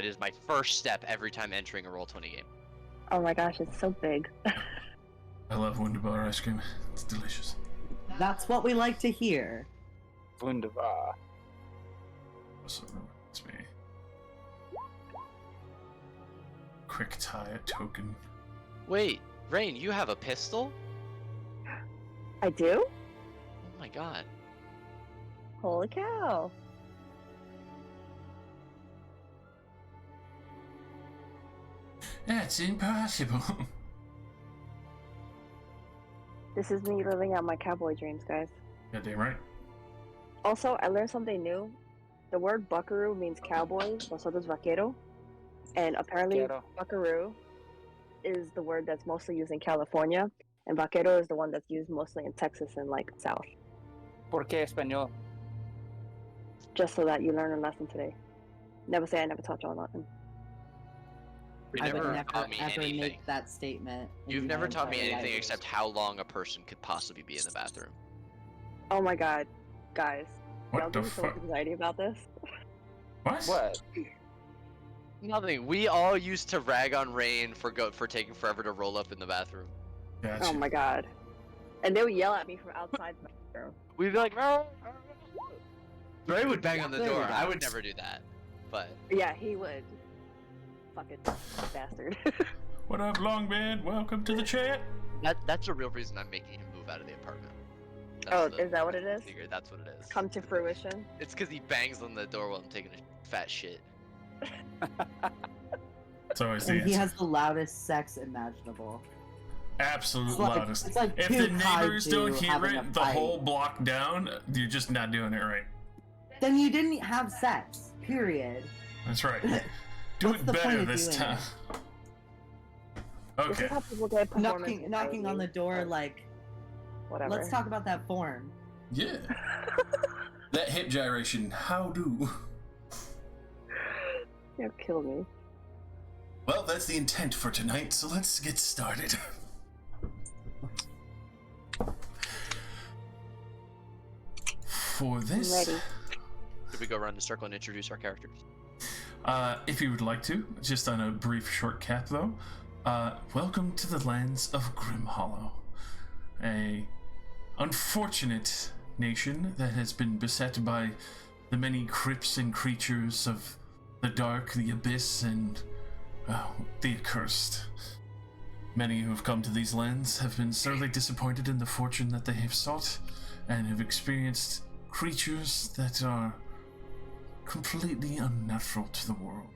but it is my first step every time entering a Roll20 game. Oh my gosh, it's so big. I love Wunderbar ice cream. It's delicious. That's what we like to hear. Wunderbar. Also reminds me. Quick tie a token. Wait, Rain, you have a pistol? I do? Oh my god. Holy cow. That's impossible. This is me living out my cowboy dreams, guys. Goddamn right. Also, I learned something new. The word buckaroo means cowboy, but so does vaquero. And apparently, Vaquero. buckaroo is the word that's mostly used in California, and vaquero is the one that's used mostly in Texas and like South. ¿Por qué español? Just so that you learn a lesson today. Never say I never taught y'all nothing. You I would never never taught me ever anything. make that statement. in You've my never taught me entire anything life. except how long a person could possibly be in the bathroom. Oh my god, guys. Y'all What the give me so much fuck? anxiety about this. What? What? Nothing. We all used to rag on Rain for taking forever to roll up in the bathroom. Gotcha. Oh my god. And they would yell at me from outside the bathroom. We'd be like, Rain would bang on the There we door. go. I would never do that, but Yeah, he would. Fucking bastard. What up, Longman? Welcome to the chat. that's the real reason I'm making him move out of the apartment. Oh, is that what it is? Figure that's what it is. Come to fruition. It's because he bangs on the door while I'm taking a fat shit. It's always the And he answer. has the loudest sex imaginable. Absolute It's like, loudest. it's like If two the neighbors kaiju don't hear having a it, the fight. whole block down, you're just not doing it right. Then you didn't have sex. Period. That's right. Do What's it the point better of this doing time. This Okay. is how people get performance Knocking on the door anxiety. like, Whatever. let's talk about that form. Yeah. That hip gyration, how do? You'll kill me. Well, that's the intent for tonight, so let's get started. For this, Ready. Should we go around the circle and introduce our characters? If you would like to, just on a brief short cap though, welcome to the lands of Grim Hollow, a unfortunate nation that has been beset by the many crypts and creatures of the dark, the abyss, and the accursed. Many who have come to these lands have been sorely disappointed in the fortune that they have sought, and have experienced creatures that are completely unnatural to the world.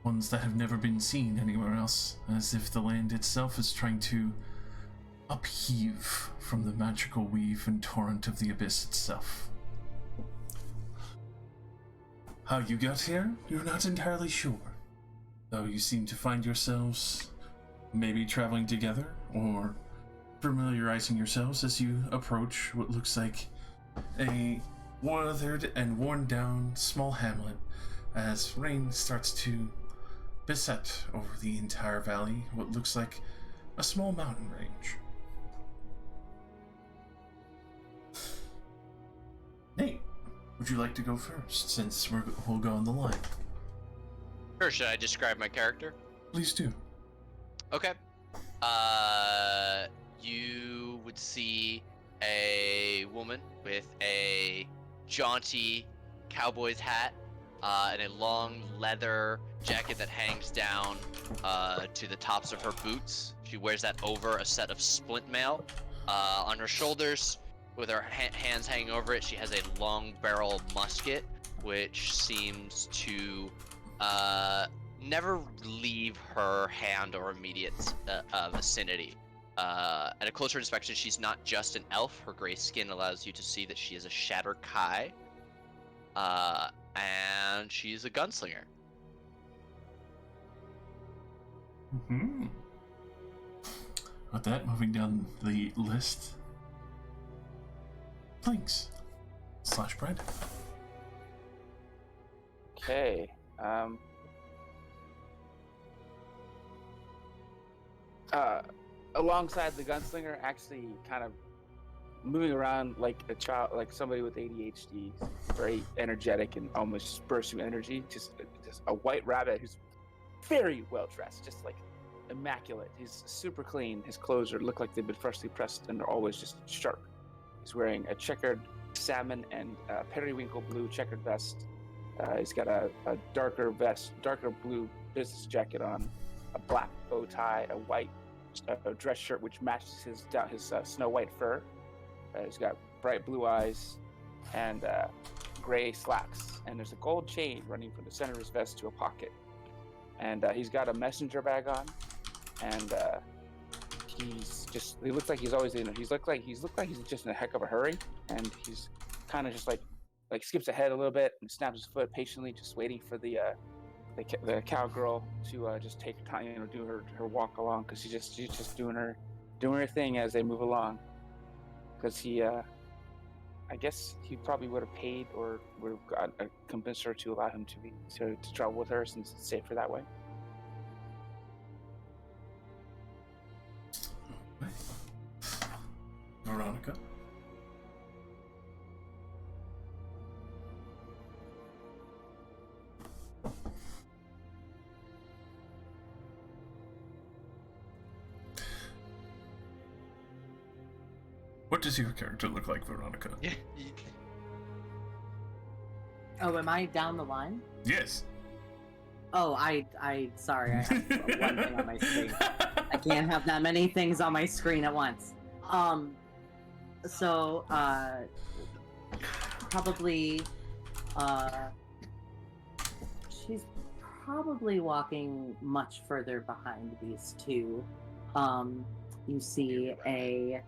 Ones that have never been seen anywhere else, as if the land itself is trying to upheave from the magical weave and torrent of the abyss itself. How you got here, you're not entirely sure, though you seem to find yourselves maybe traveling together, or familiarizing yourselves as you approach what looks like a withered and worn down small hamlet as rain starts to beset over the entire valley, what looks like a small mountain range. Nate, would you like to go first, since we'll go on the line? Sure, should I describe my character? Please do. Okay. You would see a woman with a jaunty cowboy's hat and a long leather jacket that hangs down to the tops of her boots. She wears that over a set of splint mail. On her shoulders, with her hands hanging over it, she has a long barrel musket, which seems to never leave her hand or immediate vicinity. At a closer inspection, she's not just an elf. Her gray skin allows you to see that she is a Shatter Kai. And she's a gunslinger. Mm-hmm. With that, moving down the list. Blinks. / Bread. Okay. Alongside the gunslinger, actually kind of moving around like a child, like somebody with ADHD, very energetic and almost bursts of energy. Just a white rabbit who's very well dressed, just like immaculate. He's super clean. His clothes look like they've been freshly pressed and they're always just sharp. He's wearing a checkered salmon and periwinkle blue checkered vest. He's got a darker blue business jacket on, a black bow tie, a white dress shirt which matches his snow white fur. He's got bright blue eyes and gray slacks, and there's a gold chain running from the center of his vest to a pocket. And he's got a messenger bag on, and he looks like he's always in it. He's looked like he's just in a heck of a hurry, and he's kind of just like skips ahead a little bit and snaps his foot patiently, just waiting for the cowgirl to just take her time, do her walk along, because she's just doing her thing as they move along. Because he, I guess he probably would have paid or would have convinced her to allow him to travel with her, since it's safer that way. Veronica. What does your character look like, Veronica? Yeah. Oh, am I down the line? Yes. Oh, sorry, I have one thing on my screen. I can't have that many things on my screen at once. So, probably, she's probably walking much further behind these two. You see a...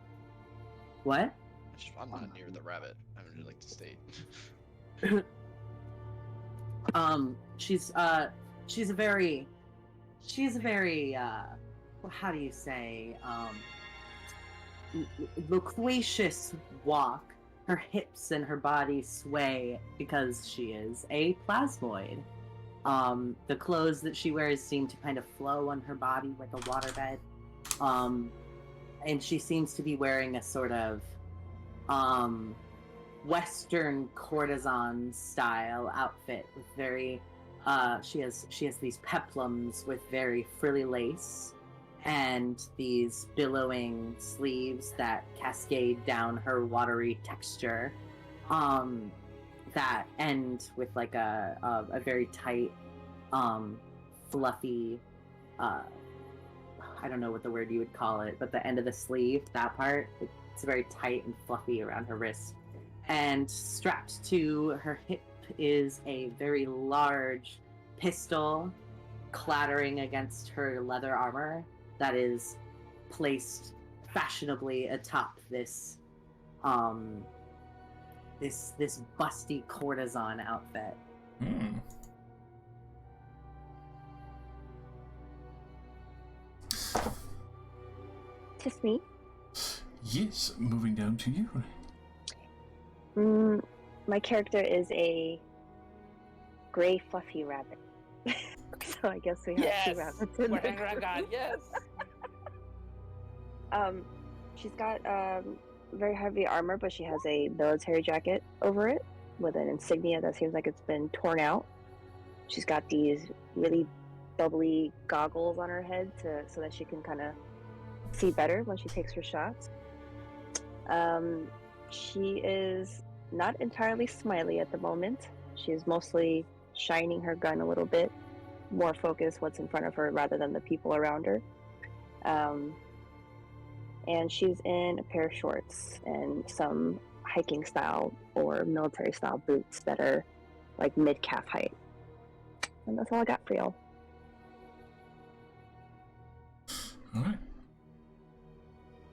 What? I'm not near the rabbit. I would like to state. She's a very how do you say, loquacious walk. Her hips and her body sway because she is a plasmoid. The clothes that she wears seem to kind of flow on her body like a waterbed. And she seems to be wearing a sort of Western courtesan style outfit with very she has these peplums with very frilly lace and these billowing sleeves that cascade down her watery texture that end with like a very tight fluffy I don't know what the word you would call it, but the end of the sleeve, that part, it's very tight and fluffy around her wrist. And strapped to her hip is a very large pistol clattering against her leather armor that is placed fashionably atop this this busty courtesan outfit. Hmm. Just me? Yes, moving down to you. My character is a gray fluffy rabbit. So I guess we have two rabbits in We're the hanging around God, group. yes. She's got very heavy armor, but she has a military jacket over it with an insignia that seems like it's been torn out. She's got these really bubbly goggles on her head so that she can kind of see better when she takes her shots. She is not entirely smiley at the moment. She's mostly shining her gun a little bit, more focused what's in front of her rather than the people around her. And she's in a pair of shorts and some hiking style or military style boots that are like mid-calf height. And that's all I got for y'all. All right.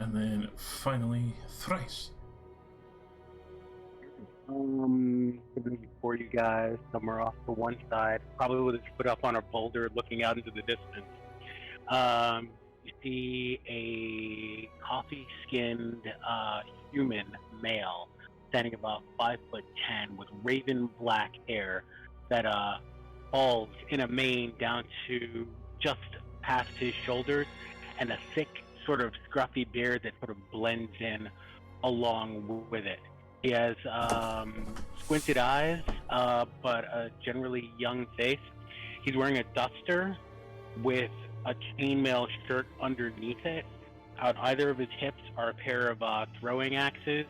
And then finally, Thrice. For you guys, somewhere off to one side, probably with his foot up on a boulder, looking out into the distance. You see a coffee-skinned human male standing about 5'10" with raven black hair that falls in a mane down to just past his shoulders, and a thick, sort of scruffy beard that sort of blends in along with it. He has squinted eyes, but a generally young face. He's wearing a duster with a chainmail shirt underneath it. On either of his hips are a pair of throwing axes,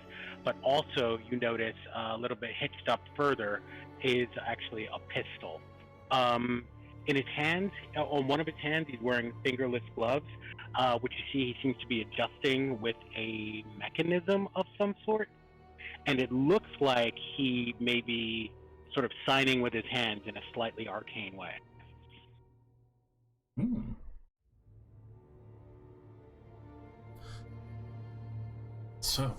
but also you notice a little bit hitched up further is actually a pistol. In his hands, on one of his hands, he's wearing fingerless gloves, which you see he seems to be adjusting with a mechanism of some sort. And it looks like he may be sort of signing with his hands in a slightly arcane way. Hmm. So,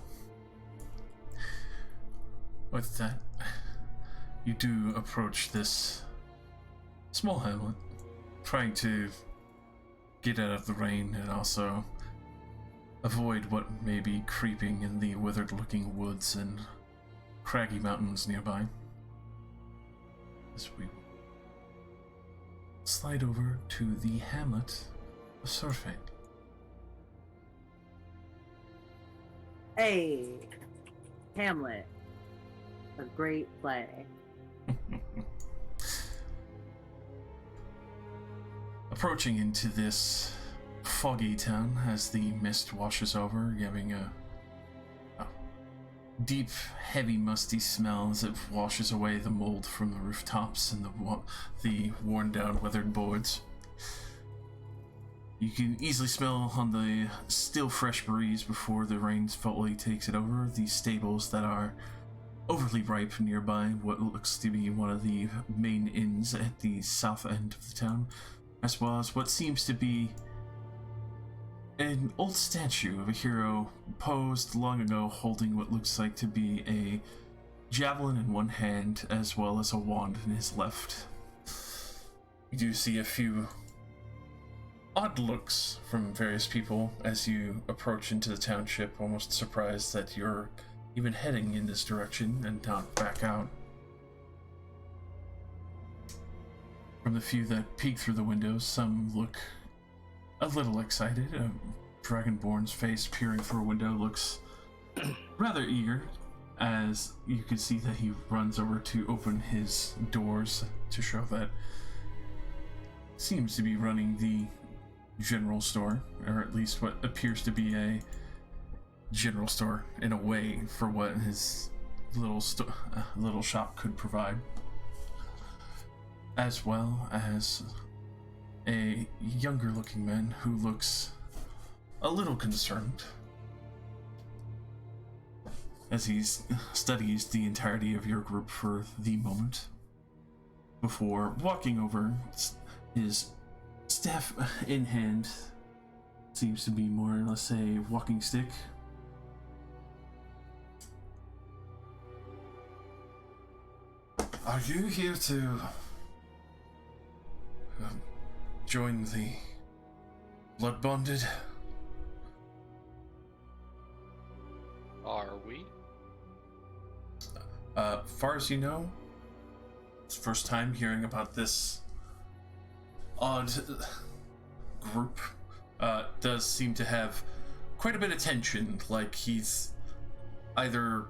with that, you do approach this small hamlet, trying to get out of the rain and also avoid what may be creeping in the withered-looking woods and craggy mountains nearby. As we slide over to the hamlet of Surfeit. Hey, Hamlet. A great play. Approaching into this foggy town as the mist washes over, giving a deep, heavy, musty smell as it washes away the mold from the rooftops and the worn-down, weathered boards. You can easily smell on the still fresh breeze before the rain fully takes it over the stables that are overly ripe nearby what looks to be one of the main inns at the south end of the town, as well as what seems to be an old statue of a hero posed long ago holding what looks like to be a javelin in one hand as well as a wand in his left. You do see a few odd looks from various people as you approach into the township, almost surprised that you're even heading in this direction and not back out. From the few that peek through the windows, some look a little excited. Dragonborn's face peering through a window looks rather eager, as you can see that he runs over to open his doors to show that seems to be running the general store, or at least what appears to be a general store in a way for what his little shop could provide, as well as a younger looking man who looks a little concerned as he studies the entirety of your group for the moment before walking over, his staff in hand. Seems to be more or less a walking stick. Are you here to join the Blood Bonded? Are we? Far as you know, it's the first time hearing about this odd group. Does seem to have quite a bit of tension, like he's either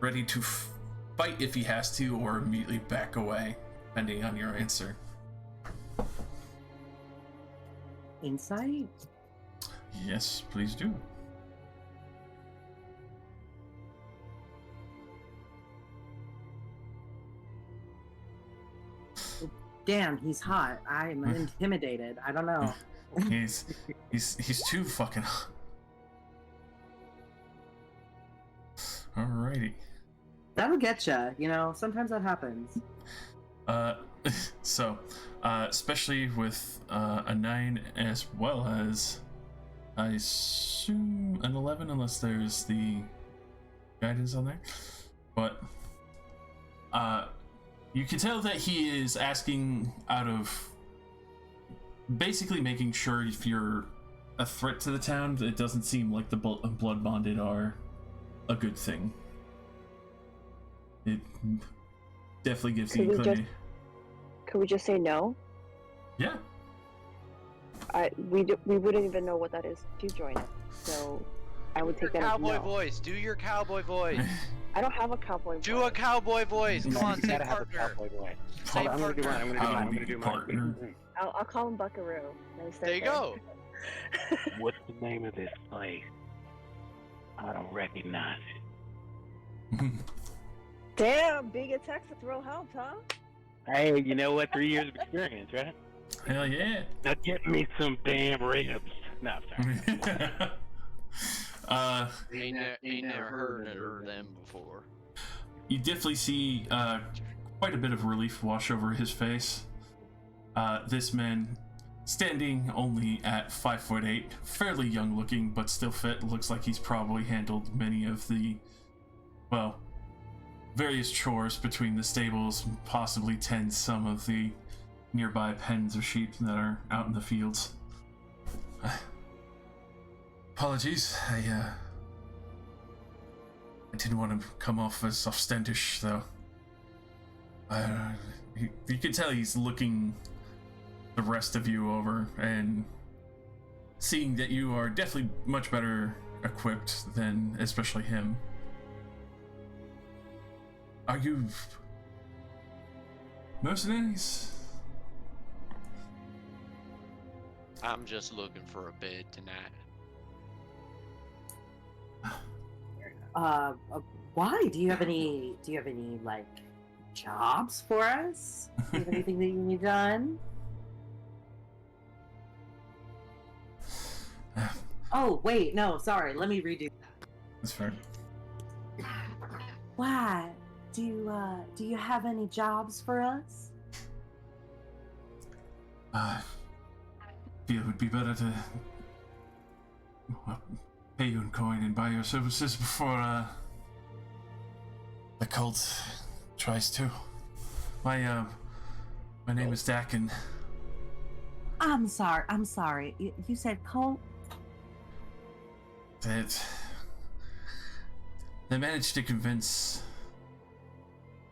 ready to fight if he has to, or immediately back away, depending on your answer. Insight? Yes, please do. Damn, he's hot. I'm intimidated. I don't know. He's too fucking hot. Alrighty. That'll get you know, sometimes that happens. So, especially with a 9 as well as, I assume, an 11, unless there's the guidance on there. But, you can tell that he is asking out of basically making sure if you're a threat to the town. It doesn't seem like the Blood Bonded are a good thing. It definitely gives the inclination. Could we just say no? Yeah. We wouldn't even know what that is to join it. So I would take that as Cowboy no. voice. Do your cowboy voice. I don't have a cowboy voice. Do a cowboy voice. Come on, You say gotta have a partner. cowboy voice. Say I'm gonna do mine. partner. I'm gonna do mine. Partner. I'll call him Buckaroo. Let me start There you go. What's the name of this place? I don't recognize it. Damn, being in Texas real helped, huh? Hey, you know what? 3 years of experience, right? Hell yeah. Now get me some damn ribs. No, I'm sorry. Ain't never heard of them before. You definitely see quite a bit of relief wash over his face. This man, standing only at 5'8", fairly young looking, but still fit, looks like he's probably handled many of the, well, various chores between the stables, possibly tend some of the nearby pens of sheep that are out in the fields. Apologies, I didn't want to come off as offstandish, though. You can tell he's looking the rest of you over and seeing that you are definitely much better equipped than especially him. Are you mercenaries? I'm just looking for a bed tonight. Why? Do you have any like jobs for us? Do you have anything that you need done? Oh, wait, no, sorry. Let me redo that. That's fair. Why? Do you have any jobs for us? Feel it would be better to pay you in coin and buy your services before the cult tries to. My name is Dakin. I'm sorry. You said cult? They managed to convince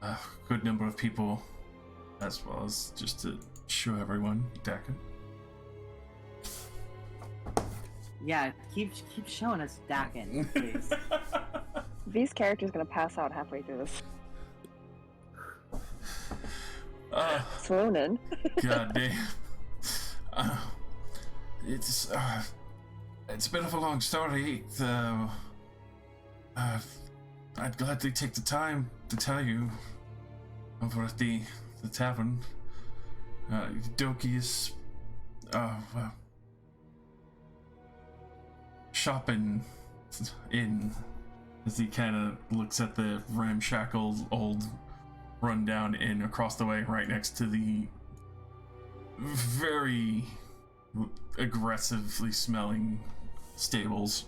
a good number of people, as well as just to show everyone Dakin. Yeah, keep showing us Dakin, please. V's character's gonna pass out halfway through this. Swooning. God damn. It's a bit of a long story. I'd gladly take the time to tell you over at the tavern. Doki is shopping in, as he kind of looks at the ramshackle old rundown inn across the way, right next to the very aggressively smelling stables.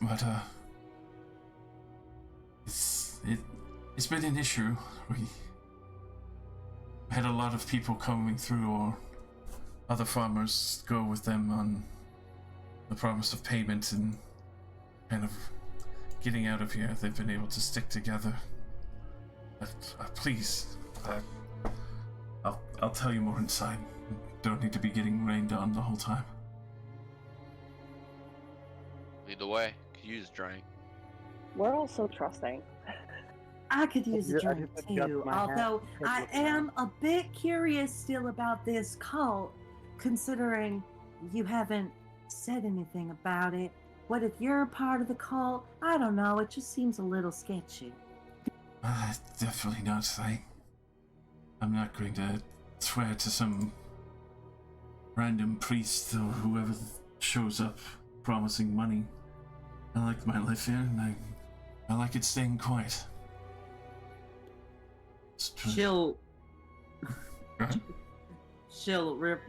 But it's been an issue. We had a lot of people coming through, or other farmers go with them on the promise of payment and kind of getting out of here. They've been able to stick together. But, please, I'll tell you more inside. Don't need to be getting rained on the whole time. Lead the way. Could use a drink. We're all so trusting. I could use a I drink just adjust too, my hat. although I am a bit curious still about this cult, considering you haven't said anything about it. What if you're a part of the cult? I don't know, it just seems a little sketchy. Definitely not. I'm not going to swear to some random priest or whoever shows up promising money. I like my life here, and I like it staying quiet. She'll Go ahead.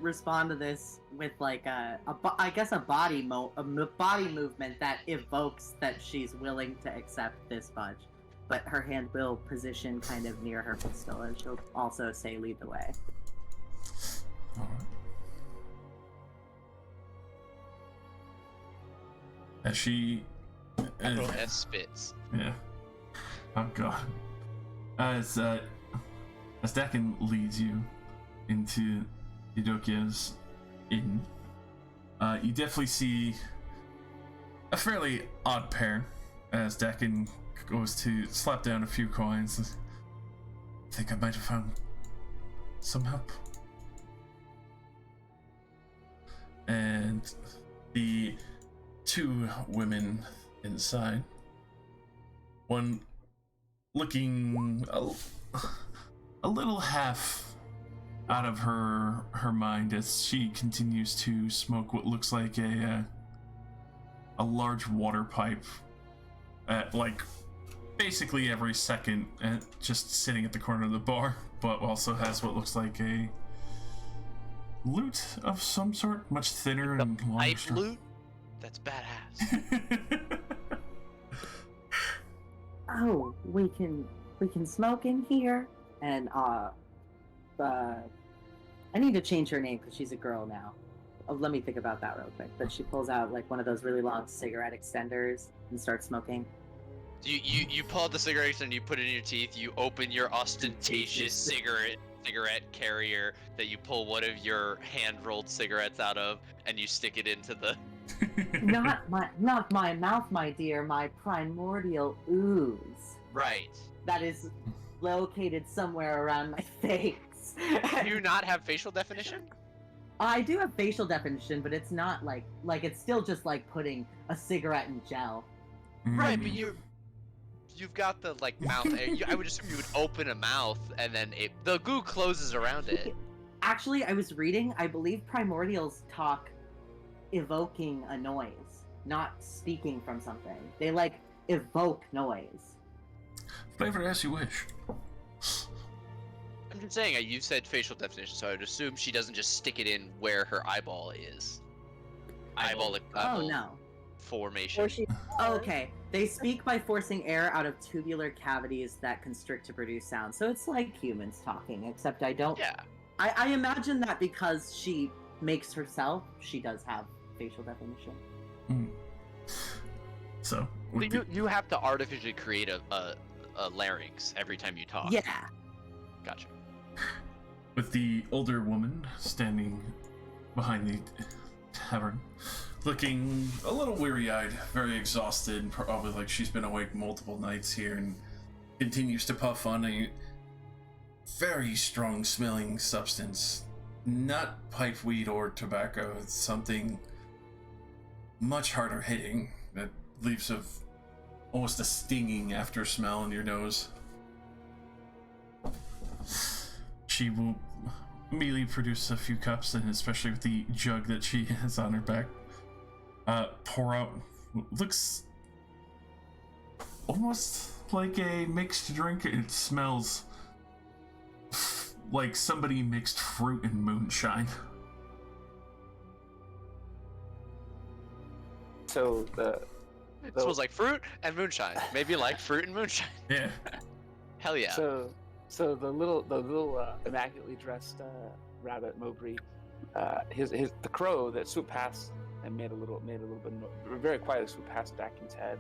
respond to this with like a body movement that evokes that she's willing to accept this much, but her hand will position kind of near her pistol, and she'll also say, "Lead the way." All right. As she, That spits. yeah. Oh god. As Dakin leads you into Eudokia's inn, You definitely see a fairly odd pair as Dakin goes to slap down a few coins. I think I might have found some help. And the two women inside, one looking a little half out of her mind as she continues to smoke what looks like a large water pipe at like basically every second, and just sitting at the corner of the bar, but also has what looks like a lute of some sort, much thinner and longer. Pipe loot? That's badass. Oh, we can smoke in here, and I need to change her name because she's a girl now. Oh, let me think about that real quick. But she pulls out like one of those really long cigarette extenders and starts smoking. You pull out the cigarettes and you put it in your teeth. You open your ostentatious cigarette carrier that you pull one of your hand-rolled cigarettes out of, and you stick it into the. Not my mouth, my dear. My primordial ooze. Right. That is located somewhere around my face. Do you not have facial definition? I do have facial definition, but it's not like it's still just like putting a cigarette in gel. Right, but you've got the like mouth. I would assume you would open a mouth and then the goo closes around it. Actually, I was reading. I believe primordials talk evoking a noise, not speaking from something. They like evoke noise. Flavor as you wish. I'm just saying, you said facial definition, so I would assume she doesn't just stick it in where her eyeball is. Eyeball Oh no. Formation. Or she. Okay. They speak by forcing air out of tubular cavities that constrict to produce sound. So it's like humans talking, except I don't. Yeah. I imagine that because she makes herself, she does have facial definition. So you have to artificially create a larynx every time you talk. Yeah. Gotcha. with the older woman standing behind the tavern, looking a little weary-eyed, very exhausted, probably like she's been awake multiple nights here, and continues to puff on a very strong-smelling substance. Not pipe weed or tobacco, it's something much harder hitting that leaves almost a stinging after smell in your nose. She will immediately produce a few cups, and especially with the jug that she has on her back, pour out looks almost like a mixed drink. It smells like somebody mixed fruit and moonshine. So It smells like fruit and moonshine. Maybe like fruit and moonshine. Yeah. Hell yeah. So the little immaculately dressed rabbit Mowbray, the crow that swooped past and made a little bit very quietly swooped past Dakin's head,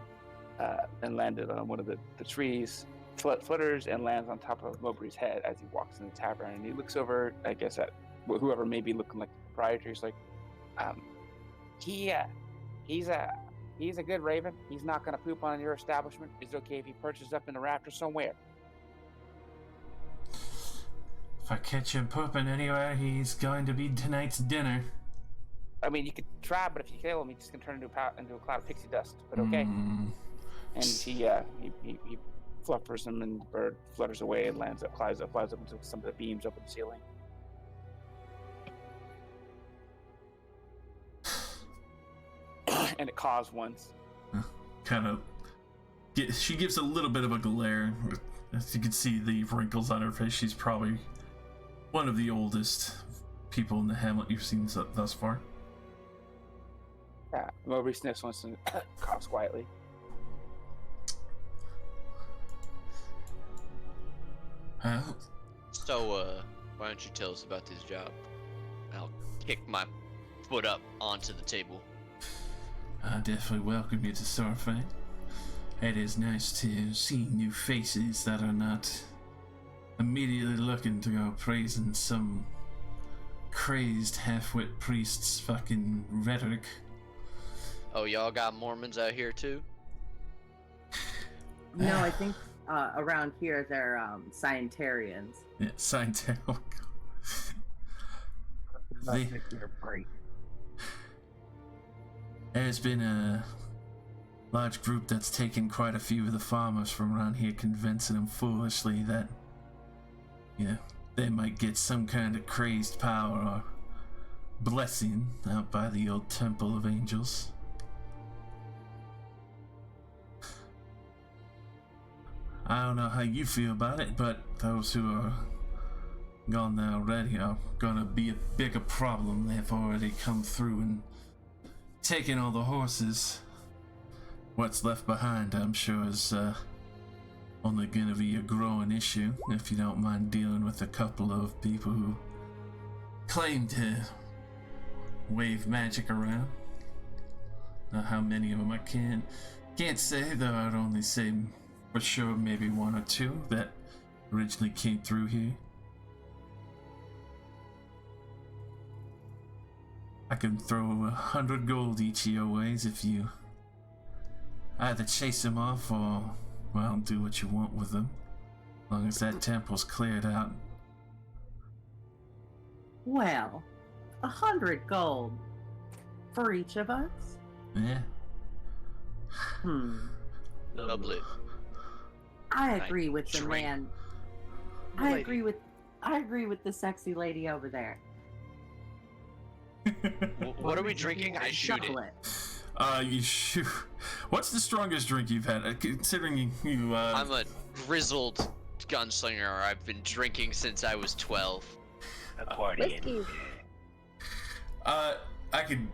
and landed on one of the trees, flutters and lands on top of Mowbray's head as he walks in the tavern, and he looks over, I guess, at whoever may be looking like the proprietor. He's like, he's a good raven. He's not gonna poop on your establishment. It's okay if he perches up in the rafters somewhere. If I catch him pooping anywhere, he's going to be tonight's dinner. I mean, you could try, but if you kill him, he's just gonna turn into a cloud of pixie dust. But okay. And he flutters him, and the bird flutters away and flies up into some of the beams up in the ceiling. And it caws once. Kind of. She gives a little bit of a glare. As you can see the wrinkles on her face, she's probably one of the oldest people in the hamlet you've seen thus far. Yeah, Mowbray sniffs once and coughs quietly. So, why don't you tell us about this job? I'll kick my foot up onto the table. I definitely welcome you to Starfang. It is nice to see new faces that are not immediately looking to go praising some crazed half-wit priest's fucking rhetoric. Oh, y'all got Mormons out here too? No, I think around here they're Scientarians. Yeah, Scientarian. Oh, God. They- There's been a large group that's taken quite a few of the farmers from around here, convincing them foolishly that, they might get some kind of crazed power or blessing out by the old Temple of Angels. I don't know how you feel about it, but those who are gone there already are gonna be a bigger problem. They've already come through and taken all the horses. What's left behind, I'm sure, is only gonna be a growing issue, if you don't mind dealing with a couple of people who claim to wave magic around. Now, how many of them I can't say, though. I'd only say for sure maybe one or two that originally came through here. I can throw 100 gold each of your ways if you either chase them off or, well, do what you want with them. As long as that temple's cleared out. Well, 100 gold for each of us? Yeah. Double it. I agree with the Drink. man. The I lady. agree with the sexy lady over there. What are we drinking? I shoot it. Chocolate. You shoot. What's the strongest drink you've had? Considering you, I'm a grizzled gunslinger. I've been drinking since I was 12. Whiskey. I could,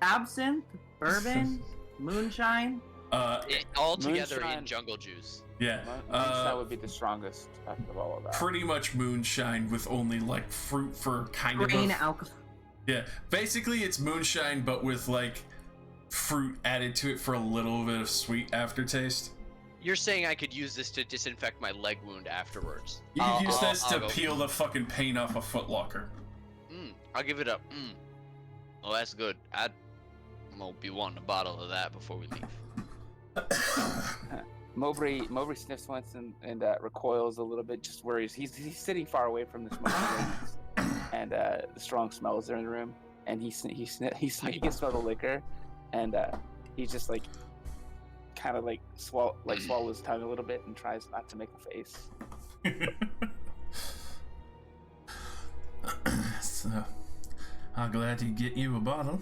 Absinthe, bourbon, moonshine. All together Moonshine. in jungle juice. yeah, That would be the strongest of all of that. pretty much moonshine with only, like, fruit for kind Grain of a... alcohol. Yeah, basically it's moonshine, but with, like, fruit added to it for a little bit of sweet aftertaste. You're saying I could use this to disinfect my leg wound afterwards? You could use this I'll to go- peel the fucking paint off a Foot Locker. I'll give it up. Oh, that's good. I'm gonna be wanting a bottle of that before we leave. Mowbray sniffs once and recoils a little bit, just worries. He's sitting far away from the smoking ladies, and the strong smells are in the room, and he can smell the liquor, and he's just like kind of like swallows his tongue a little bit and tries not to make a face. So, I'm glad to get you a bottle.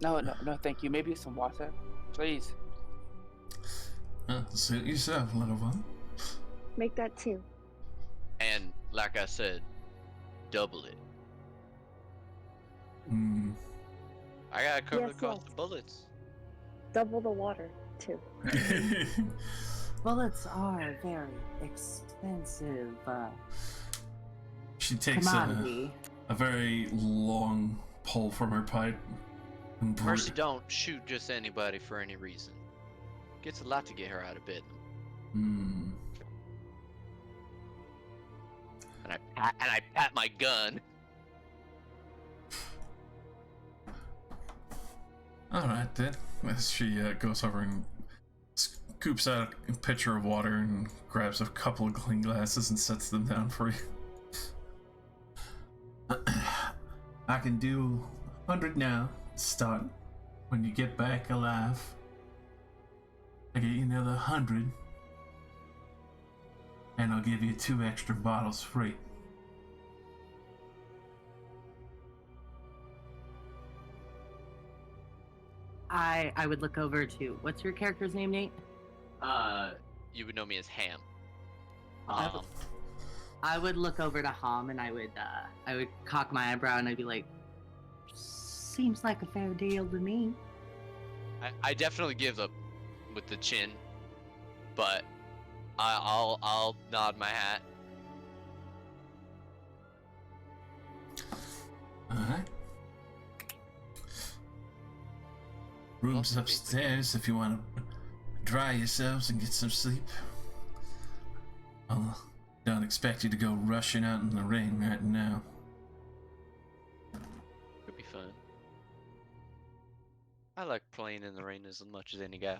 No, thank you. Maybe some water, please. Suit yourself, little one. Make that 2. And like I said, double it. I gotta cover Yes, the cost yes. of bullets. Double the water, 2. Bullets are very expensive She takes commodity. a very long pull from her pipe. And Mercy don't shoot just anybody for any reason. Gets a lot to get her out of bed. And I pat my gun. Alright then. As she goes over and scoops out a pitcher of water and grabs a couple of clean glasses and sets them down for you. I can do 100 now. Start when you get back alive. I get you another 100. And I'll give you 2 extra bottles free. I would look over to what's your character's name, Nate? You would know me as Ham. I would look over to Hom and I would cock my eyebrow and I'd be like, seems like a fair deal to me. I definitely give up with the chin, but I'll nod my hat. Alright. Room's upstairs if you want to dry yourselves and get some sleep. I don't expect you to go rushing out in the rain right now. I like playing in the rain as much as any guy.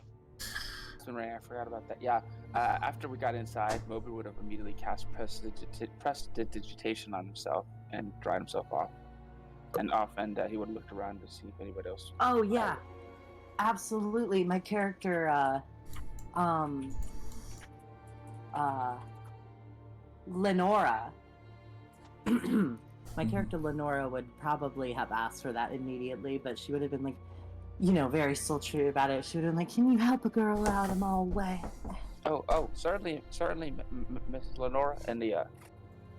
I forgot about that. Yeah. After we got inside, Moby would have immediately cast prestidigitation on himself and dried himself off. And he would have looked around to see if anybody else. Oh yeah, absolutely. My character, Lenora. My character Lenora would probably have asked for that immediately, but she would have been like, very sultry about it. She would have been like, "Can you help a girl out? I'm all wet." Oh, certainly, Miss Lenora, and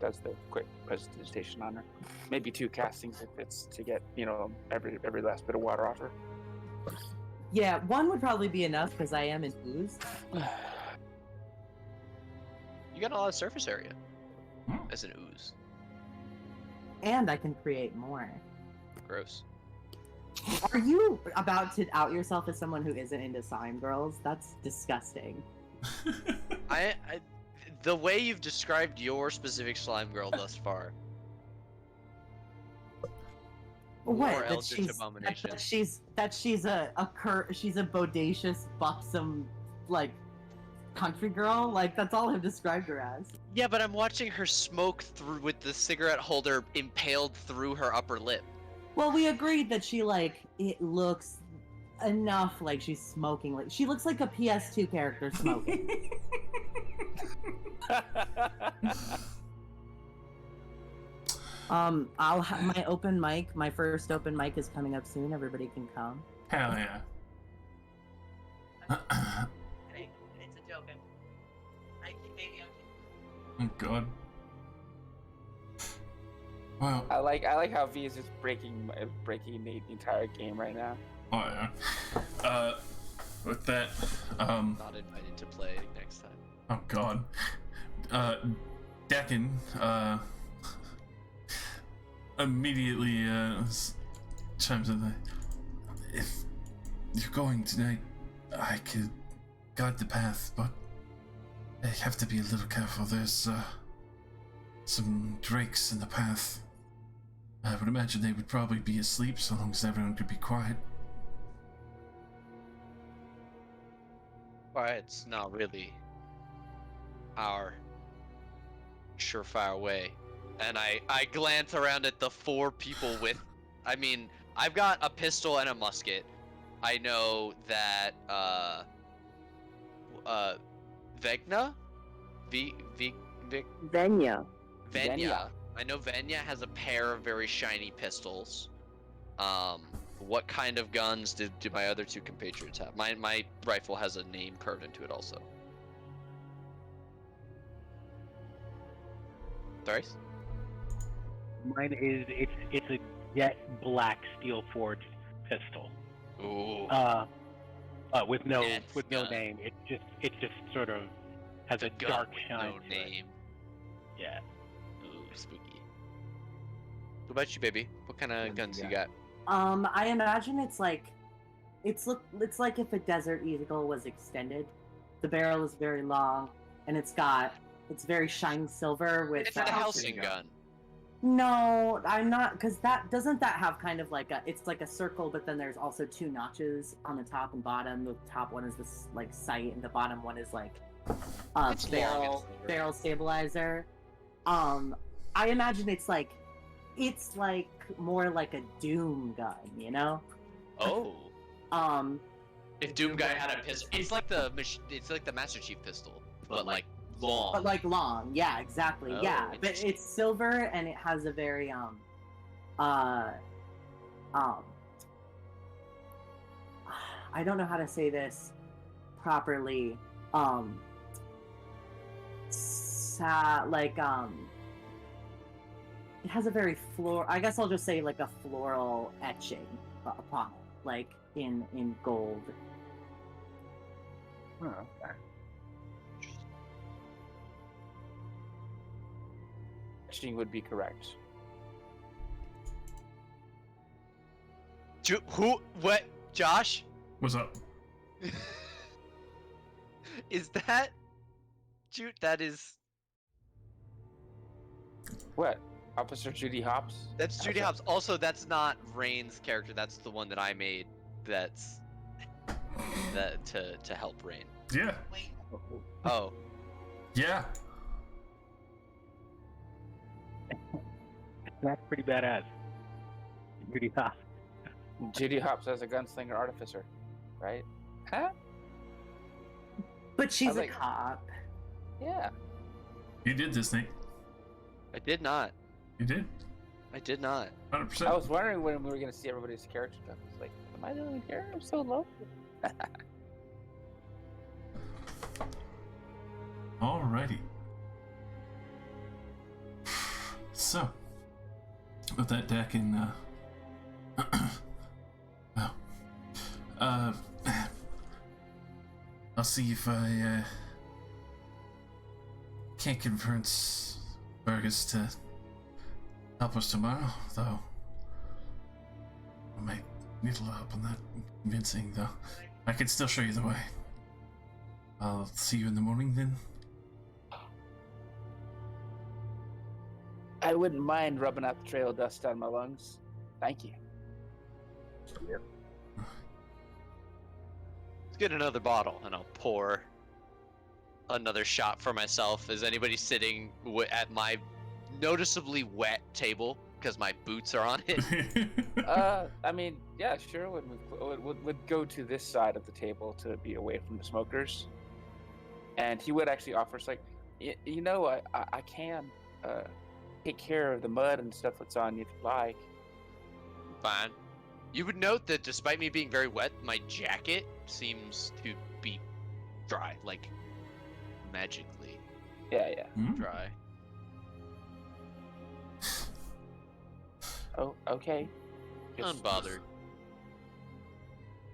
does the quick presentation on her. Maybe 2 castings if it's to get every last bit of water off her. Yeah, 1 would probably be enough because I am an ooze. You got a lot of surface area Hmm. as an ooze. And I can create more. Gross. Are you about to out yourself as someone who isn't into slime girls? That's disgusting. The way you've described your specific slime girl thus far. What? More That Eldritch she's Abomination. that she's a bodacious, buxom, like country girl. Like that's all I've described her as. Yeah, but I'm watching her smoke through with the cigarette holder impaled through her upper lip. Well, we agreed that it looks enough like she's smoking. Like she looks like a PS2 character smoking. I'll have my open mic. My first open mic is coming up soon. Everybody can come. Hell yeah. It's a joke. Oh god. Well, I like how V is just breaking the entire game right now. oh yeah. With that, Not invited to play next time. oh god. Decken, immediately, chimes in. If you're going tonight, I could guide the path, but I have to be a little careful. There's, some drakes in the path. I would imagine they would probably be asleep so long as everyone could be quiet. Quiet's not really our surefire way. And I glance around at the 4 people with... I mean, I've got a pistol and a musket. I know that, Vegna? Venya. Venya. I know Venya has a pair of very shiny pistols. What kind of guns do my other 2 compatriots have? My rifle has a name carved into it also. Thrice? Mine is it's a jet black steel forged pistol. Ooh. With no Death gun. name. It just sort of has a Gun dark with shine no to it. name. Yeah. Ooh, spooky. What about you, baby? What kind of guns you got? I imagine it's like if a Desert Eagle was extended. The barrel is very long, and it's very shiny silver with. It's a Helsing gun. No, I'm not, because doesn't that have kind of like it's like a circle, but then there's also 2 notches on the top and bottom. The top one is this like sight, and the bottom one is like It's long, it's barrel stabilizer. I imagine it's like more like a Doom gun, you know? Oh. Um, If Doom Guy had a pistol, it's like the Master Chief pistol, but like long. but like long, yeah, exactly, Oh, yeah. But interesting. it's silver and it has a very I don't know how to say this properly. It has a very I guess I'll just say like a floral etching upon it, like in gold. Oh, okay. Etching would be correct. Who? What? Josh? What's up? Is that? That is. What? Officer Judy Hopps? That's Judy Hopps. Also, that's not Rain's character. That's the one that I made. that's to help Rain. Yeah. Oh, Yeah. That's pretty badass. Pretty hot. Judy Hopps as a gunslinger artificer, right? Huh? But she's like- a cop. Yeah. You did this, Nate. I did not. You did. I did not. 100%. I was wondering when we were gonna see everybody's character stuff. I was like, am I the only here? I'm so low. Alrighty. So, with that deck in, well, I'll see if I, can't convince Burgess to help us tomorrow, though. I might need a little help on that convincing, though. I can still show you the way. I'll see you in the morning, then. I wouldn't mind rubbing out the trail of dust down my lungs. Thank you. Let's get another bottle, and I'll pour another shot for myself. Is anybody sitting at my noticeably wet table because my boots are on it? I mean, yeah, sure. Would go to this side of the table to be away from the smokers, and he would actually offer us like, you know, I can take care of the mud and stuff that's on you if you like. Fine. You would note that despite me being very wet, my jacket seems to be dry, like magically Yeah. Hmm? dry. Oh, okay. Just- Unbothered.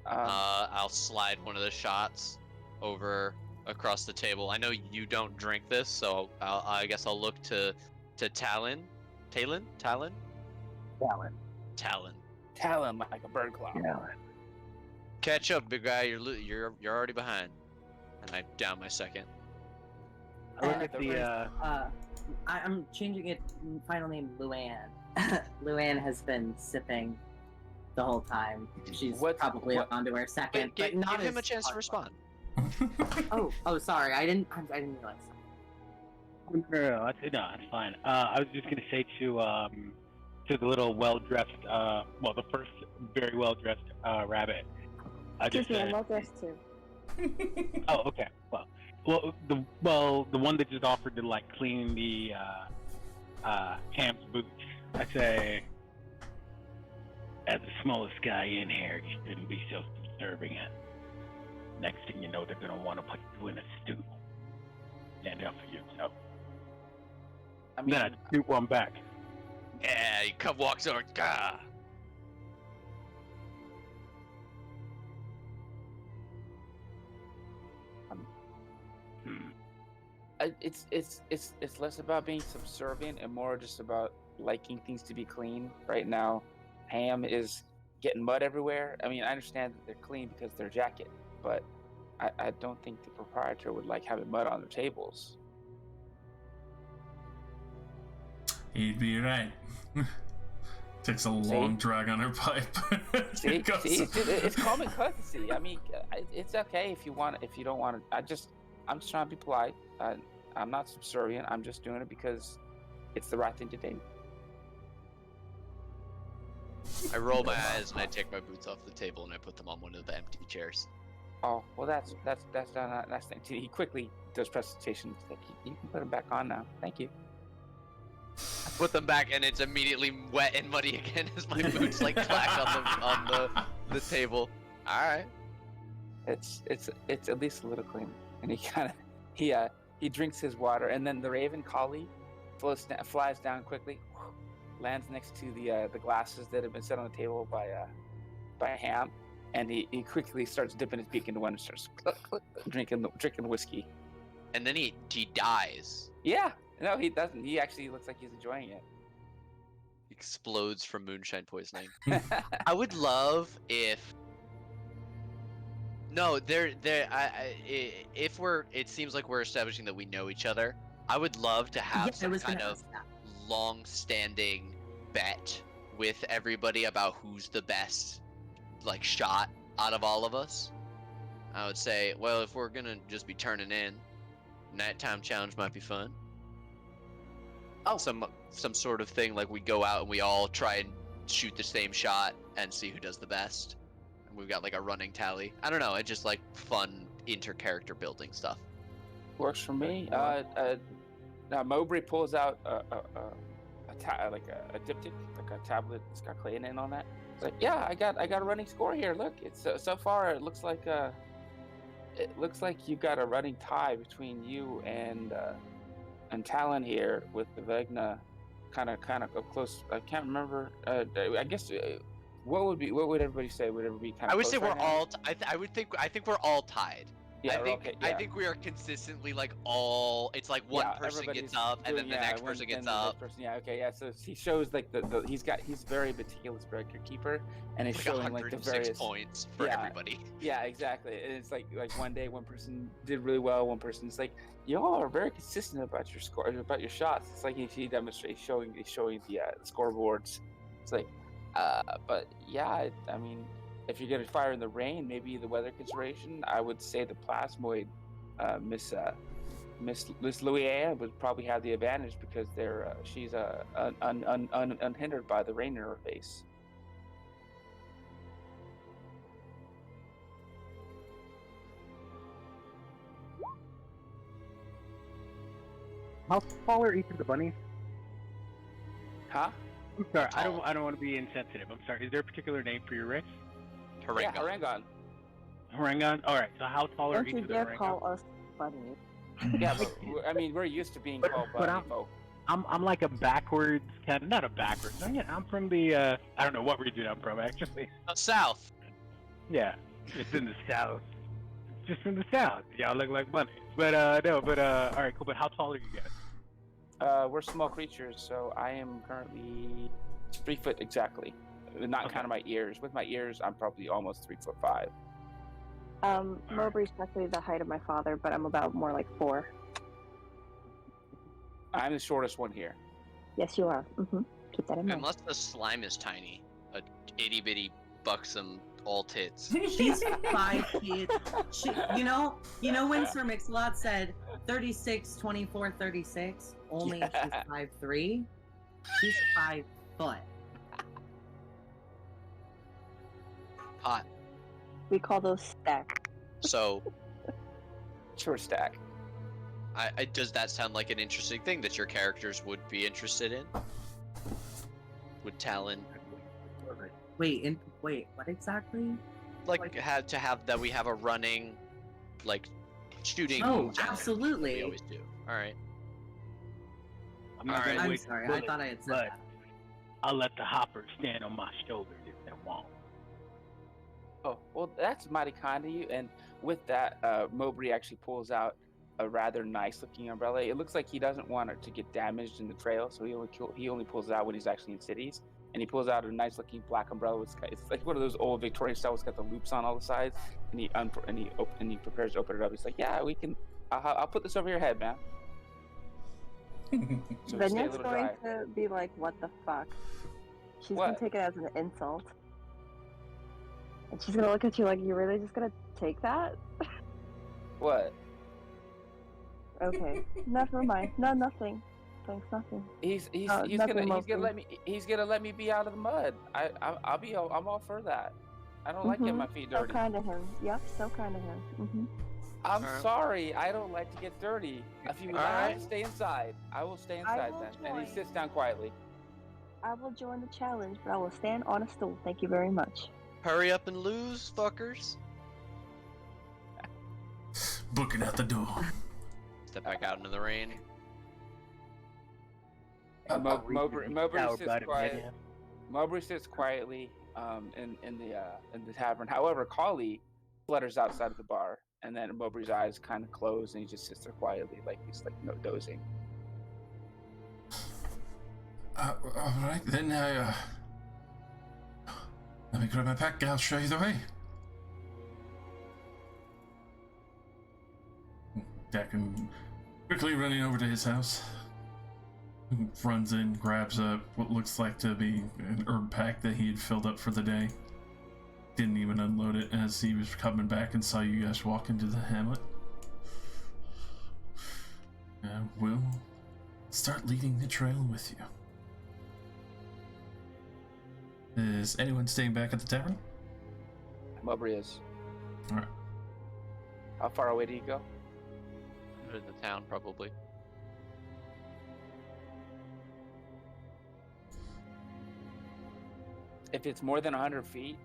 I'll slide one of the shots over across the table. I know you don't drink this, so I guess I'll look to Talon. Talon? Talent. Talon. Talon like a bird claw. Catch up, big guy. You're already behind. And I down my second. I look And at the I'm changing it. Final name Luann. Luann has been sipping the whole time. She's probably on to her second, Wait, but not give him a as chance to hard. respond. Oh, sorry. I didn't realize. No, it's fine. I was just gonna say to the little well-dressed, the first very well-dressed rabbit. I just Excuse me, I'm said, well dressed too. oh, okay. The one that just offered to like clean the Ham's boots. I say, as the smallest guy in here, you shouldn't be so subservient. Next thing you know, they're gonna want to put you in a stew. Stand up for yourself. I mean, Then I shoot one back. Yeah, he walks over. Gah! it's less about being subservient and more just about liking things to be clean. Right now, Ham is getting mud everywhere. I mean, I understand that they're clean because they're jacket, but I don't think the proprietor would like having mud on their tables. He'd be right. Takes a long drag on her pipe. See, Goes- it's common courtesy. I mean, it's okay if you want, if you don't want it. I'm just trying to be polite. I'm not subservient. I'm just doing it because it's the right thing to do. I roll my eyes and I take my boots off the table and I put them on one of the empty chairs. Oh, well, that's done. That's thing. He quickly does presentations. Like, you can put them back on now. Thank you. Put them back and it's immediately wet and muddy again as my boots like clack on the table. All right. It's at least a little cleaner. And he drinks his water, and then the raven collie flies down quickly, lands next to the glasses that have been set on the table by Ham, and he quickly starts dipping his beak into one and starts drinking whiskey. And then he dies. Yeah, no, he doesn't. He actually looks like he's enjoying it. Explodes from moonshine poisoning. I would love if. No, if it seems like we're establishing that we know each other. I would love to have I some was kind gonna of ask that. long-standing bet with everybody about who's the best, like, shot out of all of us, I would say, well, if we're gonna just be turning in, nighttime challenge might be fun. Oh. Some sort of thing like we go out and we all try and shoot the same shot and see who does the best. And we've got like a running tally. I don't know. It's just like fun inter-character building stuff. Works for me. Now Mowbray pulls out a diptych, like a tablet. It's got clay in on that. It's like, yeah, I got a running score here. Look, it's so far. It looks like you've got a running tie between you and Talon here, with the Vegna kind of close. I can't remember. I guess what would everybody say? Would everybody kind of? I would say close we're right now? all. I think we're all tied. Yeah, I think okay, I yeah. think we are consistently like all. It's like one Yeah, person everybody's gets up and then doing- the yeah, next one- person and gets the next up. person- yeah, okay, yeah. So he shows like he's very meticulous record keeper, and he's Like showing like the 106 various points for Yeah. everybody. Yeah, exactly. And it's like one day one person did really well, one person's like, y'all are very consistent about your score, about your shots. It's like he demonstrates showing the scoreboards. It's like, but yeah, I mean, if you're gonna fire in the rain, maybe the weather consideration, I would say the plasmoid, Miss Louie would probably have the advantage because she's unhindered by the rain in her face. How tall are each of the bunnies? Huh? I'm sorry, Tall. I don't want to be insensitive. I'm sorry. Is there a particular name for your race? Yeah, Harengon. Harengon. Harengon? Alright, so how tall are Don't each you of the dare Harengon? call us bunnies. Yeah, but I mean, we're used to being called but bunny folk. I'm like a backwards kind of, not a backwards. I'm from the I don't know what region I'm from actually. South. Yeah, it's in the south. It's just in the south. Y'all look like bunnies. But no, but all right, cool. But how tall are you guys? We're small creatures, so I am currently 3 foot exactly. Not Okay. counting my ears. With my ears, I'm probably almost 3'5". Mowbray's actually the height of my father, but I'm about more like 4. I'm the shortest one here. Yes, you are. Keep that in mind. Unless the slime is tiny, a itty bitty buxom all tits. She's 5 feet. You know when Sir Mix-a-Lot said 36, 24, 36? Only if she's Yeah. 5'3". She's 5 foot. Hot. We call those stacks. So, Short stack. does that sound like an interesting thing that your characters would be interested in? Would Talon Wait, what exactly? like have that we have a running, like, shooting? Oh, challenge? absolutely. We always do. All right. I'm not All right. gonna I'm waste sorry, I bullets, thought I had said but that. I'll let the hoppers stand on my shoulders if they want. Oh, well, that's mighty kind of you. And with that, Mowbray actually pulls out a rather nice-looking umbrella. It looks like he doesn't want it to get damaged in the trail, so he only pulls it out when he's actually in cities. And he pulls out a nice-looking black umbrella. It's like one of those old Victorian style. It's got the loops on all the sides. And he prepares to open it up. He's like, "Yeah, we can. I'll put this over your head, man." So we stay a Vinya's little going dry. to be like, what the fuck? She's What? going to take it as an insult. And she's going to look at you like, you're really just going to take that? What? Okay. Never mind. No, nothing. Thanks, nothing. He's nothing, gonna Mowbray. let me be out of the mud. I'm all for that. I don't like getting my feet So dirty. kind of him. Yep, so kind of him. I'm Alright. sorry, I don't like to get dirty. If you would Alright. like to stay inside, I will stay inside will then. And he join. sits down quietly. I will join the challenge, but I will stand on a stool. Thank you very much. Hurry up and lose, fuckers. Booking out the door. Step back out into the rain. Mowbray sits quietly in the tavern. However, Kali flutters outside of the bar, and then Mowbray's eyes kind of close, and he just sits there quietly, like he's like dozing. All right, then let me grab my pack. I'll show you the way. Dakin quickly running over to his house. Runs in, grabs up what looks like to be an herb pack that he had filled up for the day. didn't even unload it as he was coming back and saw you guys walk into the hamlet. And we'll start leading the trail with you. Is anyone staying back at the tavern? Mowbray is. Alright. How far away do you go? In the town, probably. If it's more than 100 feet,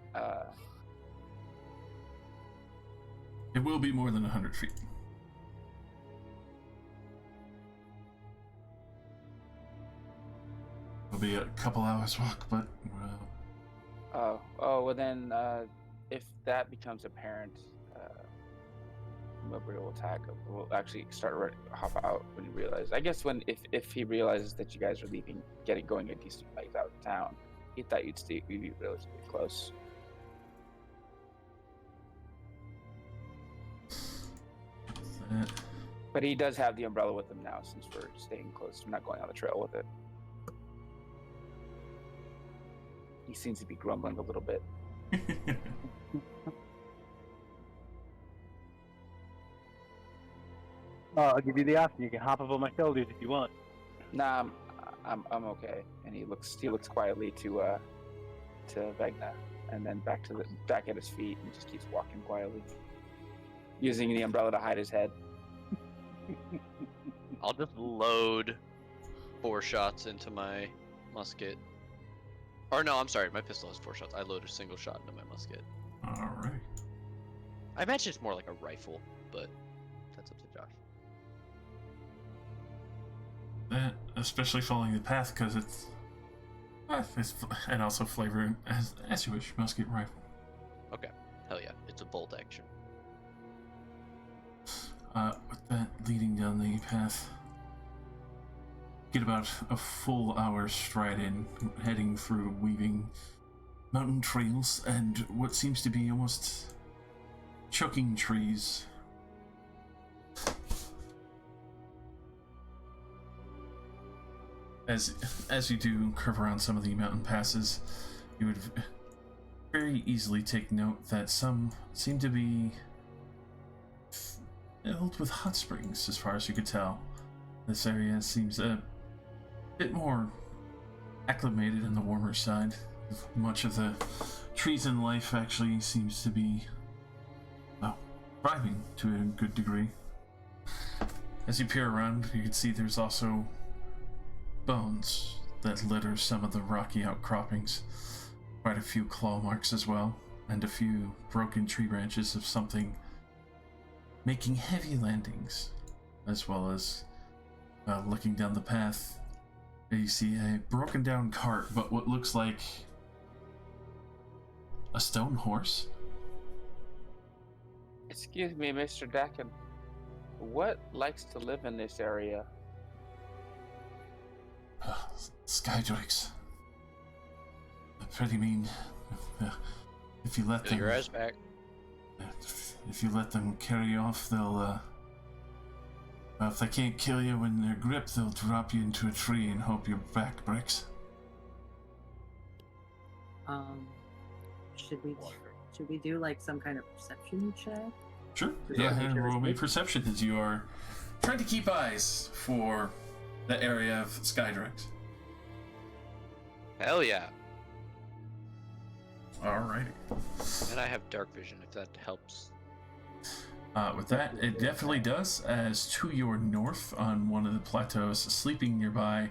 It will be more than 100 feet. It'll be a couple hours walk, but well then, if that becomes apparent, Mowbray will attack. We'll actually hop out when he realizes. I guess if he realizes that you guys are leaving, going a decent ways out of town, he thought you'd be relatively close. that, But he does have the umbrella with him now, since we're staying close. We're not going on the trail with it. He seems to be grumbling a little bit. I'll give you the option. You can hop up on my shoulders if you want. Nah, I'm okay. And he looks quietly to Vegna, and then back at his feet, and just keeps walking quietly, using the umbrella to hide his head. I'll just load 4 shots into my musket. Or no, I'm sorry, my pistol has 4 shots. I load a single shot into my musket. Alright. I imagine it's more like a rifle, but that's up to Josh. That, especially following the path, because it's and also flavoring as you wish, musket rifle. Okay, hell yeah, it's a bolt action. With that leading down the path, get about a full hour's stride in, heading through weaving mountain trails and what seems to be almost choking trees. As you do curve around some of the mountain passes, you would very easily take note that some seem to be filled with hot springs, as far as you could tell. This area seems a bit more acclimated in the warmer side. Much of the trees in life actually seems to be, well, thriving to a good degree. As you peer around, you can see there's also bones that litter some of the rocky outcroppings. Quite a few claw marks as well, and a few broken tree branches of something making heavy landings, as well as looking down the path, you see a broken down cart, but what looks like a stone horse. Excuse me, Mr. Dakin. What likes to live in this area? Skydrakes. They're pretty mean. If you let Get them, your eyes back. if you let them carry off, they'll if they can't kill you when they're gripped, they'll drop you into a tree and hope your back breaks. Should we do like some kind of perception check? Sure. Yeah, Go ahead and sure. roll me perception as you are trying to keep eyes for the area of Skydrakes. Hell yeah. Alrighty. And I have dark vision, if that helps. With that, it definitely does, as to your north on one of the plateaus, sleeping nearby,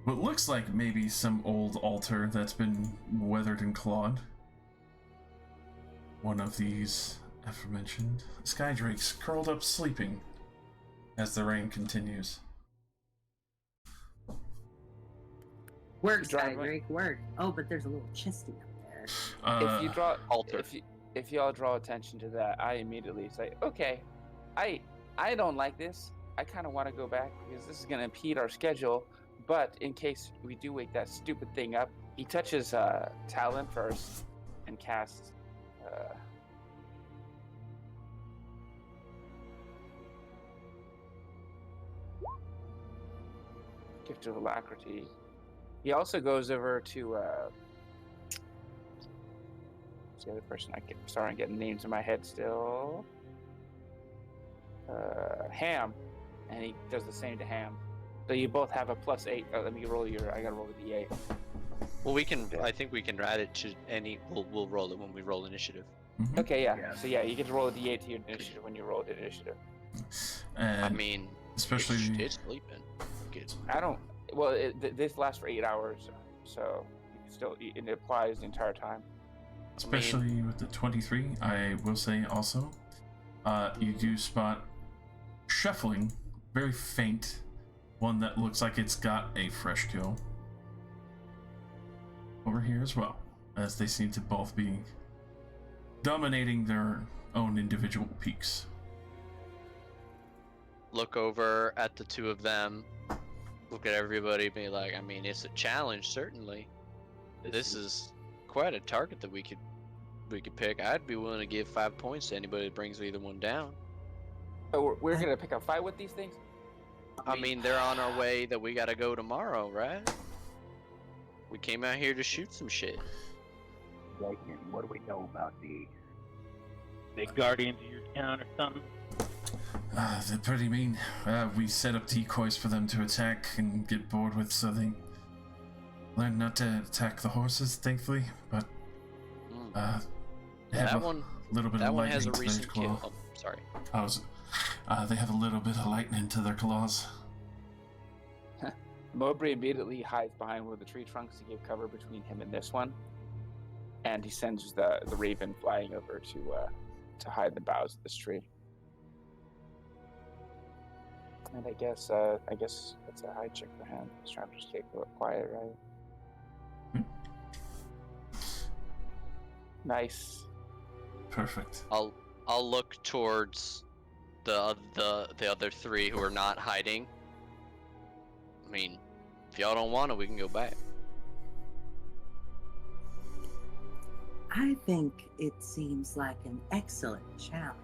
what looks like maybe some old altar that's been weathered and clawed. One of these aforementioned Skydrakes curled up sleeping as the rain continues. Work, Drive Skydrake, work. Oh, but there's a little chesty up there. If you draw altar. if y'all draw attention to that, I immediately say, okay, I don't like this. I kind of want to go back because this is going to impede our schedule. But in case we do wake that stupid thing up, he touches Talon first and casts Gift of Alacrity. He also goes over to the other person? Sorry, I'm getting names in my head still. Ham, and he does the same to Ham. So you both have a +8. Let me roll your. I gotta roll the D8. Well, we can. I think we can add it to any. We'll roll it when we roll initiative. Mhm. Okay, yeah. So yeah, you get to roll a D8 to your initiative when you roll the initiative. And I mean, especially it's sleeping. It's, I don't. Well, this lasts for 8 hours, so you can still. It applies the entire time. especially with the 23, I will say also, you do spot shuffling, very faint, one that looks like it's got a fresh kill over here as well, as they seem to both be dominating their own individual peaks. look over at the two of them. Look at everybody. Be like, I mean, it's a challenge, certainly. This is quite a target that we could pick. I'd be willing to give 5 points to anybody that brings either one down. So we're gonna pick a fight with these things. I mean, they're on our way that we gotta go tomorrow, right? We came out here to shoot some shit. Like, what do we know about the guardians of your town or something? They're pretty mean. We set up decoys for them to attack and get bored with, so they learn not to attack the horses, thankfully. But they have That a one, little bit that of one lightning has a to their recent claw. kill. Oh, sorry. They have a little bit of lightning to their claws. Mowbray immediately hides behind one of the tree trunks to give cover between him and this one, and he sends the raven flying over to hide in the boughs of this tree. And I guess that's a high check for him. He's trying to stay quiet, right? Nice. Perfect. I'll look towards the other three who are not hiding. I mean, if y'all don't want it, we can go back. I think it seems like an excellent challenge.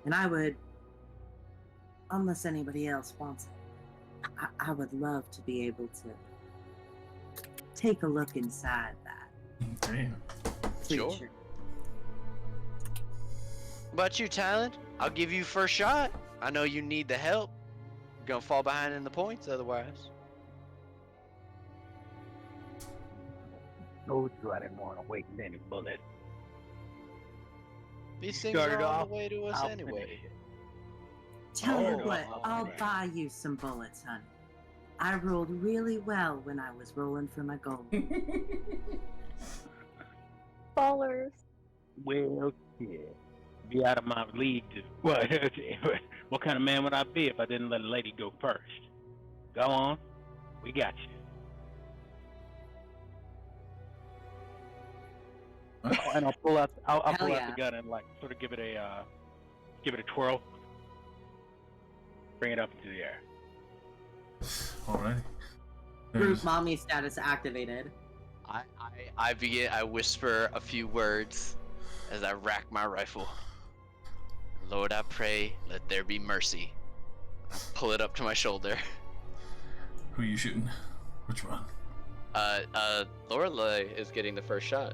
And I would, unless anybody else wants it, I would love to be able to take a look inside that Damn. Sure. creature. But you, Talon, I'll give you first shot. I know you need the help. You're gonna fall behind in the points otherwise. Told you I didn't want to waste any bullets. These things Started are on off, the way to us I'll anyway. finish it. Tell you Oh, what, oh, I'll man. buy you some bullets, honey. I rolled really well when I was rolling for my goal. Ballers. Well, shit. Be out of my league to what kind of man would I be if I didn't let a lady go first? Go on, we got you. Oh, and I'll pull out Hell the yeah. gun and like sort of give it a twirl, bring it up into the air. Alright. Group mommy status activated. I whisper a few words as I rack my rifle. Lord, I pray, let there be mercy. I pull it up to my shoulder. Who are you shooting? Which one? Lorelei is getting the first shot.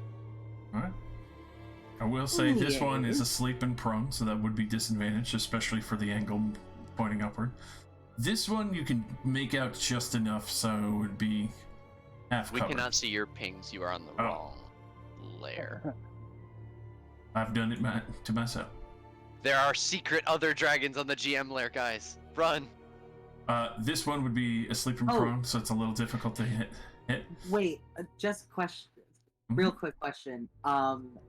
Alright. I will say this one is Yeah. asleep and prone, so that would be disadvantaged, especially for the angle pointing upward. This one you can make out just enough, so it would be half We cover. cannot see your pings. You are on the Oh. wrong layer. I've done it to myself. There are secret other dragons on the GM lair, guys. Run. This one would be asleep and Oh. prone, so it's a little difficult to hit. Wait, just question. Real quick question.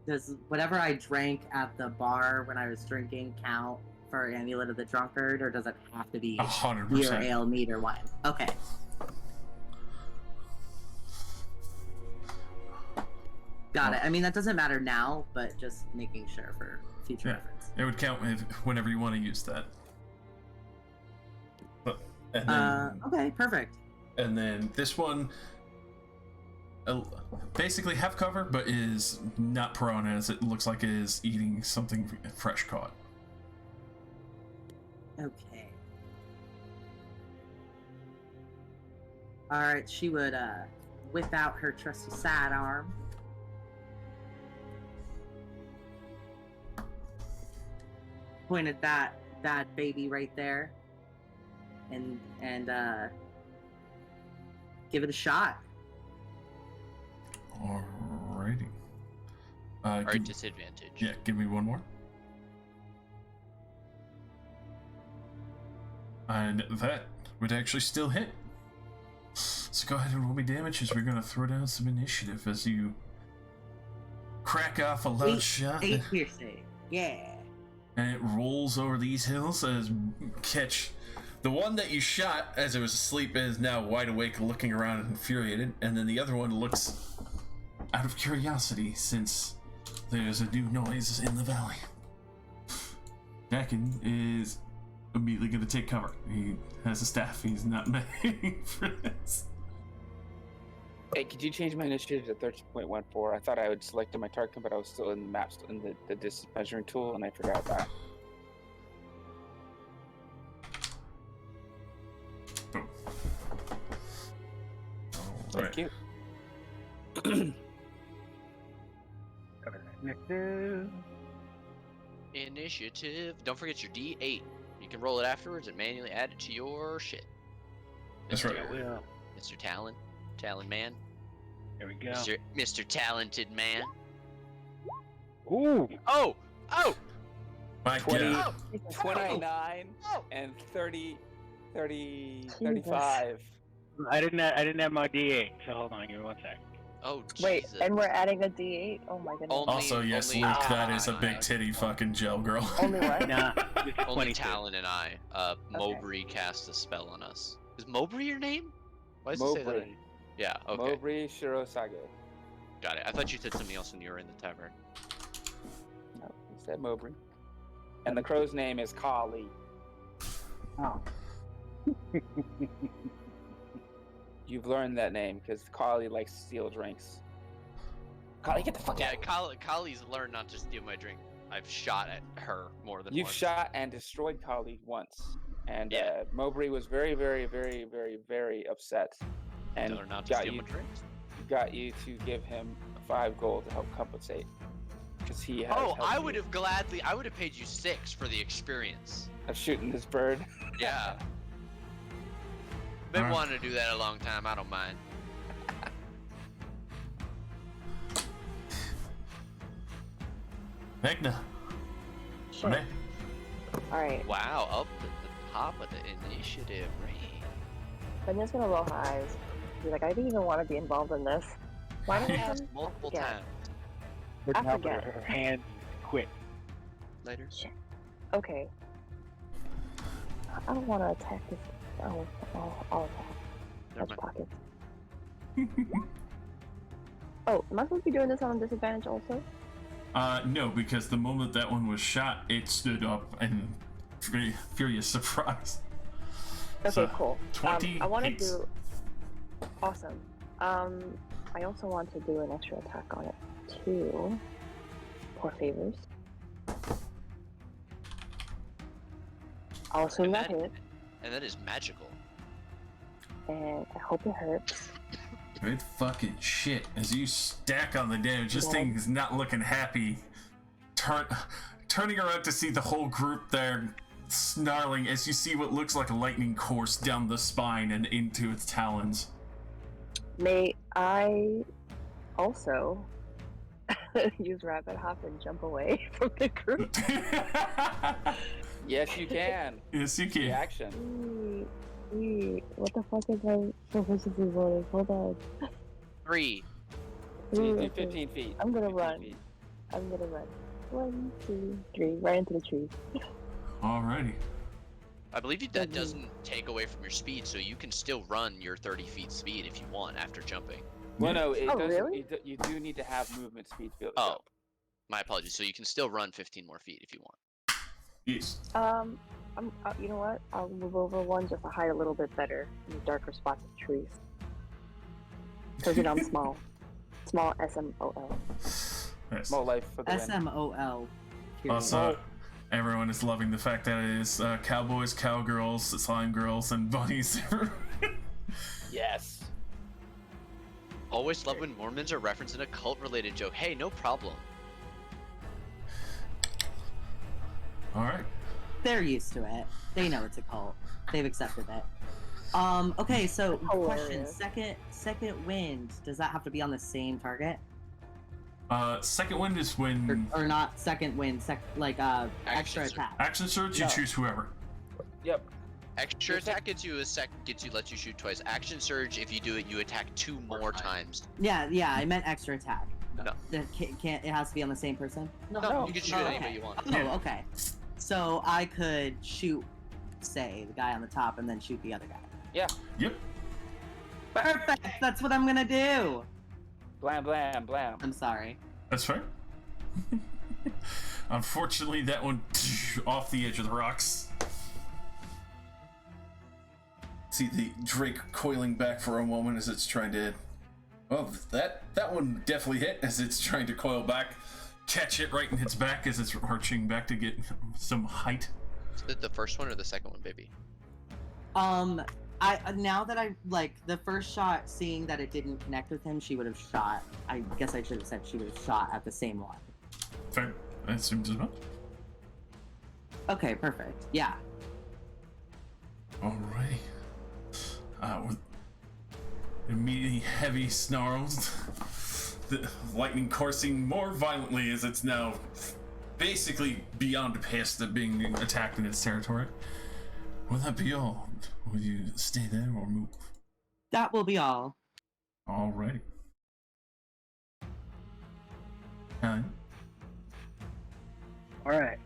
Does whatever I drank at the bar when I was drinking count for Amulet of the Drunkard, or does it have to be 100%. beer, ale, mead, or wine? Okay. Got it. I mean, that doesn't matter now, but just making sure for future Yeah. reference. It would count whenever you want to use that. And then, Okay, perfect. and then this one, basically half cover, but is not prone, as it looks like it is eating something fresh caught. Okay. Alright, she would whip out her trusty sidearm point at that baby right there, and give it a shot. Alrighty. Or Give- disadvantage. yeah, give me one more. And that would actually still hit. So go ahead and roll me damage as we're going to throw down some initiative as you crack off a loud shot. 8 piercing. Yeah. And it rolls over these hills as catch the one that you shot as it was asleep is now wide awake, looking around and infuriated, and then the other one looks out of curiosity since there's a new noise in the valley. Dakin is immediately going to take cover. He has a staff. He's not made for this. Hey, could you change my initiative to 13.14? I thought I would selected my target, but I was still in the maps in the distance measuring tool, and I forgot that. Boom. Thank you. Initiative. Don't forget your D8. You can roll it afterwards and manually add it to your shit. That's Mr. right. Well, Mr. Talon. Talon man. there we go. Mr. Talented man. Ooh, Oh! Oh! My 20. God. 29 Oh! and 30, Jesus. 35. I didn't have my D8. So hold on, give me 1 sec. Oh, Wait, Jesus. and we're adding a D8? Oh my goodness. Only- Also, yes, only- Luke, that is a big titty fucking gel girl. Only what? Nah, this is Only 22. Talon and I. Mowbray cast a spell on us. Is Mowbray your name? Why does it say that? Mowbray. Yeah, okay. Mowbray Shirosage. Got it. I thought you said something else when you were in the tavern. No, he said Mowbray. And the crow's name is Kali. Oh. You've learned that name because Kali likes to steal drinks. Kali, get the fuck Yeah, out! Kali's learned not to steal my drink. I've shot at her more than You've once. shot and destroyed Kali once, and Yeah. Mowbray was very, very, very, very, very upset, and Tell her not to got steal you my drinks. got you to give him 5 gold to help compensate, because he has. Oh, helped I you would have paid you 6 for the experience. of shooting this bird. Yeah. Been Alright. wanting to do that a long time. I don't mind. Magna. Shit. Renee. Alright, Wow, up at the top of the initiative range. I'm just gonna roll her eyes. Be like, I didn't even want to be involved in this. Why don't Asked I multiple forget. times. Couldn't I help it, forget. her hands quit. Later. Okay. I don't want to attack this. I'll attack. Never Touch mind. pockets. Oh, am I supposed to be doing this on disadvantage also? No, because the moment that one was shot, it stood up in furious surprise. Okay, So, cool. 20 I want to hits. do. Awesome. I also want to do an extra attack on it too. For favors. I'll assume And that that- hit, And that is magical. and I hope it hurts. Good fucking shit. As you stack on the damage, this Yeah. thing is not looking happy. Turning around to see the whole group there snarling as you see what looks like a lightning course down the spine and into its talons. May I also use Rapid Hop and jump away from the group? Yes, you can. Yes, you The can. action. Wait, what the fuck is my proficiency bonus? Hold on. 3. So you do Okay. 15 feet. I'm gonna 15 run. feet. I'm gonna run. 1, 2, 3, right into the tree. Alrighty. I believe that Mhm. doesn't take away from your speed, so you can still run your 30 feet speed if you want after jumping. Well, no, it Oh, doesn't. really? You do need to have movement speed to be able to Oh, jump. my apologies. So you can still run 15 more feet if you want. Yes. You know what? I'll move over one just to hide a little bit better in the darker spots of trees. Because, you know, I'm small. Small SMOL. Yes. More life for the win. SMOL. Also, everyone is loving the fact that it is cowboys, cowgirls, slime girls, and bunnies. Yes. Always love when Mormons are referencing a cult-related joke. Hey, no problem. Alright. they're used to it. They know it's a cult. They've accepted it. Okay, so question: Hilarious. second wind. Does that have to be on the same target, Second wind is when or not? Second wind, extra surge. attack. action surge. You No. choose whoever. Yep. Extra Your sec- attack gets you lets you shoot twice. Action surge, if you do it, you attack 2 more times. Yeah, I meant extra attack. No. Can't it has to be on the same person? No, you can shoot Oh, anybody okay. you want. Oh, Yeah. okay. So I could shoot, say, the guy on the top, and then shoot the other guy. Yep. Perfect. That's what I'm gonna do. Blam, blam, blam. I'm sorry. That's fair. Unfortunately, that one off the edge of the rocks. See the Drake coiling back for a moment as it's trying to. Well, that one definitely hit as it's trying to coil back, catch it right in its back as it's arching back to get some height. Is it the first one or the second one, baby? I now that I like the first shot, seeing that it didn't connect with him, she would have shot. I guess I should have said she would have shot at the same one. Fair. I assumed as much. Okay, perfect. Yeah. Alrighty. With immediately heavy snarls, the lightning coursing more violently as it's now basically beyond past the being attacked in its territory. Will that be all? Will you stay there or move? That will be all. Alrighty. Alright. All right.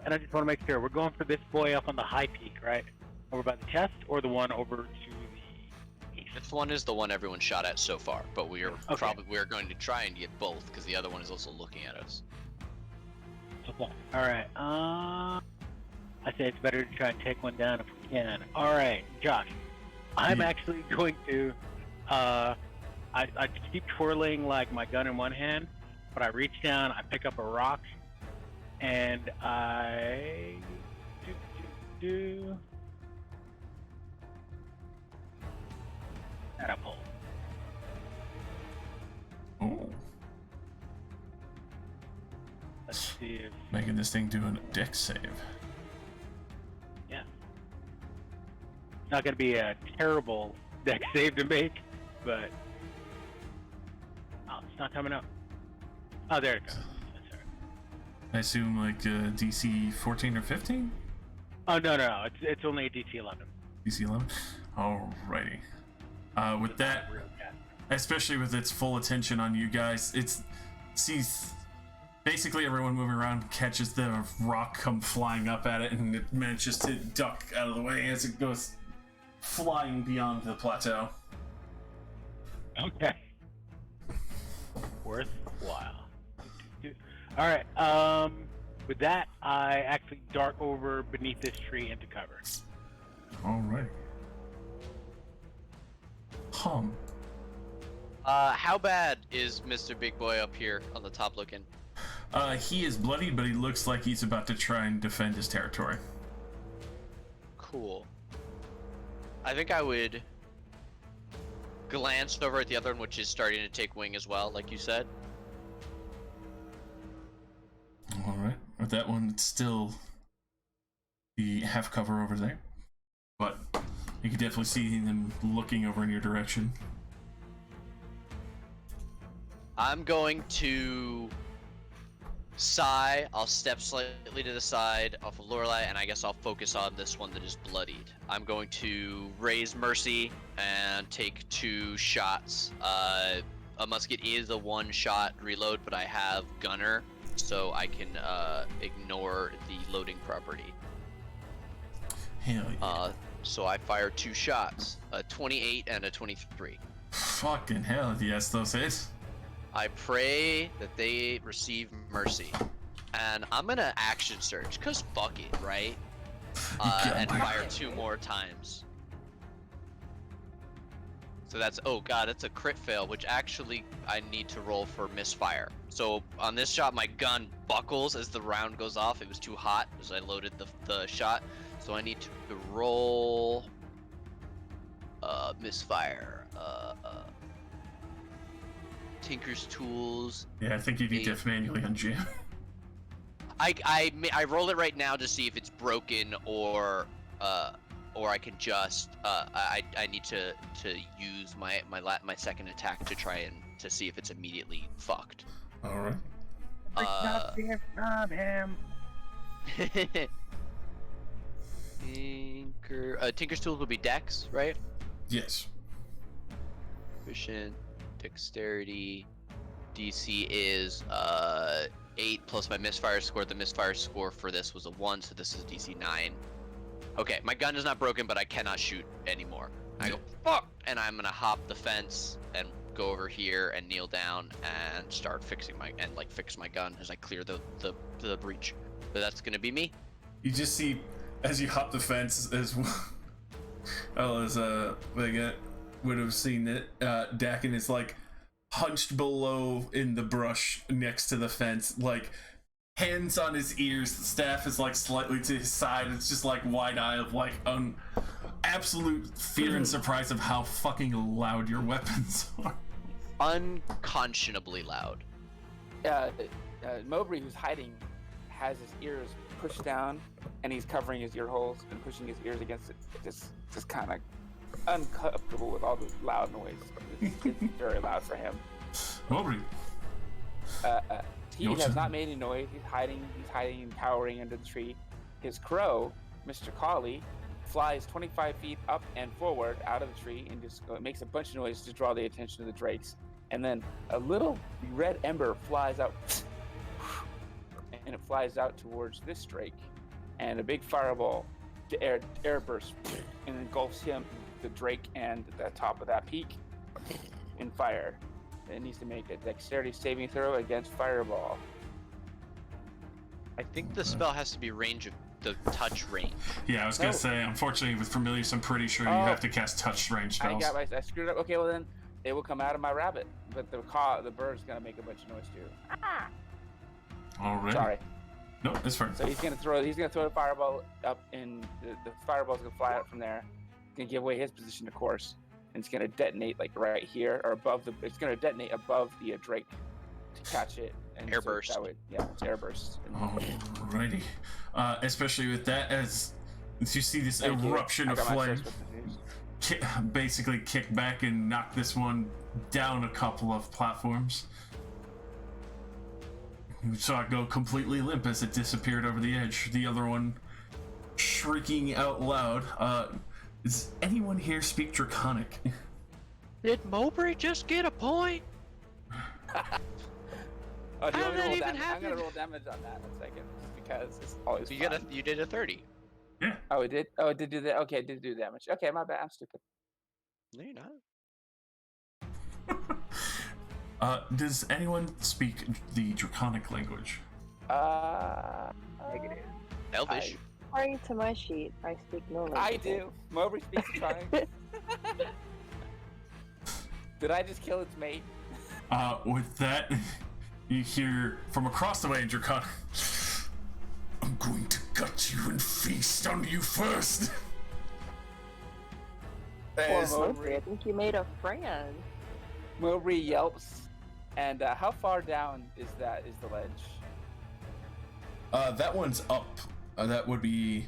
And I just want to make sure we're going for this boy up on the high peak, right? Over by the chest, or the one over to the east? This one is the one everyone shot at so far, but we are Okay. we're going to try and get both because the other one is also looking at us. Okay. All right. I say it's better to try and take one down if we can. All right, Josh. I'm Yeah. actually going to. I keep twirling like my gun in one hand, but I reach down, I pick up a rock, and I do. Catapult. Oh, Let's see if. making this thing do a dex save. Yeah. It's not going to be a terrible deck save to make, but. Oh, it's not coming up. Oh, there it goes. That's all right. I assume like DC 14 or 15? Oh, no. It's only a DC 11. DC 11? Alrighty. With that, Real cat. especially with its full attention on you guys, it's sees basically everyone moving around catches the rock come flying up at it, and it manages to duck out of the way as it goes flying beyond the plateau. Okay. Worthwhile. All right. With that, I actually dart over beneath this tree into cover. Alrighty. Hum. How bad is Mr. Big Boy up here on the top looking? He is bloodied, but he looks like he's about to try and defend his territory. Cool. I think I would glance over at the other one, which is starting to take wing as well, like you said. Alright. With that one, it's still the half cover over there. But you can definitely see them looking over in your direction. I'm going to sigh. I'll step slightly to the side off of Lorelei, and I guess I'll focus on this one that is bloodied. I'm going to raise Mercy and take 2 shots. A musket is a 1-shot reload, but I have Gunner, so I can ignore the loading property. Hell yeah. So I fire 2 shots, a 28 and a 23. Fucking hell, yes, those hit. I pray that they receive mercy. And I'm gonna action surge, cause fuck it, right? And fire 2 more times. So that's, oh god, that's a crit fail, which actually I need to roll for misfire. So on this shot, my gun buckles as the round goes off. It was too hot as I loaded the shot. So I need to roll misfire. Tinker's Tools. Yeah, I think you need to manually unjam. I roll it right now to see if it's broken or I can just I need to use my second attack to try and to see if it's immediately fucked. All right. Stop him. Tinker's tools would be Dex, right? Yes. Efficient, dexterity, DC is 8 plus my misfire score. The misfire score for this was a 1, so this is DC 9. Okay, my gun is not broken, but I cannot shoot anymore. I go fuck, and I'm gonna hop the fence and go over here and kneel down and start fix my gun as I clear the breach. So that's gonna be me. You just see as you hop the fence as well as Vega would have seen it. Dakin is like hunched below in the brush next to the fence, like hands on his ears. The staff is like slightly to his side. It's just like wide eye of like absolute fear and surprise of how fucking loud your weapons are. Unconscionably loud. Mowbray, who's hiding, has his ears pushed down, and he's covering his ear holes and pushing his ears against it. Just kind of uncomfortable with all the loud noise. It's very loud for him. Mowbray. He has not made any noise. He's hiding and cowering under the tree. His crow, Mr. Collie, flies 25 feet up and forward out of the tree and just makes a bunch of noise to draw the attention of the drakes. And then a little red ember flies out, and it flies out towards this drake, and a big fireball, the air bursts and engulfs him, the drake, and the top of that peak in fire. It needs to make a dexterity saving throw against fireball. I think the spell has to be range of the touch range. Yeah, I was gonna say, unfortunately with Formilius, I'm pretty sure you have to cast touch range spells. I screwed up. Okay, well then it will come out of my rabbit, but the bird's gonna make a bunch of noise too. Alright. Sorry. No, it's fine. So he's gonna throw the fireball up, and the fireball's gonna fly out from there. It's gonna give away his position, of course, and it's gonna detonate like right here or above the. It's gonna detonate above the drake to catch it. And Airburst. So it's airburst. Alrighty. Especially with that, as you see this eruption of flame basically kick back and knock this one down a couple of platforms. You saw it go completely limp as it disappeared over the edge. The other one shrieking out loud. Does anyone here speak Draconic? Did Mowbray just get a point? Oh, do you How want did me that to roll even damage? I'm gonna happen? roll damage on that in a second, just because it's always You fun. you did a 30. Yeah. Oh, it did. Oh, it did do that. Okay, it did do damage. Okay, my bad. I'm stupid. No, you're not. Does anyone speak the Draconic language? Negative. Elvish. According to my sheet, I speak no language. I do. Mowbray speaks Draconic. Did I just kill its mate? With that, you hear from across the way in Draconic, I'm going to gut you and feast on you first. Poor Mowbray, I think you made a friend. Mowbray yelps. And how far down is the ledge? That one's up. That would be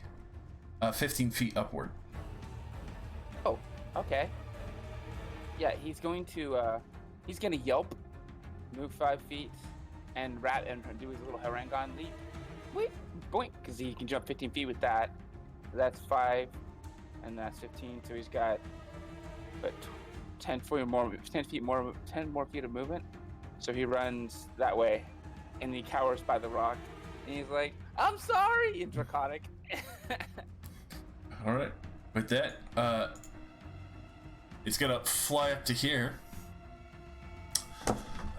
15 feet upward. Oh, okay. Yeah, he's going to yelp, move 5 feet, and do his little Harangon leap. Wait, boink, because he can jump 15 feet with that. That's 5, and that's 15. So he's got 10 more feet of movement. So he runs that way, and he cowers by the rock, and he's like, "I'm sorry," in Draconic. All right. With that, it's gonna fly up to here,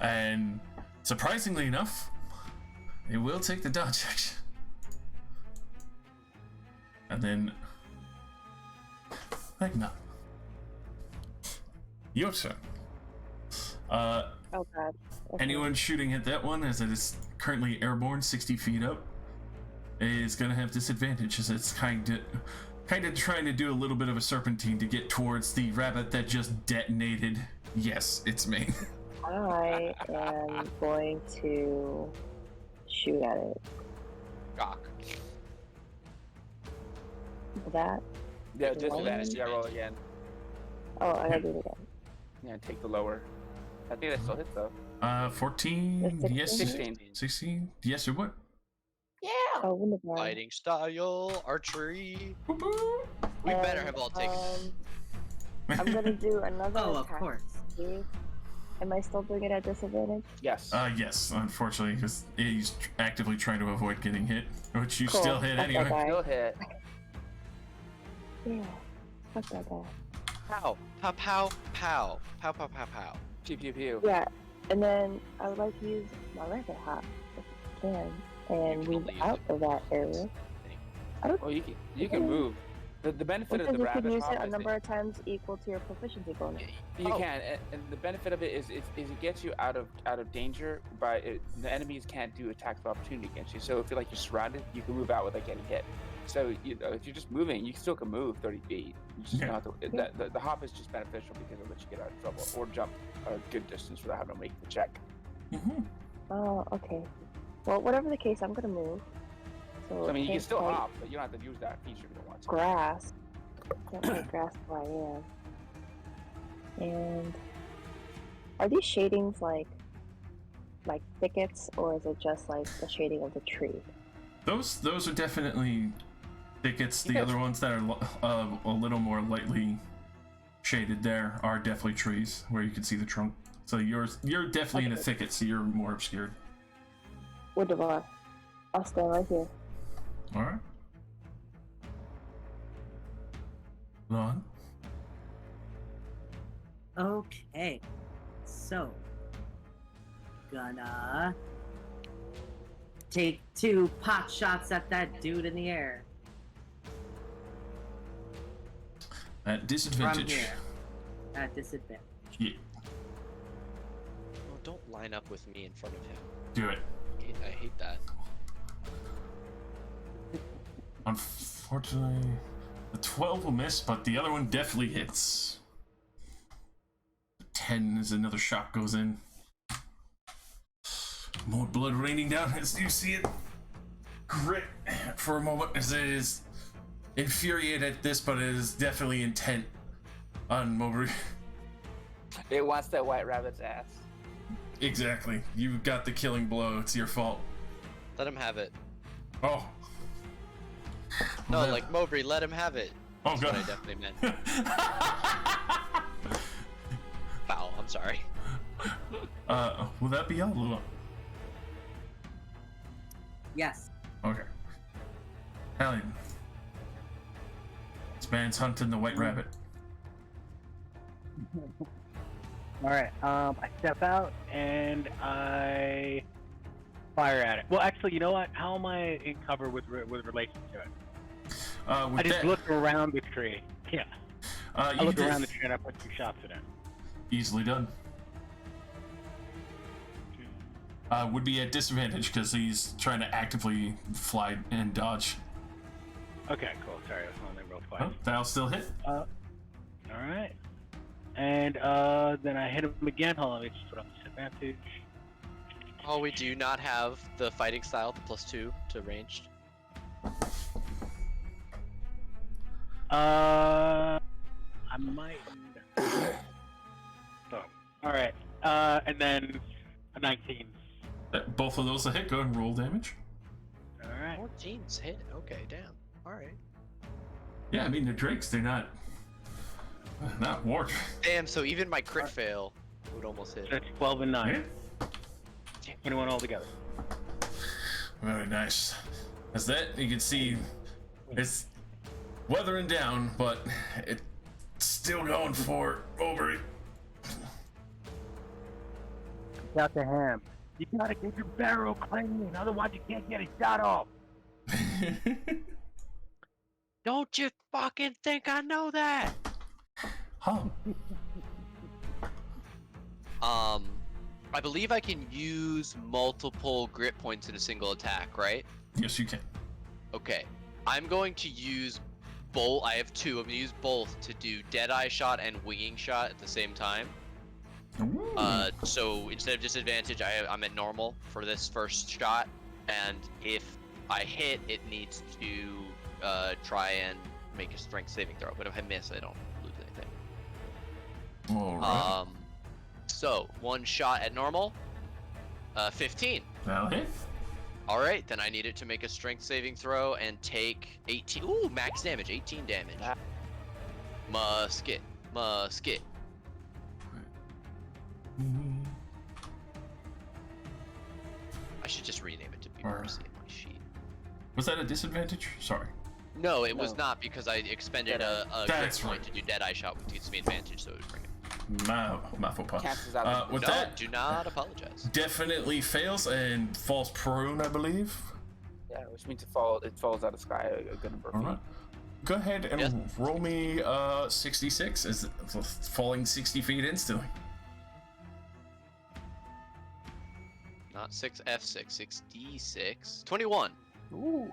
and surprisingly enough, it will take the dodge action, and then, like no. Your turn. Oh god. Okay. Anyone shooting at that one, as it is currently airborne 60 feet up, is gonna have disadvantage, as it's kind of trying to do a little bit of a serpentine to get towards the rabbit that just detonated. Yes, it's me. I am going to shoot at it. cock. That. Yeah, disadvantage. Yeah, roll again. Oh, I gotta do it again. Yeah, take the lower. I think that still hits though. 14. That's Yes. 16. 16. Yes or what? Oh, wonderful. Fighting style, archery. Boop, boop. We better have all taken. I'm gonna do another Oh, of attack. course. See? Am I still doing it at disadvantage? Yes. Yes, unfortunately, because he's actively trying to avoid getting hit, which you Cool. still hit Fuck that anyway. guy. Still hit. Yeah. Fuck that guy. Pow, pow, pow, pow, pow, pow, pow, pow. Pew pew pew. Yeah, and then I would like to use my rabbit hop if I can and can move only use out it of that area. Well, you can move. The benefit It of says the you can rabbit use hop it a is number of times equal to your proficiency bonus. you Oh. can, and the benefit of it is it gets you out of danger. The enemies can't do attacks of opportunity against you. So if you're like you're surrounded, you can move out without getting hit. So if you're just moving, you still can move 30 feet. You just don't have to. The hop is just beneficial because it lets you get out of trouble or jump a good distance without having to make the check. Mm-hmm. Oh, okay. Well, whatever the case, I'm gonna move. So, So I mean, you can can't still quite hop, but you don't have to use that feature if you don't want to. grasp. Can't really grasp where I am. And are these shadings like thickets, or is it just like the shading of the tree? Those are definitely thickets. The Yeah. other ones that are a little more lightly shaded there are definitely trees where you can see the trunk. So you're definitely in a Okay. thicket, so you're more obscured. Wunderbar. I'll stand right here. All right. On. Okay. So, gonna take 2 pot shots at that dude in the air At from disadvantage. here. At disadvantage. Yeah, Oh, don't line up with me in front of him. do it. I hate that. Unfortunately, the 12 will miss, but the other one definitely hits. The 10 as another shot goes in. More blood raining down as you see it grit for a moment as it is infuriated at this, but it is definitely intent on Mowbray. It wants that white rabbit's ass. Exactly. You got the killing blow. It's your fault. Let him have it. Oh. No, Well, like Mowbray, let him have it. Oh, That's God. what I definitely meant. Foul, I'm sorry. Will that be all, Lua? Yes. Okay. Hellion. This man's hunting the white rabbit. All right. I step out and I fire at it. Well, actually, you know what? How am I in cover with relation to it? With I just that, look around the tree. Yeah. I you look did around the tree and I put 2 shots in it. easily done. Would be at disadvantage because he's trying to actively fly and dodge. Okay, cool. Sorry, I was only real Oh, quiet. that'll still hit. All right. And then I hit him again. Hold on, let me just put on disadvantage. Oh, we do not have the fighting style, the +2 to ranged. I might. Oh, all right. And then a 19. Both of those will hit. Go ahead and roll damage. All right. 14's hit. Okay, damn. Alright. Yeah, I mean they're drakes. They're not warped. Damn, so even my crit fail would almost hit. That's 12 and 9. Yeah. 21 altogether. Very nice. As that you can see, it's weathering down, but it's still going for Mowbray. Out to him. You gotta get your barrel clean, otherwise you can't get a shot off. Don't you fucking think I know that? Huh. I believe I can use multiple grit points in a single attack, right? Yes, you can. Okay. I'm going to use both. I have 2. I'm gonna use both to do Deadeye shot and winging shot at the same time. Ooh. So instead of disadvantage, I'm at normal for this first shot, and if I hit, it needs to try and make a strength saving throw. But if I miss, I don't lose anything. All right. So one shot at normal. 15. That'll hit. All right, then I need it to make a strength saving throw and take 18. Ooh, max damage, 18 damage. Ah. Musket. I should just rename it to be Or- Mercy in my sheet. Was that a disadvantage? Sorry. No, it was No. not because I expended a crit That's point right. to do Deadeye Shot, which gives me advantage, so it would bring it. My faux pas. Cancels out. With No, that, do not apologize. definitely fails and falls prone, I believe. Yeah, which means it falls out of the sky a good number of All feet. right. Go ahead and Yes. roll me 66 as falling 60 feet instantly. Not 6F6, 6D6. 21. Ooh.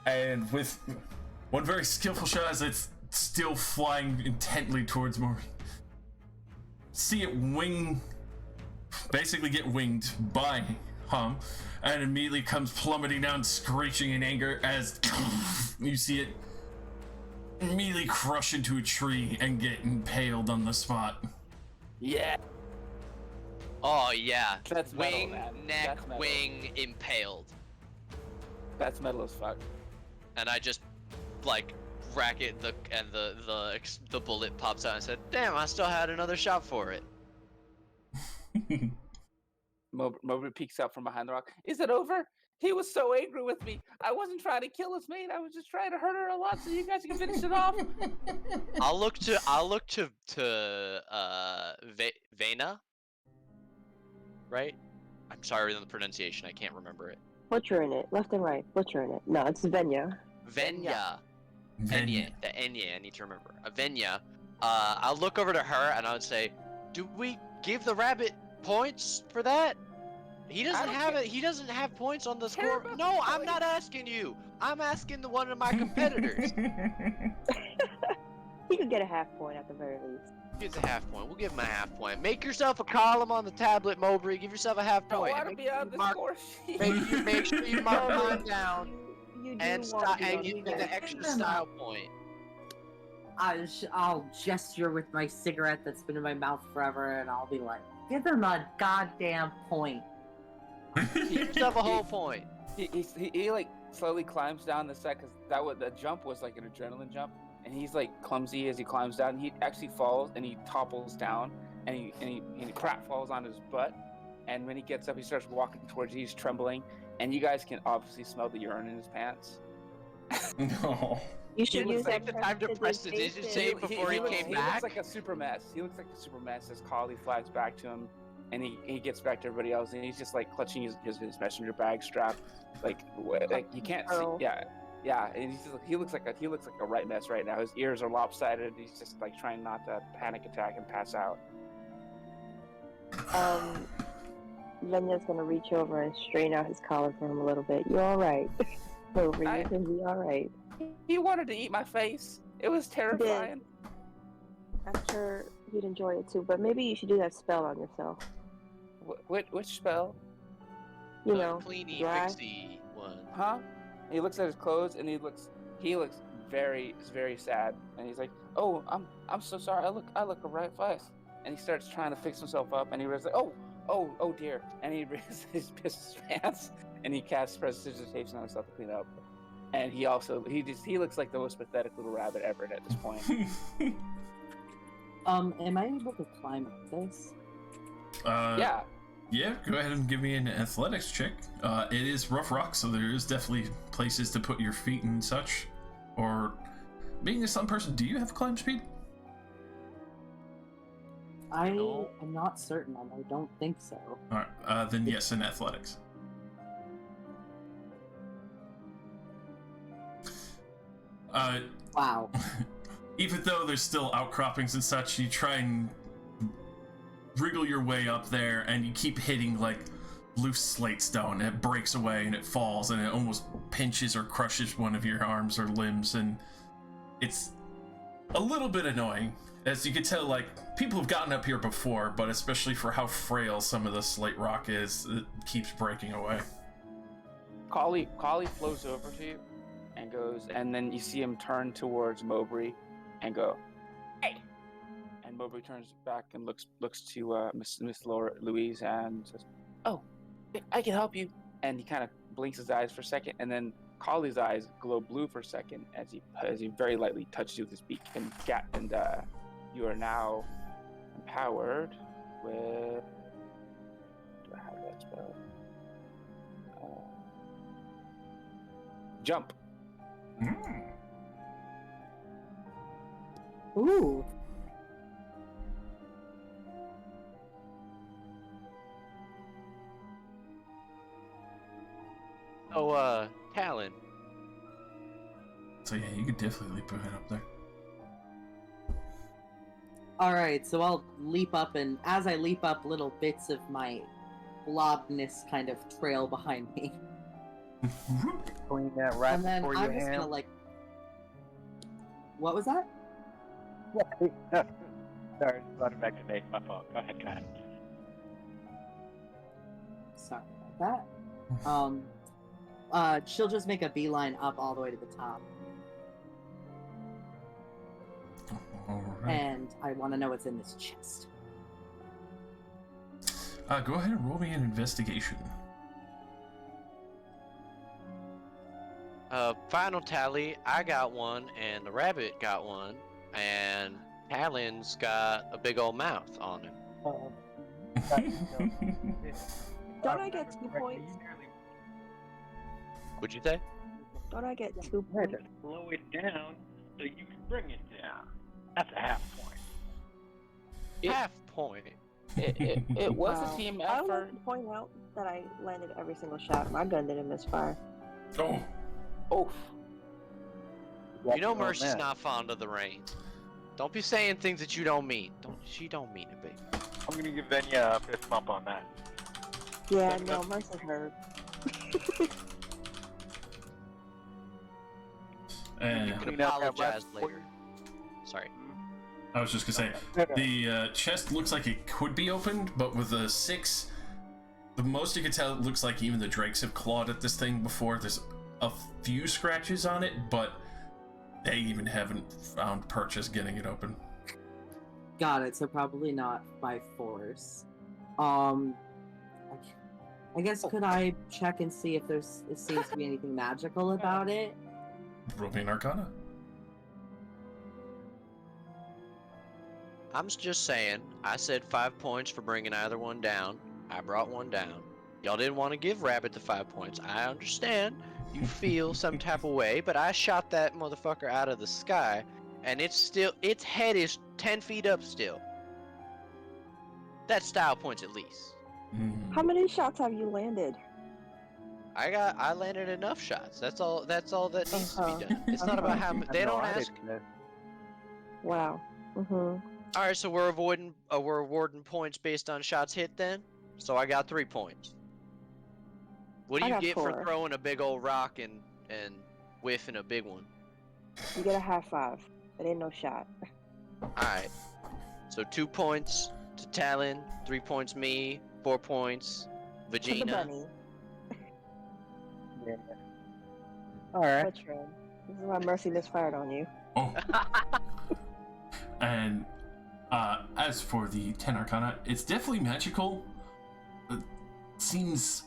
And with one very skillful shot as it's still flying intently towards Mori. See it basically get winged by Hum, and immediately comes plummeting down, screeching in anger as you see it immediately crush into a tree and get impaled on the spot. Yeah. Oh, yeah. That's metal, wing, man. neck, That's metal. wing, impaled. That's metal as fuck. And I just, like, rack it, and the bullet pops out and said, damn, I still had another shot for it. Mowbray peeks out from behind the rock. Is it over? He was so angry with me. I wasn't trying to kill his mate. I was just trying to hurt her a lot so you guys can finish it off. I'll look to Vena. Right? I'm sorry on the pronunciation, I can't remember it. Butchering it, left and right, butchering it. No, it's Venya. Venya. Then- Venya. The Enya, I need to remember. Venya. I'll look over to her and I would say, do we give the rabbit points for that? He doesn't don't have care. it. He doesn't have points on the Care score. about No, the I'm not asking you. I'm asking one of my competitors. He could get a half point at the very least. Gets a half point. We'll give him a half point. Make yourself a column on the tablet, Mowbray. Give yourself a half I point. want to be on the mark- score sheet. Make sure you mark mine down You do and want to be on give me the the list. extra style point. I'll gesture with my cigarette that's been in my mouth forever, and I'll be like, "Give him a goddamn point." Give yourself a whole point. He like slowly climbs down the set because the jump was like an adrenaline jump, and he's like clumsy as he climbs down. He actually falls and he topples down, and he crap falls on his butt. And when he gets up, he starts walking towards you. He's trembling, and you guys can obviously smell the urine in his pants. No. You should use Take that the time to press the digit save before he came He back. looks like a super mess. He looks like a super mess as Kali flags back to him, and he gets back to everybody else, and he's just like clutching his messenger bag strap, like you can't see. Pearl. Yeah, and he looks like a right mess right now. His ears are lopsided. He's just like trying not to panic attack and pass out. Venya's gonna reach over and straighten out his collar for him a little bit. You all right? Over, I- you're gonna be all right. He wanted to eat my face. It was terrifying. I'm sure he'd enjoy it too, but maybe you should do that spell on yourself. Which spell? You The know, cleany dry. fixie one. Huh? He looks at his clothes and he looks very sad, and he's like, "Oh, I'm so sorry. I look a right face." And he starts trying to fix himself up, and he was like, "Oh dear!" And he pisses his pants, and he casts prestidigitation on himself to clean up. And he looks like the most pathetic little rabbit ever at this point. Am I able to climb up this? Yeah. Yeah, go ahead and give me an athletics check. It is rough rock, so there is definitely places to put your feet and such. Or, being a sun person, do you have climb speed? I No. am not certain. I don't think so. Alright, then yes, in athletics. Wow. Even though there's still outcroppings and such, you try and wriggle your way up there, and you keep hitting like loose slate stone. It breaks away and it falls, and it almost pinches or crushes one of your arms or limbs, and it's a little bit annoying. As you can tell, like, people have gotten up here before, but especially for how frail some of the slate rock is, it keeps breaking away. Kali flows over to you and goes, and then you see him turn towards Mowbray and go, "Hey!" And Mowbray turns back and looks to Miss Louise and says, "Oh, I can help you." And he kind of blinks his eyes for a second, and then Kali's eyes glow blue for a second as he very lightly touches you with his beak, and you are now empowered with. Do I have that spell? Jump. Ooh. Oh, Talon. So yeah, you could definitely leap ahead up there. Alright, so I'll leap up, and as I leap up, little bits of my blobness kind of trail behind me. Clean that right And then before I'm you just hand. gonna like. What was that? Sorry, it's about imagination. My fault. Go ahead. Sorry about that. She'll just make a beeline up all the way to the top, Alright. and I want to know what's in this chest. Go ahead and roll me an investigation. Final tally, I got one, and the rabbit got one, and Talon's got a big old mouth on him. Don't I get 2 points? What'd you say? Don't I get 2 You had points? to slow it down so you can bring it down. That's a half point. Half point. It was Wow. a team I would like effort. to point out that I landed every single shot. My gun didn't misfire. Oh, Oh, You know Mercy's not fond of the rain. Don't be saying things that you don't mean. She don't mean it, baby. I'm gonna give Venya a fist bump on that. Yeah, no, Mercy's heard. and You can Clean out that apologize right later. Sorry. I was just gonna say, the chest looks like it could be opened, but with a 6, the most you can tell, it looks like even the drakes have clawed at this thing before. There's a few scratches on it, but they even haven't found purchase getting it open. Got it. So probably not by force. I guess could I check and see if it seems to be anything magical about it? Roll me an Arcana. I'm just saying, I said 5 points for bringing either one down. I brought one down. Y'all didn't want to give Rabbit the 5 points. I understand. You feel some type of way, but I shot that motherfucker out of the sky, and its head is 10 feet up still. That's style points at least. How many shots have you landed? I landed enough shots. That's all that needs to Uh-huh. be done. It's not about how they don't ask. Wow. Mm-hmm. All right, so we're awarding points based on shots hit then. So I got 3 points. What do I you got get for 4. throwing a big old rock and whiffing a big one? You get a half 5. It ain't no shot. All right. So 2 points to Talon, 3 points me, 4 points To the Vagina. bunny. Yeah. All right. Patron. This is why Mercy misfired on you. Oh. And as for the 10 Arcana, it's definitely magical. It seems,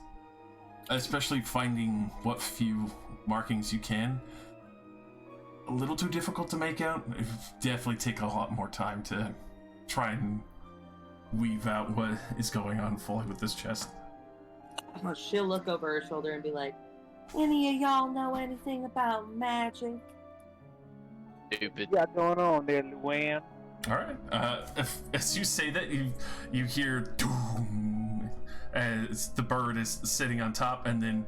especially finding what few markings you can, a little too difficult to make out. It would definitely take a lot more time to try and weave out what is going on fully with this chest. She'll look over her shoulder and be like, "Any of y'all know anything about magic?" Stupid. What you got going on there, Luann? All right. As you say that, you hear doom as the bird is sitting on top, and then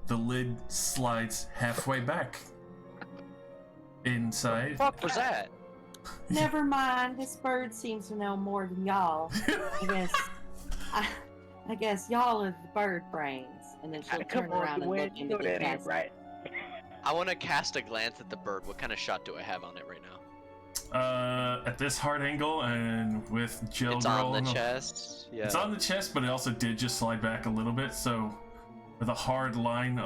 the lid slides halfway back inside. What was that? Never mind. This bird seems to know more than y'all. I guess y'all are the bird brains. And then she'll turn around and look into the chest. right. I want to cast a glance at the bird. What kind of shot do I have on it right now? At this hard angle and with Jill It's Girl on the chest. Yeah. It's on the chest, but it also did just slide back a little bit. So with a hard line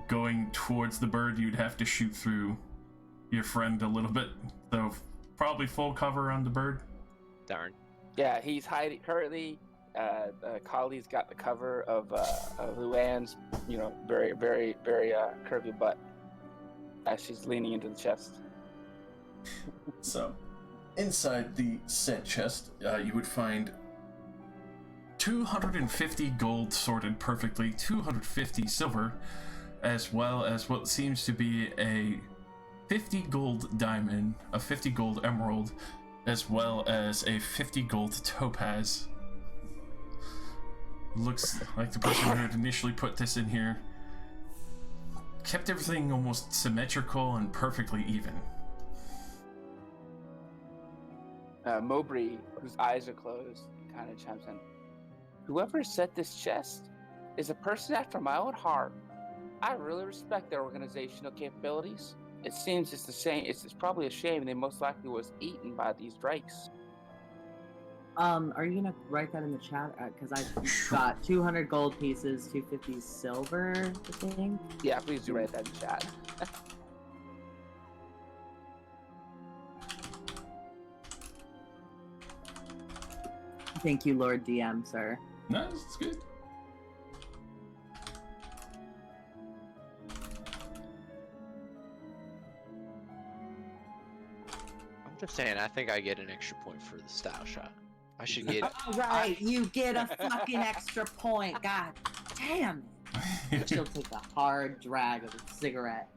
going towards the bird, you'd have to shoot through your friend a little bit. So probably full cover on the bird. Darn. Yeah, he's hiding currently. Kali's got the cover of Luann's, very, very, very curvy butt as she's leaning into the chest. So, inside the said chest, you would find 250 gold sorted perfectly, 250 silver, as well as what seems to be a 50 gold diamond, a 50 gold emerald, as well as a 50 gold topaz. Looks like the person who had initially put this in here kept everything almost symmetrical and perfectly even. Mowbray, whose eyes are closed, kind of chimes in. Whoever set this chest is a person after my own heart. I really respect their organizational capabilities. It seems it's the same. It's probably a shame they most likely was eaten by these drakes. Are you gonna write that in the chat? Because I've got 200 gold pieces, 250 silver, I think. Yeah, please do write that in the chat. Thank you, Lord DM, sir. No, it's good. I'm just saying, I think I get an extra point for the style shot. I should get. All right, you get a fucking extra point. God damn it. She'll take a hard drag of a cigarette.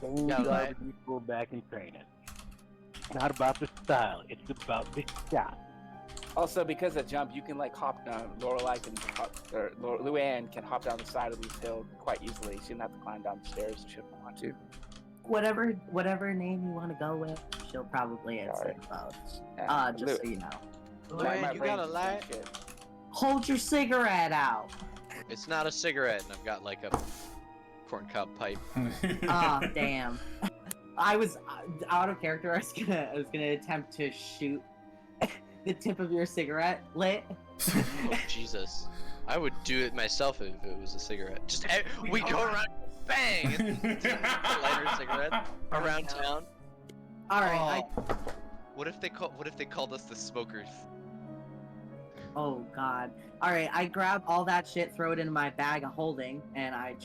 Same Yeah, garbage you pull back in training. It's not about the style, it's about the shot. Also, because of jump, you can hop down. Luann can hop down the side of these hills quite easily. She doesn't have to climb down the stairs if she doesn't want to. Whatever name you want to go with, she'll probably answer both. Just so you know. Luann, you got a light? Hold your cigarette out. It's not a cigarette, and I've got like a corncob pipe. Oh, damn. I was out of character. I was gonna attempt to shoot the tip of your cigarette lit. Oh, Jesus. I would do it myself if it was a cigarette. Just we go around, bang, lighter cigarette around town. All right. Oh. What if they called us the smokers? Oh God. All right. I grab all that shit, throw it in my bag of holding, and I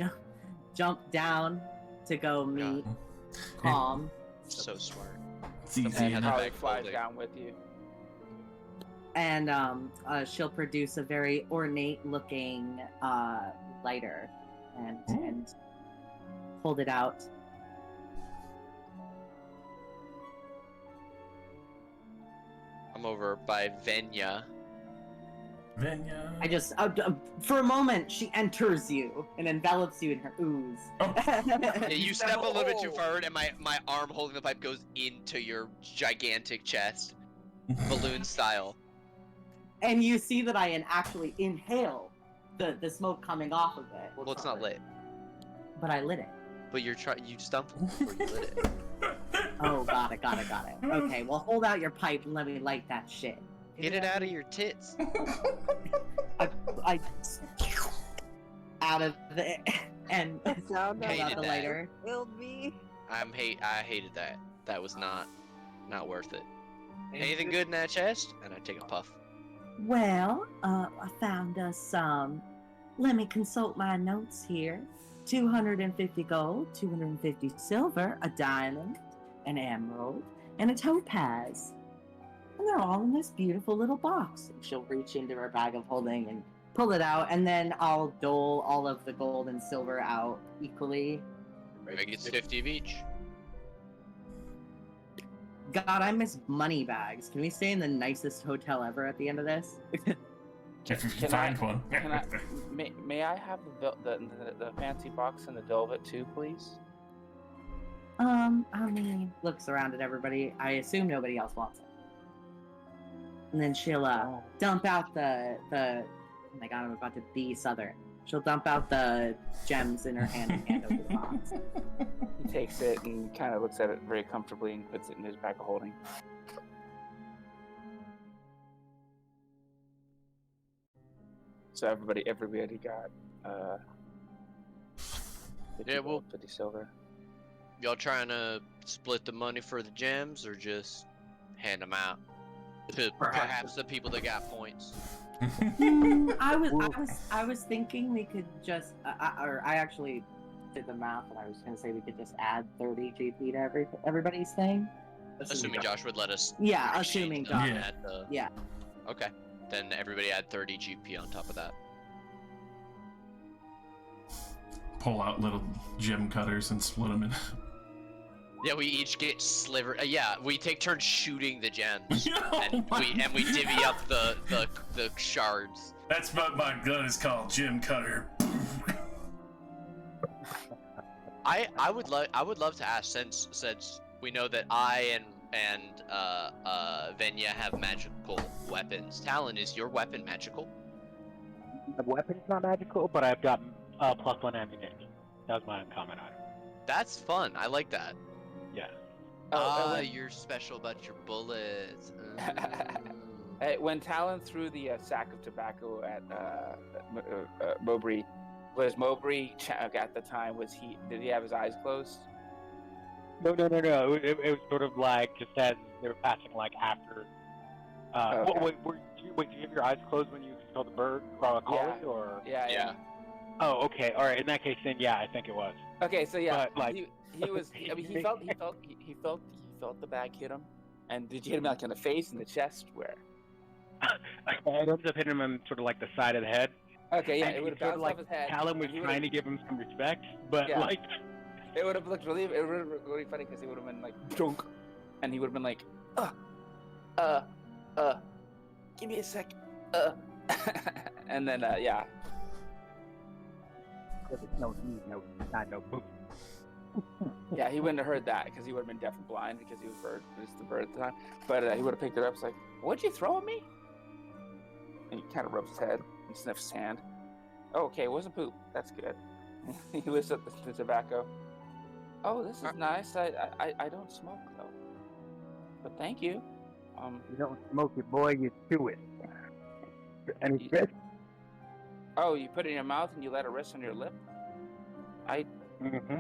jump down to go meet Calm. So smart. It's easy Something enough. Probably Back flies folding. down with you. And she'll produce a very ornate-looking lighter and hold it out. I'm over by Venya. Venya. I just, for a moment, she enters you and envelops you in her ooze. Oh. Yeah, you step a little bit too forward, and my arm holding the pipe goes into your gigantic chest, balloon style. And you see that I actually inhale the smoke coming off of it. Well, it's not lit, But I lit it. but you stumbled before you lit it. Oh, got it. Okay, well, hold out your pipe and let me light that shit. Get it out of your tits. I out of the and The sound pull Hated out the that. lighter. killed me. I hated that. That was not worth it. Anything good in that chest? And I take a puff. Well, I found us some. Let me consult my notes here. 250 gold, 250 silver, a diamond, an emerald, and a topaz. And they're all in this beautiful little box. She'll reach into her bag of holding and pull it out, and then I'll dole all of the gold and silver out equally. I gets 50 of each. God, I miss money bags. Can we stay in the nicest hotel ever at the end of this? If you Can find I- one. May I have the fancy box and the velvet too, please? I mean, looks around at everybody. I assume nobody else wants it. And then she'll dump out the oh my God, I'm about to be Southern. She'll dump out the gems in her hand and hand over the box. He takes it and kind of looks at it very comfortably and puts it in his bag of holding. So everybody got 50 Yeah, gold, 50 silver. Y'all trying to split the money for the gems, or just hand them out to perhaps the people that got points? I was thinking we could just, I actually did the math, and I was gonna say we could just add 30 GP to everybody's thing. Assuming Josh would let us. Yeah, exchange assuming them Josh. Yeah. at the- Yeah. Okay. Then everybody add 30 GP on top of that. Pull out little gem cutters and split them in. Yeah, we each get sliver. Yeah, we take turns shooting the gems, Oh and my we divvy up the shards. That's what my gun is called, gem cutter. I would love to ask, since we know that I and Venya have magical weapons. Talon, is your weapon magical? The weapon's not magical, but I've got +1 ammunition. That was my uncommon item. That's fun. I like that. Yeah. You're special about your bullets. When Talon threw the sack of tobacco at Mowbray, was Mowbray at the time? Did he have his eyes closed? No. It was sort of like just as they were passing, like after. Okay. Wait, do you have your eyes closed when you saw the bird calling, or? Yeah. Oh, okay. All right. In that case, then yeah, I think it was. Okay, so yeah, But, like- he was. I mean, he felt the bag hit him. And did you hit him like in the face, in the chest, where? It ends up hitting him on sort of like the side of the head. Okay, yeah, And it would have sort of bounced off his head. Talon was and he trying to give him some respect, but Yeah. like. It would have looked really funny because he would have been like drunk, and he would have been like, give me a sec, and then yeah. No, no boom. Yeah, he wouldn't have heard that because he would have been deaf and blind because he was the bird at the time. But he would have picked it up. It's like, what'd you throw at me? And he kind of rubs his head and sniffs his hand. Oh, okay, it wasn't poop. That's good. He lifts up the tobacco. Oh, this is nice. I don't smoke though. But thank you. You don't smoke it, boy. You chew it. And You- it's Oh, you put it in your mouth and you let it rest on your lip? Mm-hmm.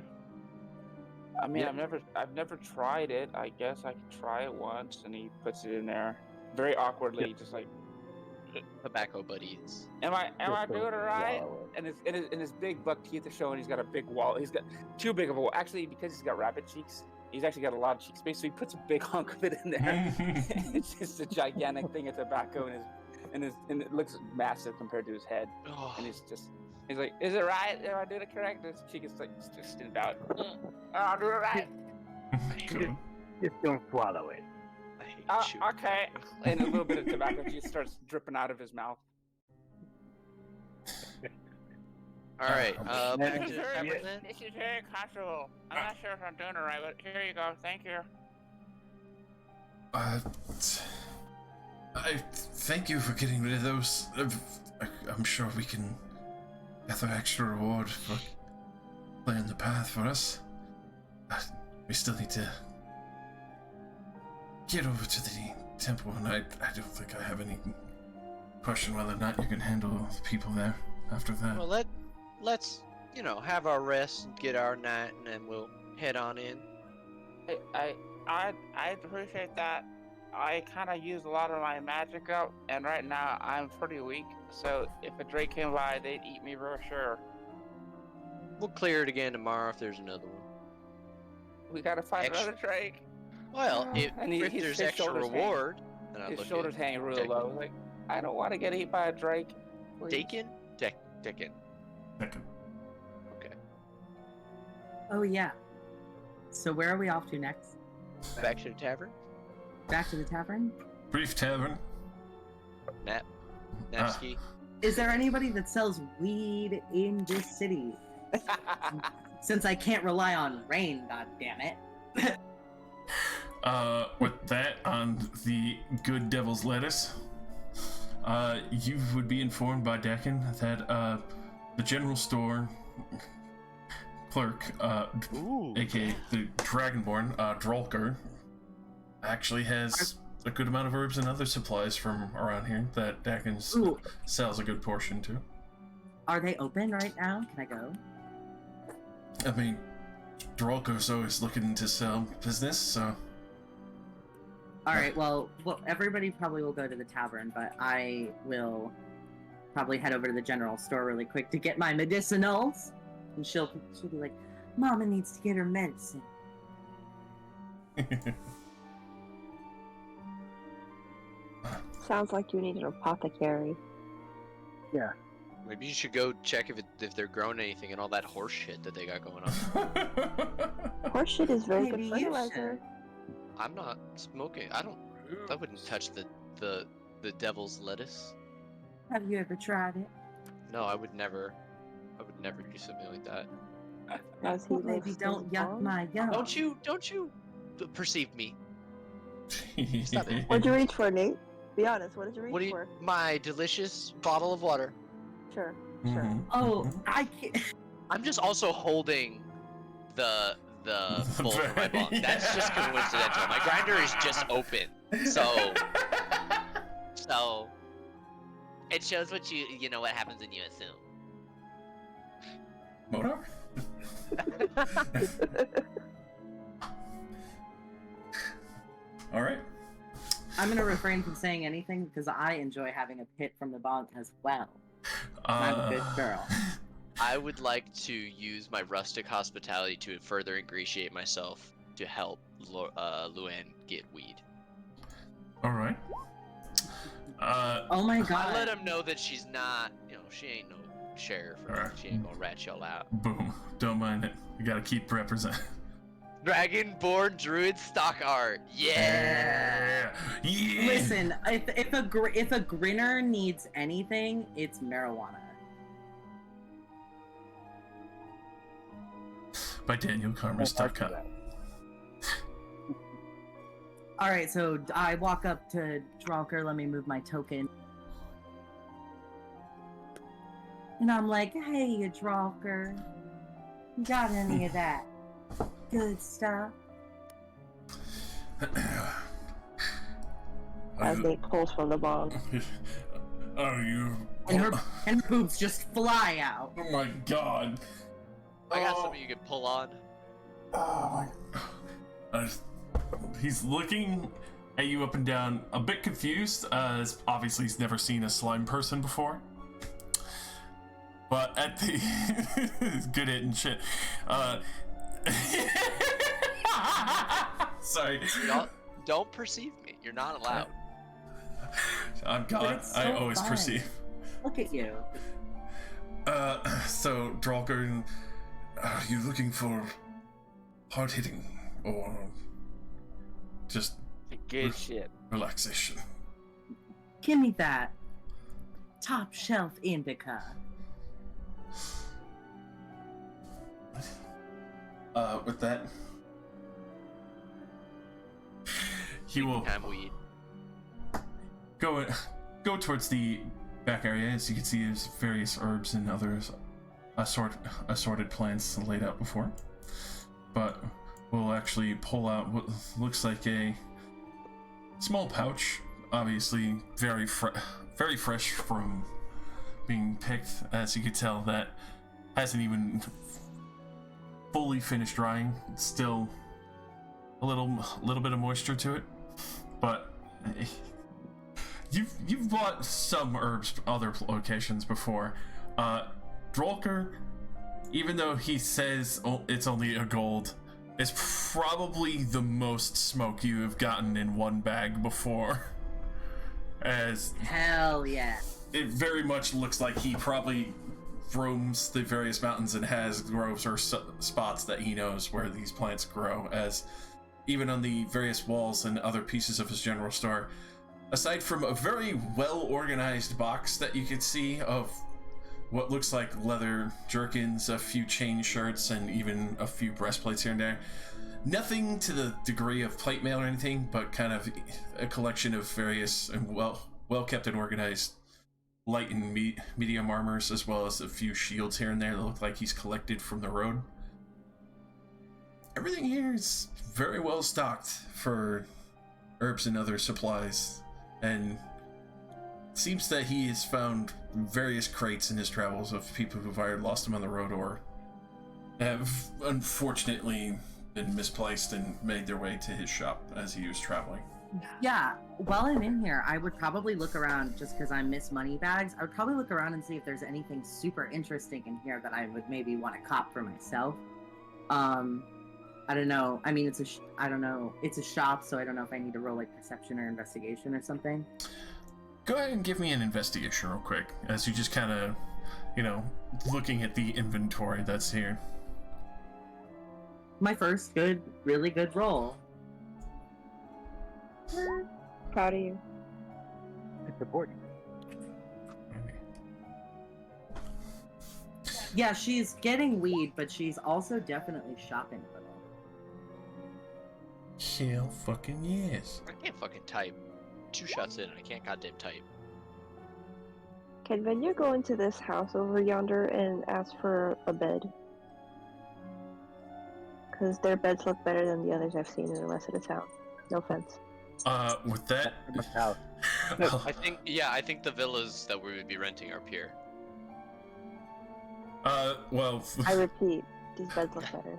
I mean, Yeah. I've never tried it. I guess I could try it once. And he puts it in there, very awkwardly, just like, Tobacco buddies. am I doing it right? And his big buck teeth are showing. He's got a big wall. He's got too big of a wall. Actually, because he's got rabbit cheeks, he's actually got a lot of cheek space. So he puts a big hunk of it in there. It's just a gigantic thing of tobacco, and it looks massive compared to his head. Oh, And he's like, is it right? Am I doing it correct? His cheek is like just about. I'll do it right. Cool. Just don't swallow it. I hate you. Okay. And a little bit of tobacco juice starts dripping out of his mouth. All right. This Back is to the very- tavern then. This is very comfortable. I'm not sure if I'm doing it right, but here you go. Thank you. I thank you for getting rid of those. I'm sure we can gather extra reward for clearing the path for us. We still need to get over to the temple, and I don't think I have any question whether or not you can handle the people there after that. Well, let's have our rest and get our night, and then we'll head on in. I appreciate that. I kind of used a lot of my magic up, and right now I'm pretty weak. So if a Drake came by, they'd eat me for sure. We'll clear it again tomorrow if there's another one. We gotta find Extra- another Drake. Well, if And if his there's extra shoulders hang. reward, then I'll His look shoulders at hang real Dick. low. Like, I don't want to get eaten by a Drake. please. Dakin? Dickin. Second. Okay. Oh yeah. So where are we off to next? Back to the tavern. Back to the tavern? Brief tavern. Nevsky. Is there anybody that sells weed in this city? Since I can't rely on rain, god damn it. With that on the good devil's lettuce, you would be informed by Decken that the general store clerk, Ooh. aka the Dragonborn, Drolker, actually has a good amount of herbs and other supplies from around here that Decken Ooh, sells a good portion to. are they open right now? Can I go? I mean, Drolko's always looking to sell business, so. All right. Well, everybody probably will go to the tavern, but I will probably head over to the general store really quick to get my medicinals. And she'll be like, "Mama needs to get her medicine." Sounds like you need an apothecary. Yeah. Maybe you should go check if they're growing anything and all that horse shit that they got going on. Horse shit is very Maybe good you fertilizer. I'm not smoking. I wouldn't touch the devil's lettuce. Have you ever tried it? No, I would never do something like that. As he Well, maybe lifts don't his yuck arm. my yum. Don't you perceive me? Stop it. What'd you reach for, Nate? Be honest. What did you reach What do you? for? My delicious bottle of water. Sure. Sure. Mhm, Oh, mhm. I can't. I'm just also holding the bowl for my bong. That's just coincidental. My grinder is just open, so it shows what you know what happens when you assume. Modar? All right. I'm gonna refrain from saying anything because I enjoy having a pit from the bonk as well. I'm a good girl. I would like to use my rustic hospitality to further ingratiate myself to help Luann get weed. All right. Oh my I god. let him know that she's not, she ain't no sheriff or Alright. she ain't gonna rat y'all out. Boom. Don't mind it. You gotta keep represent. Dragonborn Druid stock art. Yeah. Yeah. Listen, if a grinner needs anything, it's marijuana. By DanielKarmas.com. All right, so I walk up to Dralker. Let me move my token. And I'm like, "Hey, Dralker, you got any of that good stuff?" As Nate pulls from the bong. Are you? And her boobs just fly out. Oh my god. I got something you can pull on. Oh my. He's looking at you up and down, a bit confused, as obviously he's never seen a slime person before. But at the he's good at and shit. Sorry. Y'all don't perceive me. You're not allowed. I'm But God. it's so I always fun. perceive. Look at you. So Dralker, are you looking for hard hitting or just Good shit. relaxation? Give me that top shelf indica. With that, he will Time weed. go towards the back area. As you can see, there's various herbs and others assorted plants laid out before. But we'll actually pull out what looks like a small pouch, obviously very fresh from being picked. As you can tell, that hasn't even fully finished drying. It's still a little bit of moisture to it, but you've bought some herbs other locations before. Drolker, even though he says it's only a gold, is probably the most smoke you have gotten in one bag before. As Hell yeah. it very much looks like he probably roams the various mountains and has groves or spots that he knows where these plants grow, as even on the various walls and other pieces of his general store, aside from a very well organized box that you could see of what looks like leather jerkins, a few chain shirts, and even a few breastplates here and there, nothing to the degree of plate mail or anything, but kind of a collection of various and well kept and organized light and medium armors, as well as a few shields here and there that look like he's collected from the road. Everything here is very well stocked for herbs and other supplies, and it seems that he has found various crates in his travels of people who've either lost him on the road or have unfortunately been misplaced and made their way to his shop as he was traveling. Yeah, while I'm in here, I would probably look around just because I miss money bags. I would probably look around and see if there's anything super interesting in here that I would maybe want to cop for myself. I don't know. I mean, I don't know. It's a shop, so I don't know if I need to roll like perception or investigation or something. Go ahead and give me an investigation real quick as you just kind of, looking at the inventory that's here. My first really good roll. Proud of you. It's important. Yeah, she's getting weed, but she's also definitely shopping a little. Hell fucking yes. I can't fucking type. 2 shots in, I can't goddamn type. Can Venya go into this house over yonder and ask for a bed? Because their beds look better than the others I've seen in the rest of the town. No offense. With that, I think the villas that we would be renting are pure. well, I repeat, these beds look better.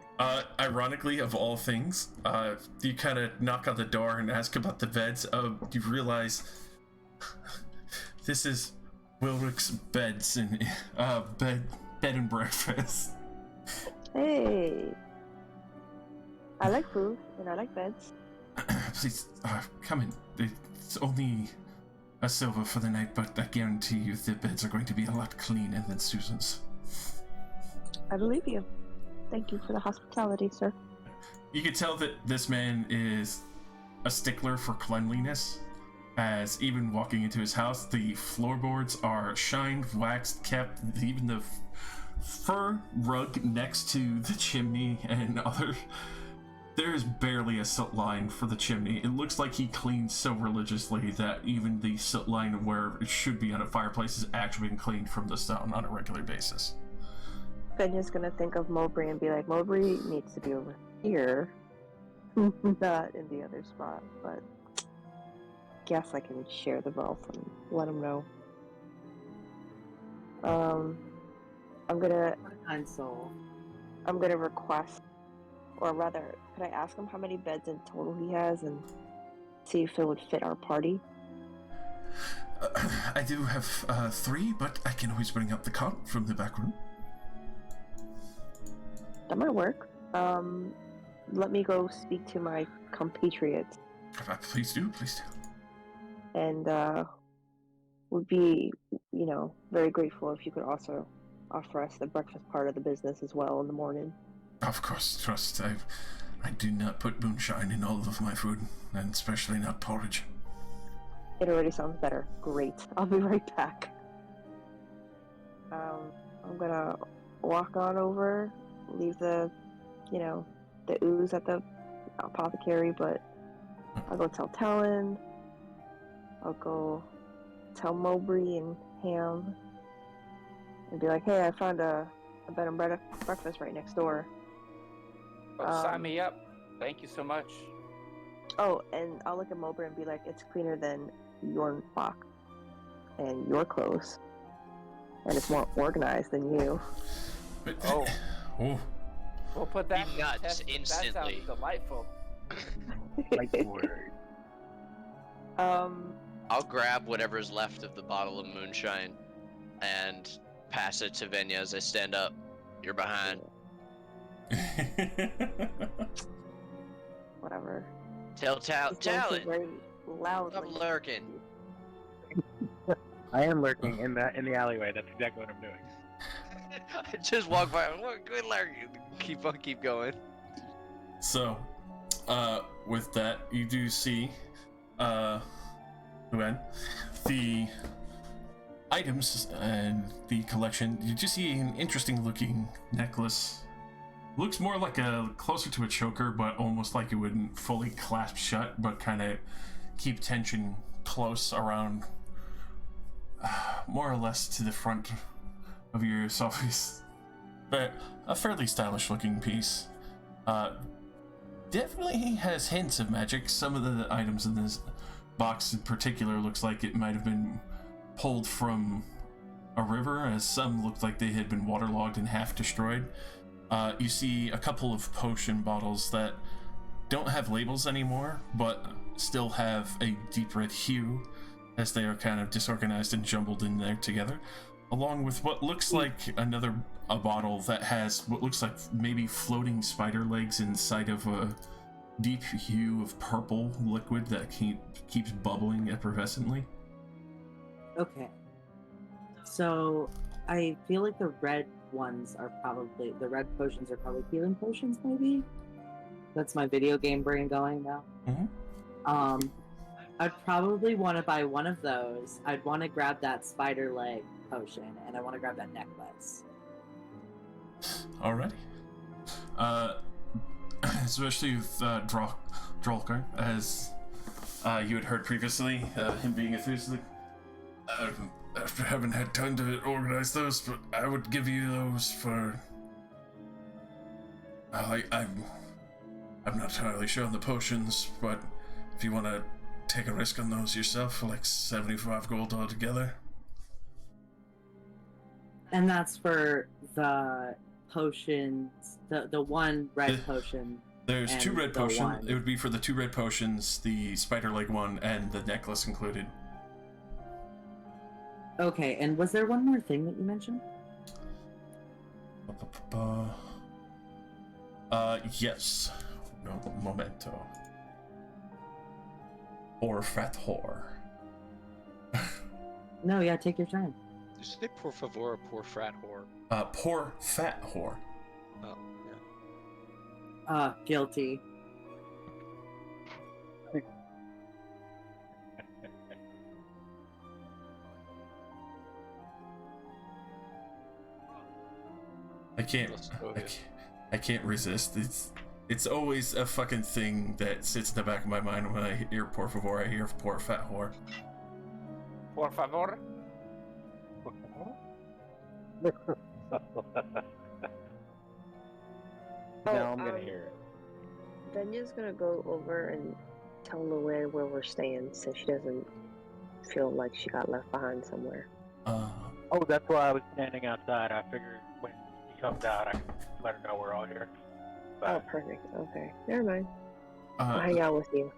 ironically, of all things, you kind of knock on the door and ask about the beds. You realize this is Wilrick's beds and bed and breakfast. Hey! I like food, and I like beds. Please, come in. It's only a silver for the night, but I guarantee you the beds are going to be a lot cleaner than Susan's. I believe you. Thank you for the hospitality, sir. You can tell that this man is a stickler for cleanliness, as even walking into his house, the floorboards are shined, waxed, kept, even the fur rug next to the chimney and other... There is barely a soot line for the chimney. It looks like he cleans so religiously that even the soot line where it should be on a fireplace is actually being cleaned from the stone on a regular basis. Venya's gonna think of Mowbray and be like, Mowbray needs to be over here, not in the other spot, but guess I can share the wealth and let him know. I'm gonna And so, request, or rather, could I ask him how many beds in total he has and see if it would fit our party? I do have 3, but I can always bring up the cot from the back room. That might work. Let me go speak to my compatriots, Please do. and would be, very grateful if you could also offer us the breakfast part of the business as well in the morning. Of course, trust. I do not put moonshine in all of my food, and especially not porridge. It already sounds better. Great. I'll be right back. I'm gonna walk on over, leave the ooze at the apothecary, but I'll go tell Talon. I'll go tell Mowbray and Ham, and be like, hey, I found a bed and breakfast right next door. Oh, sign me up. Thank you so much. Oh, and I'll look at Mowbray and be like, it's cleaner than your box and your clothes, and it's more organized than you. But, Oh. Oh. We'll put that Be to the nuts test. instantly. That sounds delightful. Like word. I'll grab whatever's left of the bottle of moonshine and pass it to Venya as I stand up. You're behind. Whatever. Tell This voice is Talon. very loud. Stop when you- lurking. I am lurking in the alleyway. That's exactly what I'm doing. Just walk by. Look, good lurking. Keep going. So, with that, you do see, Luan, the items and the collection. You just see an interesting looking necklace. Looks more like closer to a choker, but almost like it wouldn't fully clasp shut, but kind of keep tension close around, more or less to the front of your esophagus. But a fairly stylish looking piece. Definitely has hints of magic. Some of the items in this box in particular looks like it might have been pulled from a river, as some looked like they had been waterlogged and half destroyed. You see a couple of potion bottles that don't have labels anymore, but still have a deep red hue, as they are kind of disorganized and jumbled in there together, along with what looks like a bottle that has what looks like maybe floating spider legs inside of a deep hue of purple liquid that keeps bubbling effervescently. Okay. So I feel like the red ones are probably the red potions are probably healing potions, maybe. That's my video game brain going now. I'd probably want to buy one of those. I'd want to grab that spider leg potion, and I want to grab that necklace. Alrighty. Especially with Drolkar, as you had heard previously, him being enthusiastic. I haven't had time to organize those, but I would give you those for. I'm not entirely sure on the potions, but if you want to take a risk on those yourself for like 75 gold altogether. And that's for the potions, the one red potion. There's and 2 red the potions. one. It would be for the 2 red potions, the spider leg one, and the necklace included. Okay, and was there one more thing that you mentioned? Yes. No, momento. Or fat whore. No, yeah, take your time. Did you say por favor or poor frat whore? Poor fat whore. Oh, yeah. Guilty. I can't resist. It's always a fucking thing that sits in the back of my mind when I hear por favor. I hear poor fat whore. Por favor. Now I'm gonna hear it. Venya's gonna go over and tell Luann where we're staying so she doesn't feel like she got left behind somewhere. Oh, that's why I was standing outside. I figured when he comes out, I can let her know we're all here. Oh, perfect. Okay. Never mind. I'll hang out with you.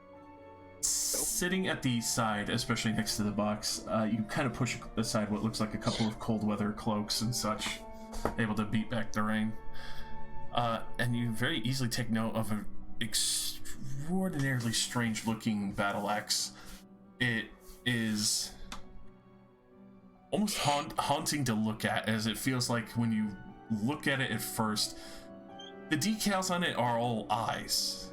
Sitting at the side, especially next to the box, you kind of push aside what looks like a couple of cold weather cloaks and such, able to beat back the rain. And you very easily take note of an extraordinarily strange looking battle axe. It is almost haunting to look at, as it feels like when you look at it at first, the decals on it are all eyes.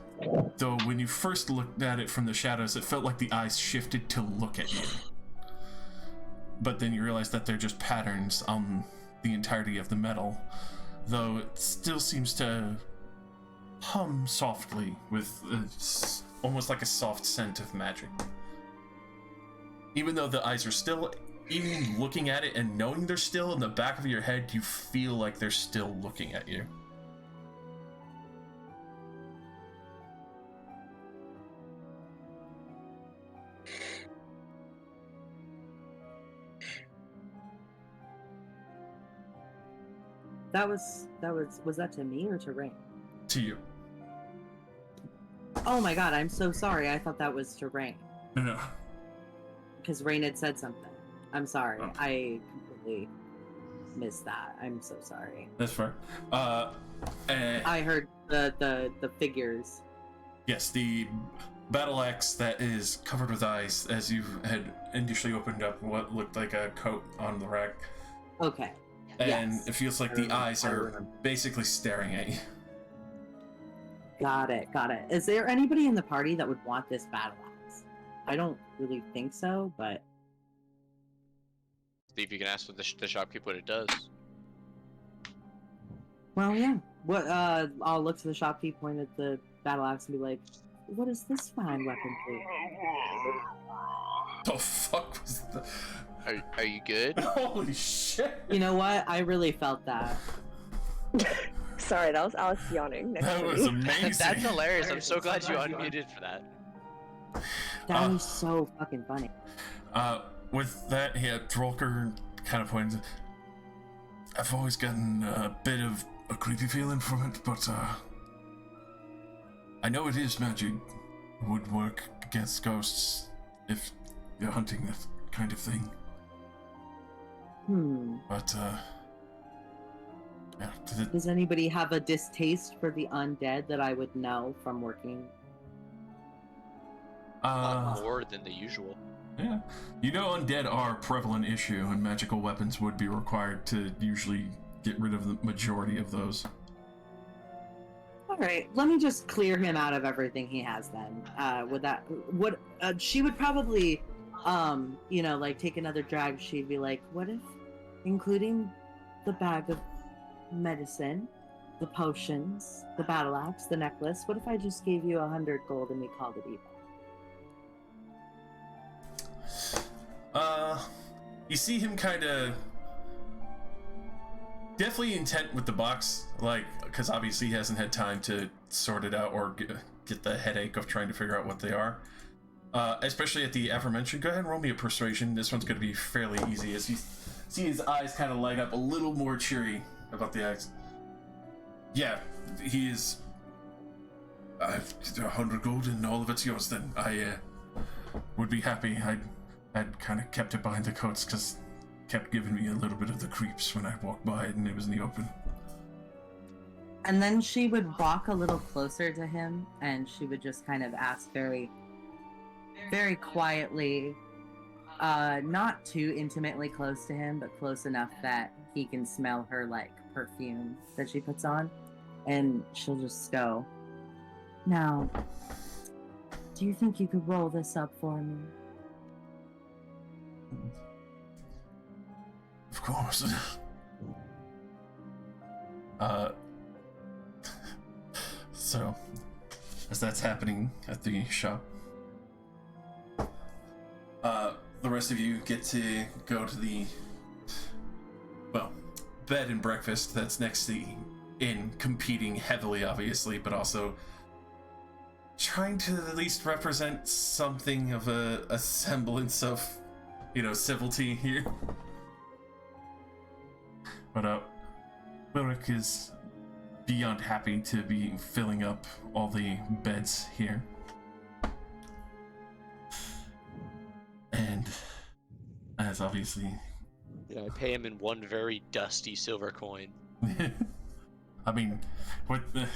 Though when you first looked at it from the shadows, it felt like the eyes shifted to look at you. But then you realize that they're just patterns on the entirety of the metal, though it still seems to hum softly with almost like a soft scent of magic. Even though the eyes are still, even looking at it and knowing they're still in the back of your head, you feel like they're still looking at you. Was that to me or to Rain? To you. Oh my god, I'm so sorry. I thought that was to Rain. No. Because Rain had said something. I'm sorry. Oh. I completely missed that. I'm so sorry. That's fair. I heard the figures. Yes, the battle axe that is covered with ice, as you had initially opened up what looked like a coat on the rack. Okay. And Yes. it feels like the eyes are basically staring at you. Got it. Is there anybody in the party that would want this battle axe? I don't really think so, but See if you can ask the shopkeep what it does. well, yeah. What? I'll look to the shopkeep, point at the battle axe, and be like, "What is this fine weapon for?" The fuck was that? Are you good? Holy shit! You know what? I really felt that. Sorry, that was Alex yawning next That to was me. amazing. That's hilarious. I'm so glad you unmuted for that. That was so fucking funny. With that, yeah, Drolkar kind of points. I've always gotten a bit of a creepy feeling from it, but I know it is magic. Would work against ghosts if you're hunting that kind of thing. But yeah, Does anybody have a distaste for the undead that I would know from working? Not more than the usual. Yeah, you know, undead are a prevalent issue, and magical weapons would be required to usually get rid of the majority of those. All right, let me just clear him out of everything he has then. She would probably, like take another drag. She'd be like, what if, including the bag of medicine, the potions, the battle axe, the necklace, what if I just gave you 100 gold and we called it even? You see him kind of definitely intent with the box, like, because obviously he hasn't had time to sort it out or get the headache of trying to figure out what they are. Especially at the aforementioned. Go ahead and roll me a persuasion. This one's going to be fairly easy as you see his eyes kind of light up a little more cheery about the axe. Yeah, he is 100 gold and all of it's yours. Then I would be happy. I'd kind of kept it behind the coats because it kept giving me a little bit of the creeps when I walked by it and it was in the open. And then she would walk a little closer to him and she would just kind of ask very, very quietly, not too intimately close to him, but close enough that he can smell her like perfume that she puts on. And she'll just go, now, do you think you could roll this up for me? Of course. So, as that's happening at the shop, the rest of you get to go to the, bed and breakfast that's next to the inn, competing heavily, obviously, but also trying to at least represent something of a semblance of, civility here. But Wilrick is beyond happy to be filling up all the beds here. And as obviously... I pay him in one very dusty silver coin. I mean, with the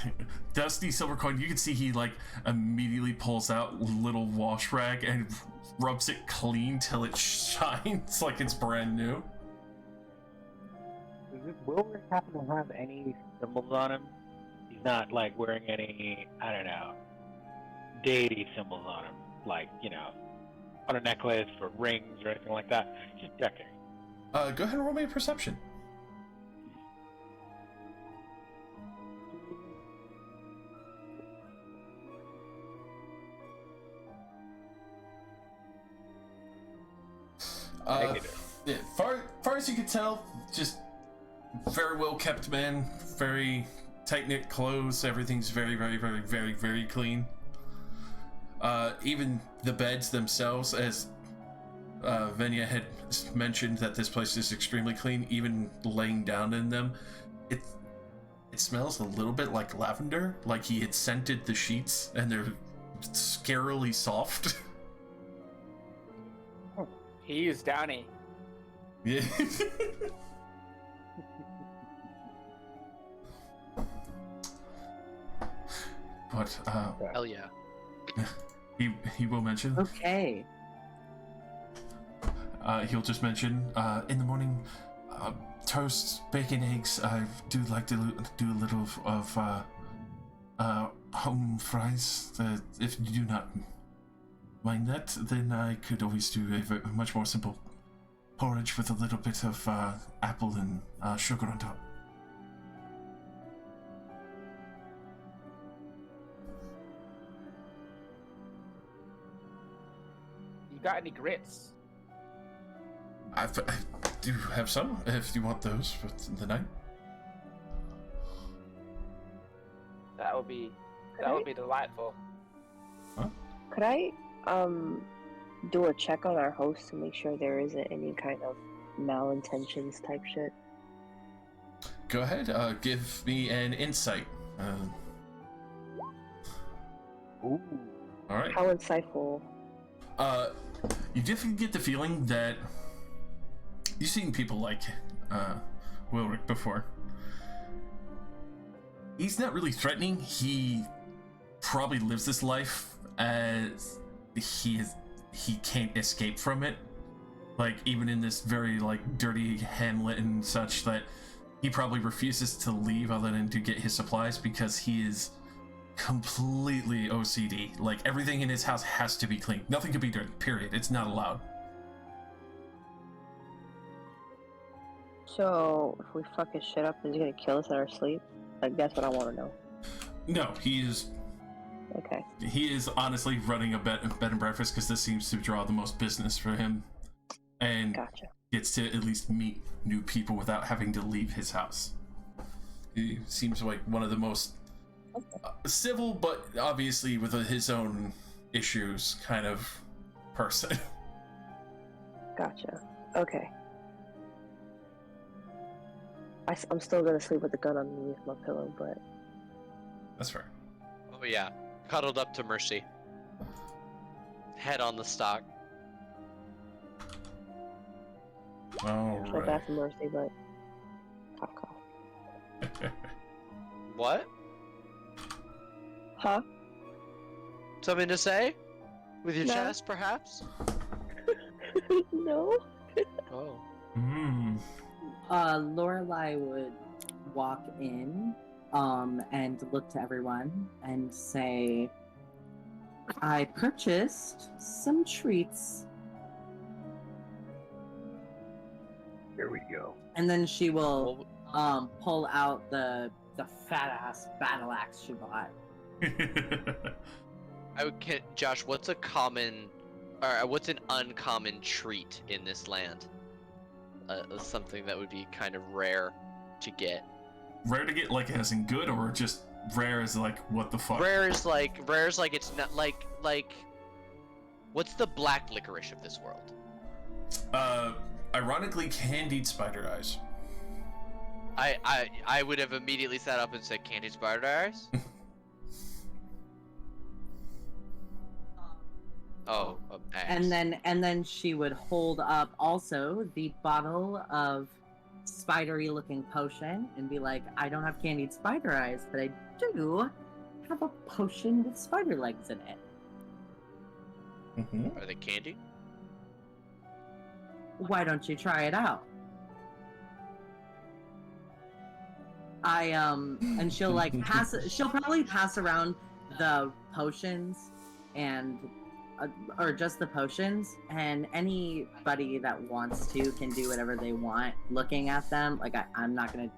dusty silver coin, you can see he immediately pulls out a little wash rag and rubs it clean till it shines like it's brand new. Does Wilbur happen to have any symbols on him? He's not wearing any, I don't know, deity symbols on him, on a necklace or rings or anything like that. Just checking. Go ahead and roll me a perception. Yeah, far as you can tell, just very well kept man, very tight knit clothes. Everything's very, very, very, very, very clean. Even the beds themselves, as Venya had mentioned, that this place is extremely clean. Even laying down in them, it smells a little bit like lavender, like he had scented the sheets, and they're scarily soft. He used Downy. Yeah. But Hell yeah. he will mention. Okay. He'll just mention in the morning, toast, bacon, eggs. I do like to do a little of home fries. If you do not mind that, then I could always do a much more simple porridge with a little bit of apple and sugar on top. You got any grits? I do have some, if you want those for the night. That would be delightful. Could I do a check on our host to make sure there isn't any kind of malintentions type shit? go ahead. Give me an insight. Ooh. All right. How insightful. You definitely get the feeling that you've seen people like Wilrick before. He's not really threatening. He probably lives this life as he can't escape from it. Like, even in this very like dirty hamlet and such, that he probably refuses to leave other than to get his supplies because he is completely OCD. Like, everything in his house has to be clean. Nothing can be dirty, period. It's not allowed. So, if we fuck his shit up, is he gonna kill us in our sleep? Like, that's what I want to know. No, he is honestly running a bed and breakfast because this seems to draw the most business for him, and Gotcha. gets to at least meet new people without having to leave his house. He seems like one of the most civil, but obviously with his own issues kind of person. Gotcha. Okay. I'm still gonna sleep with the gun underneath my pillow, but That's fair. Oh yeah, cuddled up to Mercy. Head on the stock. All should I right. pass mercy, but cough cough. What? Huh? Something to say? With your No. chest, perhaps? No. Oh. Lorelai would walk in, and look to everyone and say, I purchased some treats. Here we go. And then she will Well, pull out the fat ass battle axe she bought. Josh, what's a common, or what's an uncommon treat in this land? Something that would be kind of rare to get. Rare to get, like, as in good, or just rare as like what the fuck? Rare is like it's not like what's the black licorice of this world? Ironically, candied spider eyes. I would have immediately sat up and said candied spider eyes. Oh, And then she would hold up also the bottle of spidery looking potion and be like, I don't have candied spider eyes, but I do have a potion with spider legs in it. Mm-hmm. Are they candy? Why don't you try it out? And she'll like she'll probably pass around the potions and or just the potions, and anybody that wants to can do whatever they want looking at them. Like, I'm not gonna,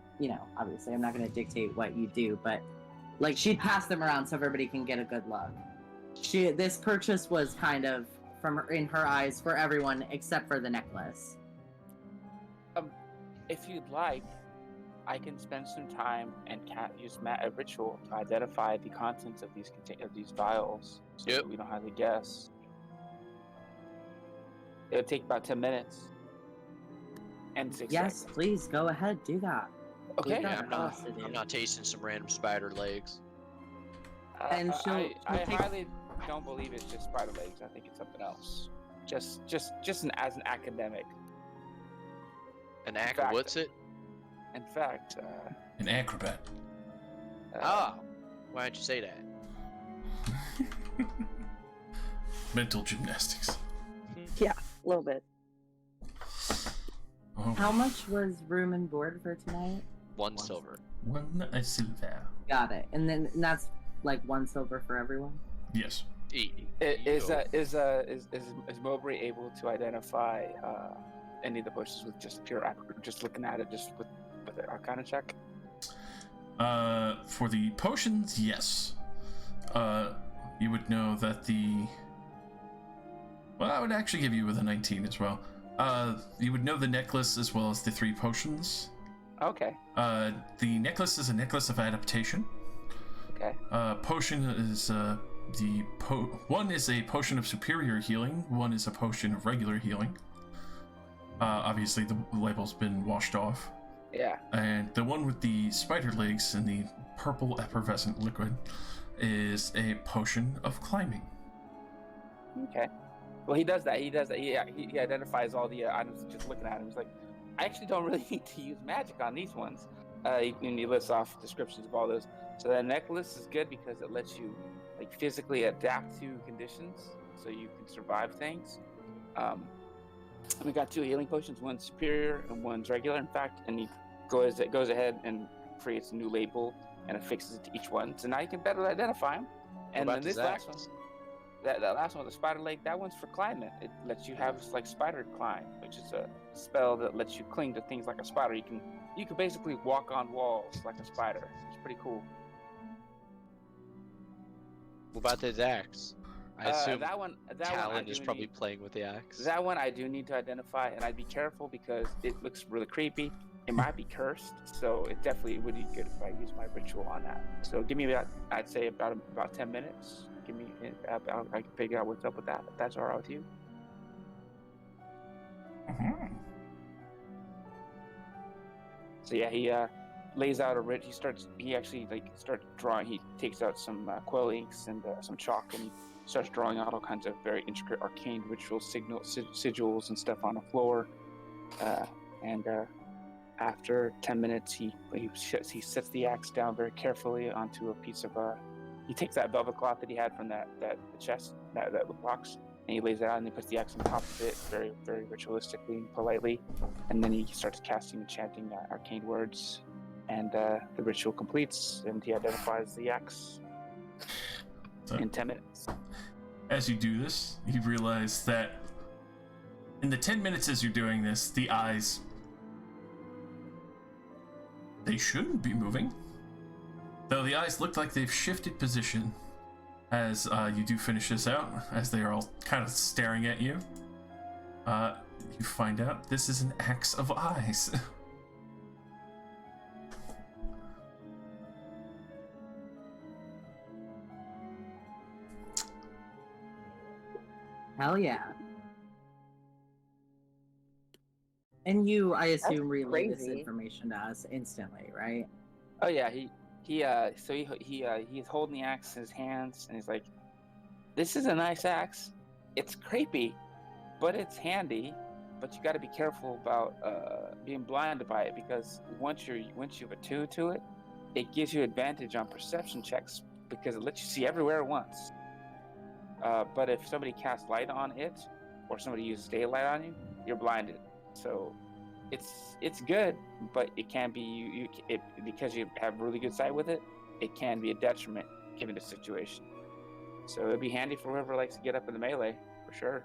obviously I'm not gonna dictate what you do, but like, she'd pass them around so everybody can get a good look. This purchase was kind of, in her eyes, for everyone except for the necklace. If you'd like, I can spend some time and use a ritual to identify the contents of these vials, so that we don't have to guess. It'll take about 10 minutes. And 6 Yes, seconds. please go ahead, do that. Okay. Yeah, Yeah, I'm I'm not tasting some random spider legs. And I she'll take- highly don't believe it's just spider legs. I think it's something else. Just as an academic. An fact- what's it? In fact, An acrobat. Why don't you say that? Mental gymnastics. A little bit. Oh, How much was room and board for tonight? One silver. one silver. Got it. And then that's like 1 silver for everyone. Yes. is Mowbray able to identify any of the bushes with just just looking at it, just with an Arcana check? For the potions, yes. You would know that well, I would actually give you with a 19 as well. You would know the necklace as well as the 3 potions. Okay. The necklace is a necklace of adaptation. Okay. Potion is one is a potion of superior healing, one is a potion of regular healing. Obviously the label's been washed off. Yeah. And the one with the spider legs and the purple effervescent liquid is a potion of climbing. Okay. Well, he does that. He identifies all the items just looking at him. He's like, I actually don't really need to use magic on these ones. And he lists off descriptions of all those. So that necklace is good because it lets you like physically adapt to conditions, so you can survive things. We got 2 healing potions, one's superior and one's regular. In fact, and he goes ahead and creates a new label and affixes it to each one. So now you can better identify them. And then this last one. That last one, the spider leg, that one's for climbing. It lets you have like spider climb, which is a spell that lets you cling to things like a spider. You can basically walk on walls like a spider. It's pretty cool. What about the axe? I assume that one Talon I is do probably need- playing with the axe. That one I do need to identify, and I'd be careful because it looks really creepy. It might be cursed, so it definitely would be good if I use my ritual on that. So give me I'd say about 10 minutes. Give me, I can figure out what's up with that. If that's all right with you. So yeah, he lays out a writ. He actually starts drawing. He takes out some quill inks and some chalk, and he starts drawing out all kinds of very intricate arcane ritual sigils and stuff on the floor. After 10 minutes, he sets the axe down very carefully onto a piece of he takes that velvet cloth that he had from that chest, that box, and he lays it out, and he puts the axe on top of it very, very ritualistically and politely, and then he starts casting and chanting arcane words, and the ritual completes, and he identifies the axe in 10 minutes. As you do this, you realize that in the 10 minutes as you're doing this, the eyes, they shouldn't be moving. Though the eyes look like they've shifted position as you do finish this out, as they are all kind of staring at you. You find out this is an axe of eyes. Hell yeah. And you, I assume, relay this crazy. information to us instantly, right? Oh yeah, he's holding the axe in his hands, and he's like, "This is a nice axe. It's creepy, but it's handy. But you got to be careful about being blinded by it, because once you've attuned to it, it gives you advantage on perception checks because it lets you see everywhere at once. But if somebody casts light on it, or somebody uses daylight on you, you're blinded. So it's good, but it can be because you have really good sight with it. It can be a detriment given the situation. So it'd be handy for whoever likes to get up in the melee, for sure.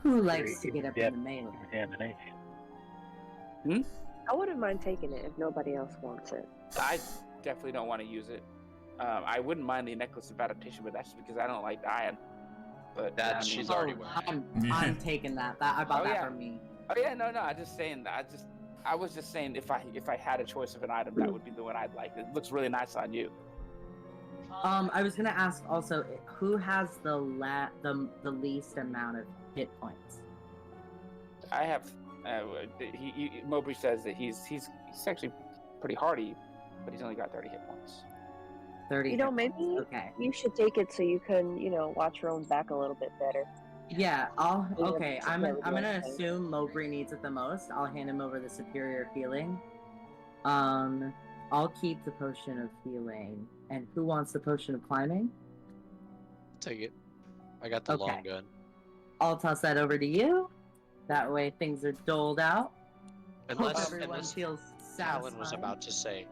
Who likes to get up in the melee? Contamination. I wouldn't mind taking it if nobody else wants it. I definitely don't want to use it. I wouldn't mind the necklace of adaptation, but that's just because I don't like dying. But That I mean- she's already wearing. I'm taking that. I bought Oh, that yeah. for me. Oh yeah, no. I'm just saying that. I was just saying if I had a choice of an item, that would be the one I'd like. It looks really nice on you. I was gonna ask also, who has the least amount of hit points? I have. Mowbray says that he's actually pretty hardy, but he's only got 30 hit points. 30. You know, hit maybe points. Okay. you should take it so you can, watch your own back a little bit better. Yeah. Okay. I'm Yeah, gonna okay. assume Mowbray needs it the most. I'll hand him over the superior healing. I'll keep the potion of healing. And who wants the potion of climbing? Take it. I got the Okay. long gun. I'll toss that over to you. That way things are doled out. Hope Unless everyone feels Talon was satisfied. about to say.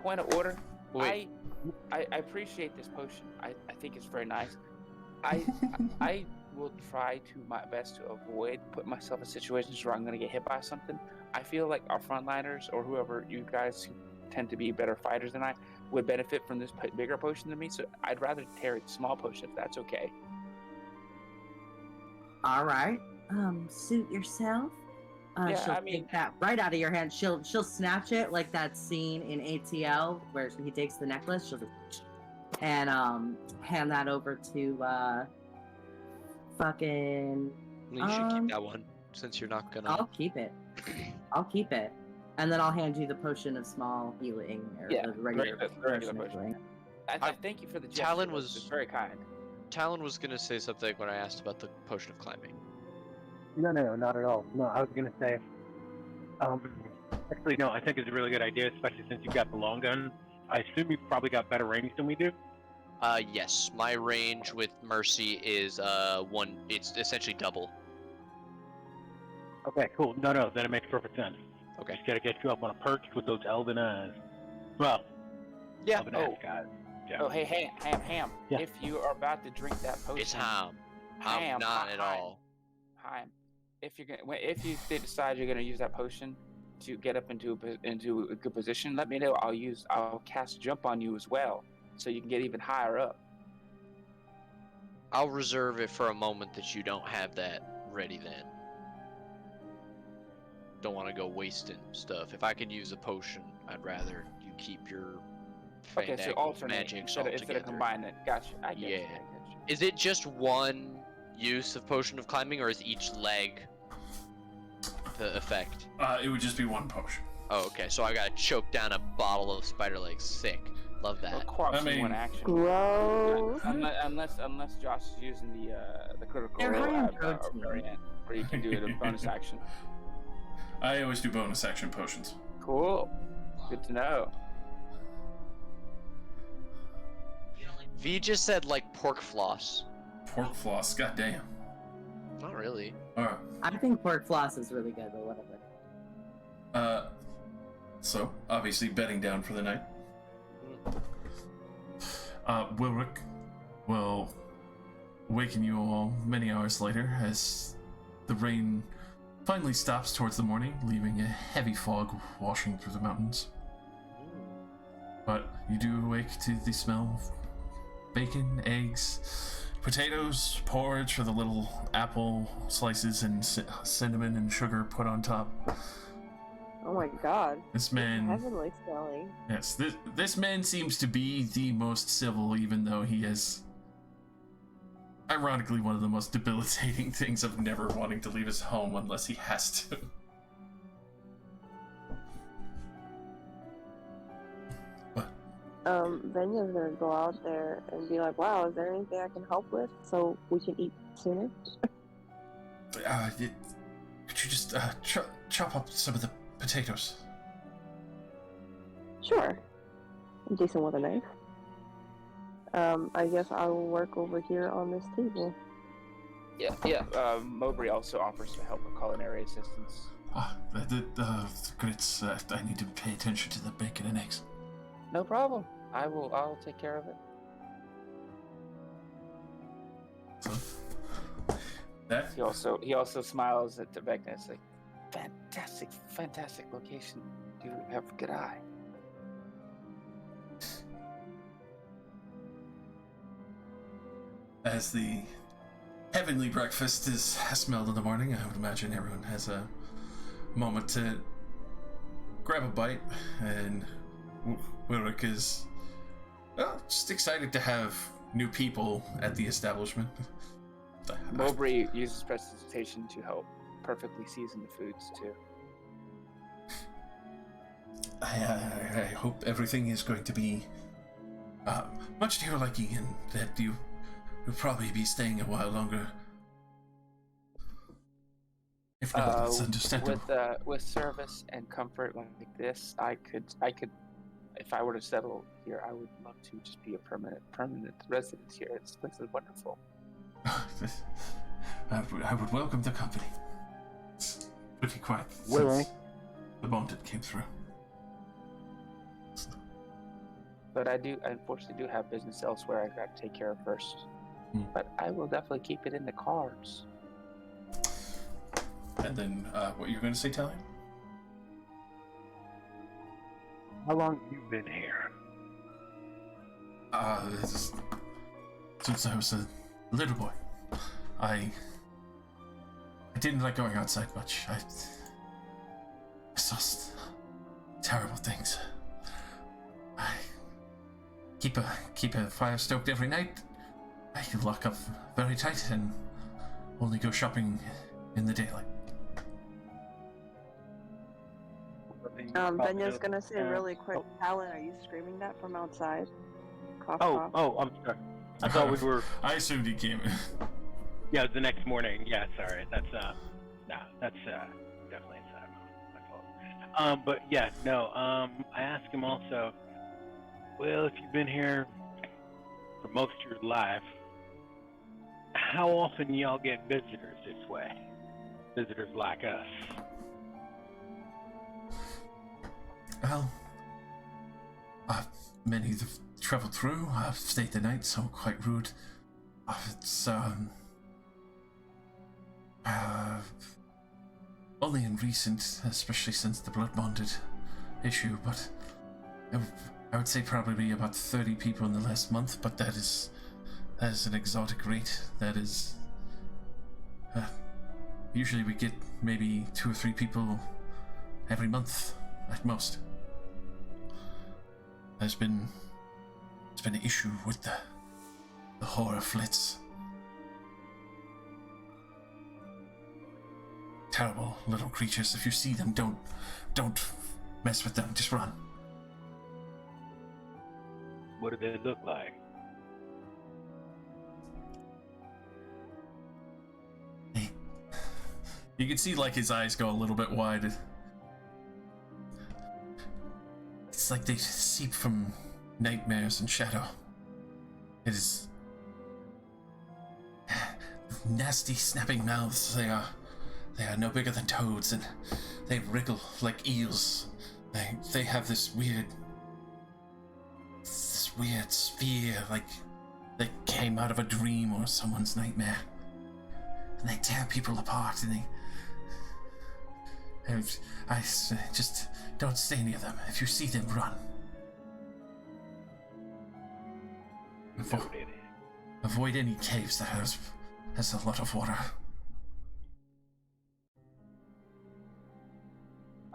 Point of order. Wait. I appreciate this potion. I think it's very nice. I will try to my best to avoid putting myself in situations where I'm going to get hit by something. I feel like our frontliners or whoever you guys who tend to be better fighters than I would benefit from this bigger potion than me. So I'd rather carry the small potion if that's okay. All right. Suit yourself. Yeah, She'll I mean- take that right out of your hand. She'll snatch it like that scene in ATL where he takes the necklace. She'll just and hand that over to fucking. You should Um, keep that one since you're not gonna. I'll keep it. I'll keep it. And then I'll hand you the potion of small healing, or Yeah, the regular, the regular potion of potion. healing. I thank you for the gesture. Talon It's was- very kind. Talon was gonna say something when I asked about the potion of climbing. No, not at all. No, I was gonna say, actually, no, I think it's a really good idea, especially since you've got the long gun. I assume you've probably got better range than we do. Yes, my range with Mercy is one. It's essentially double. Okay, cool. No, then it makes perfect sense. Okay. Just gotta get you up on a perch with those elven eyes. Well, Yeah. elven ass guys. Yeah. Oh, hey, Ham. Yeah. If you are about to drink that potion, It's Ham. Ham, I'm not at Ham. all. Ham. If you decide you're gonna use that potion to get up into a good position, let me know. I'll cast jump on you as well, so you can get even higher up. I'll reserve it for a moment that you don't have that ready then. Don't want to go wasting stuff. If I can use a potion, I'd rather you keep your Okay, so alternate magics instead all of together. combining. Gotcha. I get you. Yeah. Is it just one use of potion of climbing, or is each leg the effect? It would just be one potion. Oh, okay. So I gotta choke down a bottle of spider legs. Sick. Love Well, that. corpse I in one mean- action. Gross. Unless Josh is using the critical They're role high in at protein. variant, where you can do it in bonus action. I always do bonus action potions. Cool. Good to know. V just said like pork floss. Pork floss, goddamn. Not really. Alright. I think pork floss is really good, but whatever. So, obviously bedding down for the night. Wilrick will waken you all many hours later as the rain finally stops towards the morning, leaving a heavy fog washing through the mountains. But you do awake to the smell of bacon, eggs, potatoes, porridge for the little apple slices, and cinnamon and sugar put on top. Oh my god. This man, Heavenly smelling. yes, this man seems to be the most civil, even though he has, ironically, one of the most debilitating things of never wanting to leave his home unless he has to. Venya's gonna go out there and be like, wow, is there anything I can help with so we can eat sooner? Could you just chop up some of the potatoes? Sure. I'm decent with a knife. I guess I will work over here on this table. Yeah. Mowbray also offers to help with culinary assistance. Grits, I need to pay attention to the bacon and eggs. No problem. I'll take care of it. So, that He also smiles at Vecna. It's like, fantastic location. You have a good eye. as the heavenly breakfast is smelled in the morning, I would imagine everyone has a moment to grab a bite, and Wilrick is just excited to have new people at the establishment. Mowbray uses prestidigitation to help perfectly season the foods too. I hope everything is going to be much to your liking, and that you'll probably be staying a while longer. If not, that's understandable. With service and comfort like this, I could, if I were to settle here, I would love to just be a permanent resident here. This place is wonderful. I would welcome the company. It's pretty quiet Willing. since the bonded came through. But I unfortunately do have business elsewhere I got to take care of first. But I will definitely keep it in the cards. And then, what you're going to say, Talia? How long have you been here? Since I was a little boy. I didn't like going outside much. I saw terrible things. I keep a fire stoked every night. I lock up very tight and only go shopping in the daylight. Benya's gonna say really quick, Oh, Alan, are you screaming that from outside? Cough, oh, cough. oh, I'm sorry. I thought we were. I assumed he came in. Yeah, it was the next morning. Yeah, sorry. That's that's definitely my fault. But yeah, no. I asked him also. Well, if you've been here for most of your life, how often y'all get visitors this way? Visitors like us. Well, many that have traveled through. I've stayed the night, so quite rude. It's only in recent, especially since the Blood Bonded issue, but I would say probably about 30 people in the last month, but that is an exotic rate. That is usually we get maybe 2 or 3 people every month at most. It's been an issue with the horror flits. Terrible little creatures. If you see them, don't mess with them. Just run. What do they look like? You can see like his eyes go a little bit wide. It's like they seep from nightmares and shadow. It is nasty, snapping mouths. They are no bigger than toads, and they wriggle like eels. They have this weird sphere, like they came out of a dream or someone's nightmare, and they tear people apart. And I just don't stay near them. If you see them, run. Avoid any caves that has a lot of water.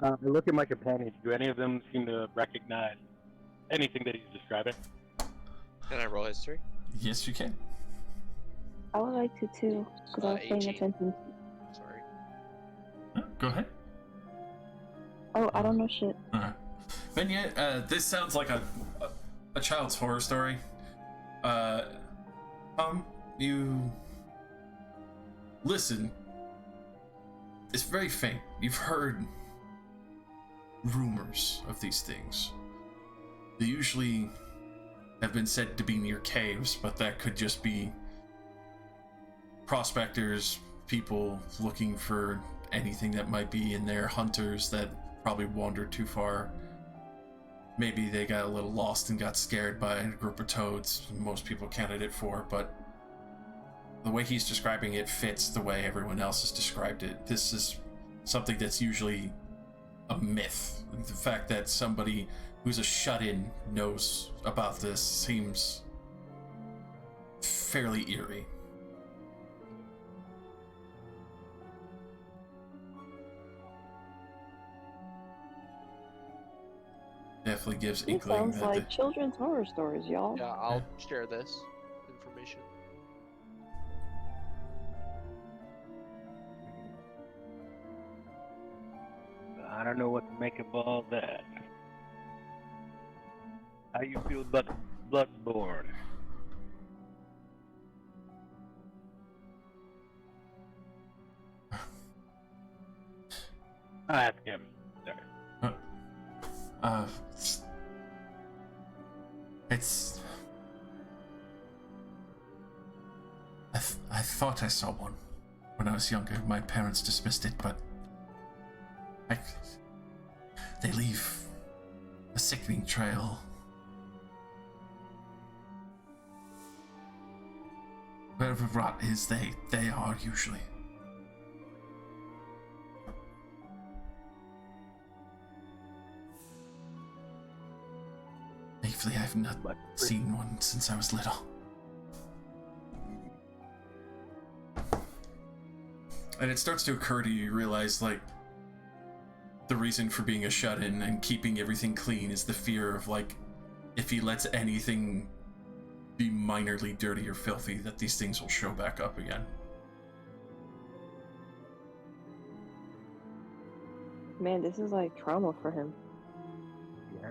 I look at my companions. Do any of them seem to recognize anything that he's describing? Can I roll history? Yes, you can. I would like to too, because I was paying 18. attention. Sorry. Go ahead. Oh, I don't know shit. Alright. Benya, this sounds like a child's horror story. You listen. It's very faint. You've heard rumors of these things. They usually have been said to be near caves, but that could just be prospectors, people looking for anything that might be in there, hunters that probably wandered too far. Maybe they got a little lost and got scared by a group of toads. Most people counted it for, but the way he's describing it fits the way everyone else has described it. This is something that's usually a myth. The fact that somebody who's a shut-in knows about this seems fairly eerie. Definitely gives It inkling sounds that like children's horror stories, y'all. Yeah, I'll share this information. I don't know what to make of all that. How you feel about Bloodborne? I ask him. Sorry. It's... I thought I saw one when I was younger. My parents dismissed it, but they leave a sickening trail. Wherever rot is, they are usually. Thankfully, I've not seen one since I was little. And it starts to occur to you, you realize, like, the reason for being a shut-in and keeping everything clean is the fear of, like, if he lets anything be minorly dirty or filthy, that these things will show back up again. Man, this is like trauma for him. Yeah.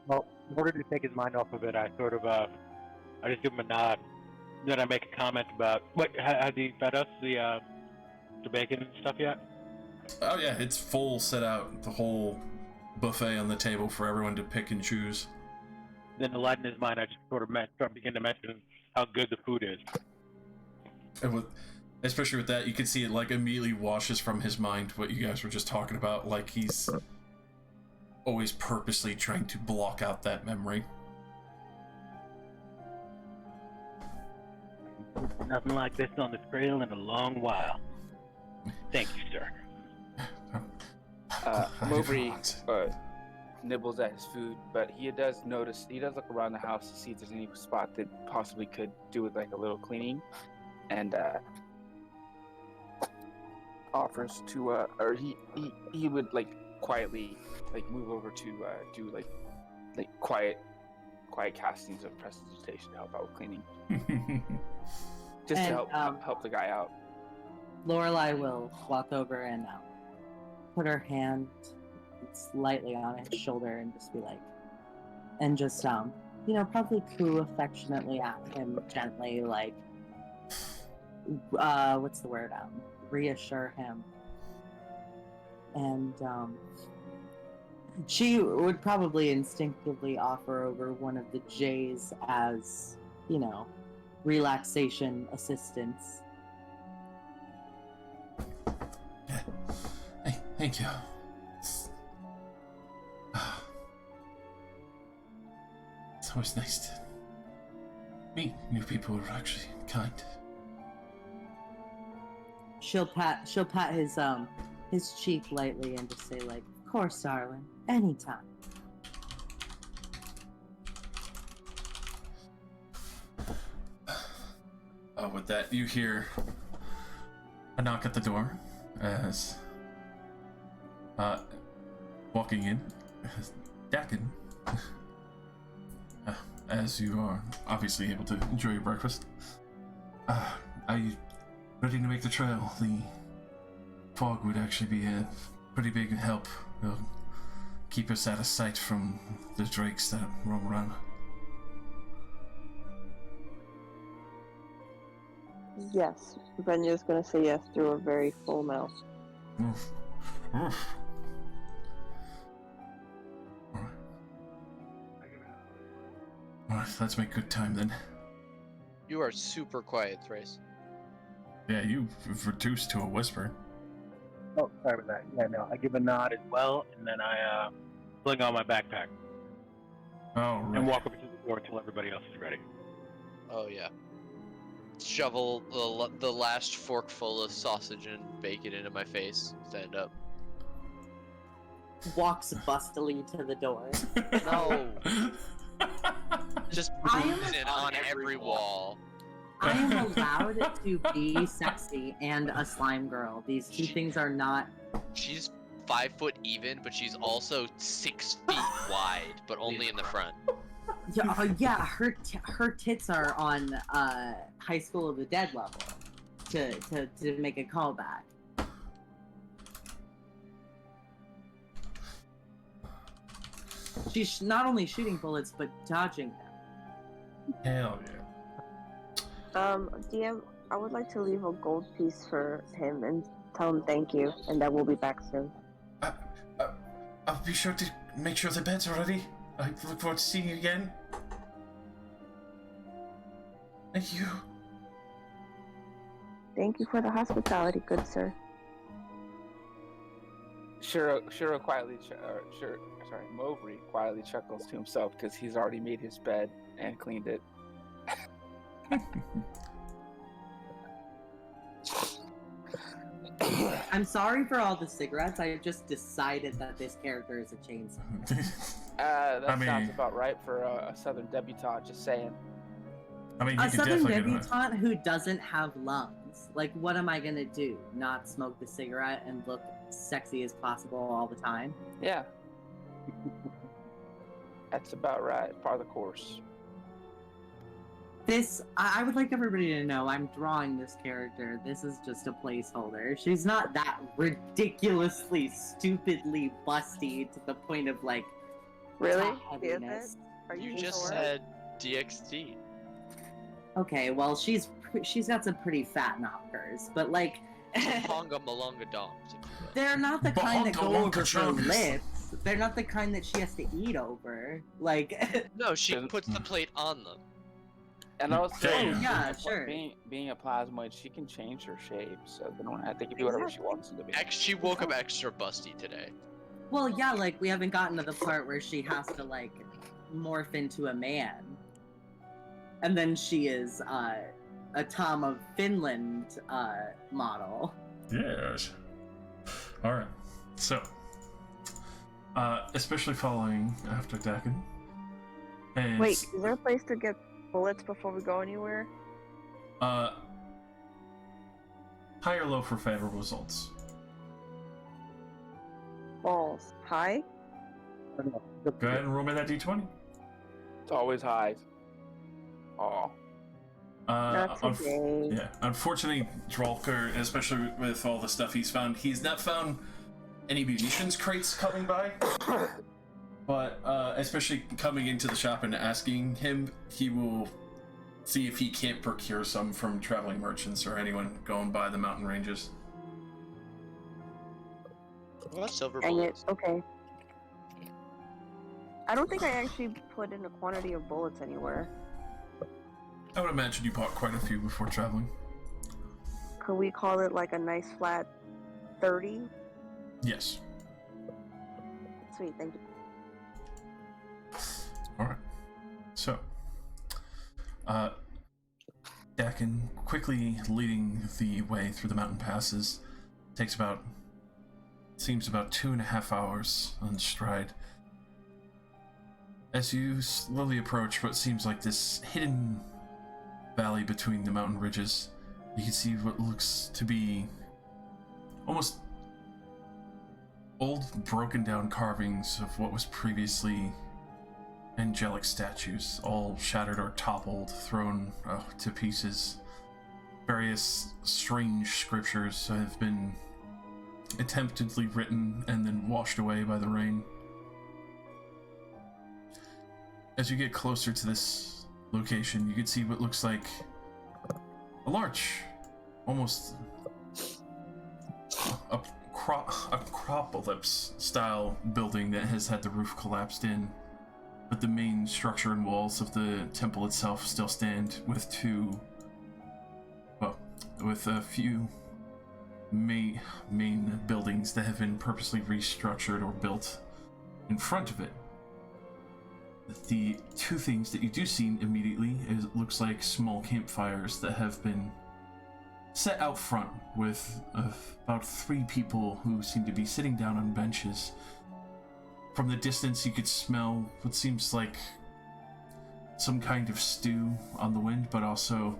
Well, in order to take his mind off of it, I sort of, I just give him a nod. Then I make a comment about, has he fed us the bacon and stuff yet? Oh yeah, it's full set out, the whole buffet on the table for everyone to pick and choose. Then to lighten his mind, I just sort of begin to mention how good the food is. And especially with that, you can see it like immediately washes from his mind what you guys were just talking about, like he's always purposely trying to block out that memory. Nothing like this on this trail in a long while. Thank you, sir. Mowbray nibbles at his food, but he does look around the house to see if there's any spot that possibly could do with like a little cleaning, and offers to, or he would like quietly like move over to do like quiet castings of prestidigitation to help out with cleaning, just And, to help the guy out. Lorelai will walk over and put her hand slightly on his shoulder and just be like, and just probably coo affectionately at him gently, like, what's the word? Reassure him. And she would probably instinctively offer over one of the J's as, relaxation assistance. Hey, thank you. It's always nice to meet new people who are actually kind. She'll pat his cheek lightly and just say, like, of course, darling, anytime. With that, you hear a knock at the door as walking in, Dakin, as you are obviously able to enjoy your breakfast. Are you ready to make the trail? The fog would actually be a pretty big help. It'll keep us out of sight from the drakes that roam around. Yes, Venya's gonna say yes through a very full mouth. Oof. Oof. Alright, let's make good time then. You are super quiet, Thrace. Yeah, you've reduced to a whisper. Oh, sorry about that. Yeah, no, I give a nod as well, and then I fling on my backpack Oh, right. and walk over to the door until everybody else is ready. Oh yeah. Shovel the last forkful of sausage and bacon into my face. Stand up. Walks bustily to the door. No. Just I am bruising on every wall. I am allowed to be sexy and a slime girl. These two things are not. She's 5 foot even, but she's also 6 feet wide, but only in the front. Yeah, her tits are on High School of the Dead level to make a callback. She's not only shooting bullets but dodging them. Hell yeah. DM, I would like to leave a gold piece for him and tell him thank you, and that we'll be back soon. I'll be sure to make sure the bed's are ready. I look forward to seeing you again. Thank you. Thank you for the hospitality, good sir. Shiro quietly, Mowbray quietly chuckles to himself because he's already made his bed and cleaned it. I'm sorry for all the cigarettes. I just decided that this character is a chainsaw. That sounds about right for a southern debutante, just saying. I mean, you A could southern definitely debutante who doesn't have lungs. Like, what am I gonna do? Not smoke the cigarette and look sexy as possible all the time? Yeah. That's about right. Part of the course. I would like everybody to know I'm drawing this character. This is just a placeholder. She's not that ridiculously, stupidly busty to the point of like Really? heaviness. Are You you just sure? said DXD. Okay, well she's got some pretty fat knockers, but like Malonga Malonga Dongs, if you will. they're not the kind that go Wonka over her chunks. lips. They're not the kind that she has to eat over. Like No, she Doesn't- puts the plate on them. And also, Damn. Yeah, sure. being a plasmoid, she can change her shape, so they can do whatever she wants them to be. She woke up extra busty today. well, yeah, like we haven't gotten to the part where she has to like morph into a man. And then she is a Tom of Finland model. Yes. All right. So, especially following after Dakin. And Wait, is there a place to get bullets before we go anywhere? high or low for favorable results? Balls. High? Go ahead and roll me that d20. It's always high. Oh, Not today. Yeah, unfortunately, Drolker, especially with all the stuff he's found, he's not found any munitions crates coming by. But especially coming into the shop and asking him, he will see if he can't procure some from traveling merchants or anyone going by the mountain ranges. Well, that's silver Dang it. bullets. Okay. I don't think I actually put in a quantity of bullets anywhere. I would imagine you bought quite a few before traveling. Could we call it like a nice flat 30? Yes. Sweet, thank you. Alright. So, Dakin quickly leading the way through the mountain passes takes seems about 2.5 hours on stride. As you slowly approach what seems like this hidden valley between the mountain ridges, you can see what looks to be almost old, broken down carvings of what was previously angelic statues, all shattered or toppled, thrown to pieces. Various strange scriptures have been attemptedly written and then washed away by the rain. As you get closer to this location, you can see what looks like a large, almost acropolis style building that has had the roof collapsed in, but the main structure and walls of the temple itself still stand with a few main buildings that have been purposely restructured or built in front of it. The two things that you do see immediately is it looks like small campfires that have been set out front with about 3 people who seem to be sitting down on benches. From the distance, you could smell what seems like some kind of stew on the wind, but also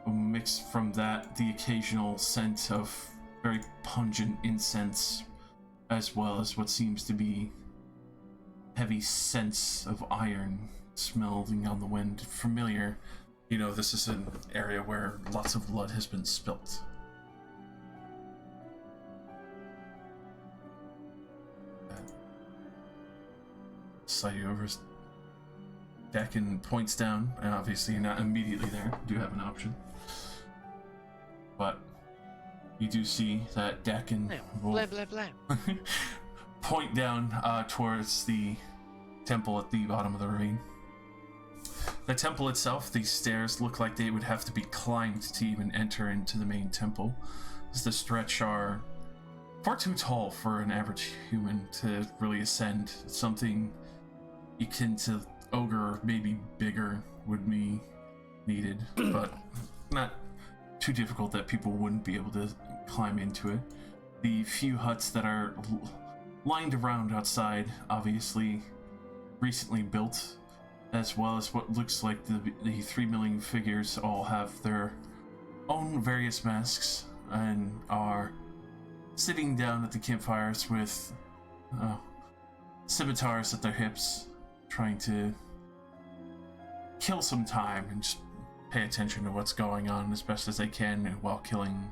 mixed from that the occasional scent of very pungent incense, as well as what seems to be heavy scents of iron smelling on the wind. Familiar. You know, this is an area where lots of blood has been spilt. Slide you over. Dakin points down, and obviously you're not immediately there. You do have an option. But you do see that Dakin will Blam, blam, blam. point down towards the temple at the bottom of the ravine. The temple itself, these stairs look like they would have to be climbed to even enter into the main temple, as the stretch are far too tall for an average human to really ascend. Something akin to ogre, or maybe bigger, would be needed, but not too difficult that people wouldn't be able to climb into it. The few huts that are lined around outside, obviously recently built, as well as what looks like the 3 million figures all have their own various masks and are sitting down at the campfires with scimitars at their hips, trying to kill some time and just pay attention to what's going on as best as they can while killing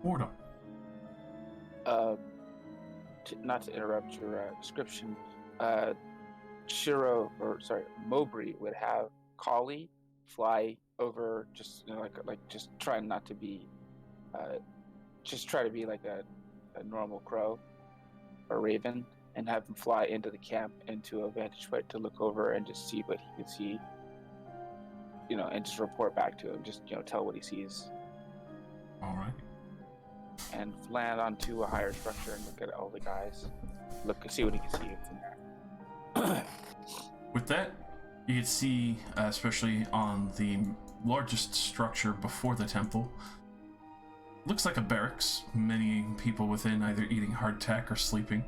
boredom. Not to interrupt your description, Mowbray would have Collie fly over, just just trying not to be, just try to be like a normal crow or raven, and have him fly into the camp into a vantage point to look over and just see what he can see, and just report back to him, just tell what he sees. All right. And land onto a higher structure and look at all the guys. See what he can see from there. With that, you can see, especially on the largest structure before the temple, looks like a barracks. Many people within either eating hardtack or sleeping.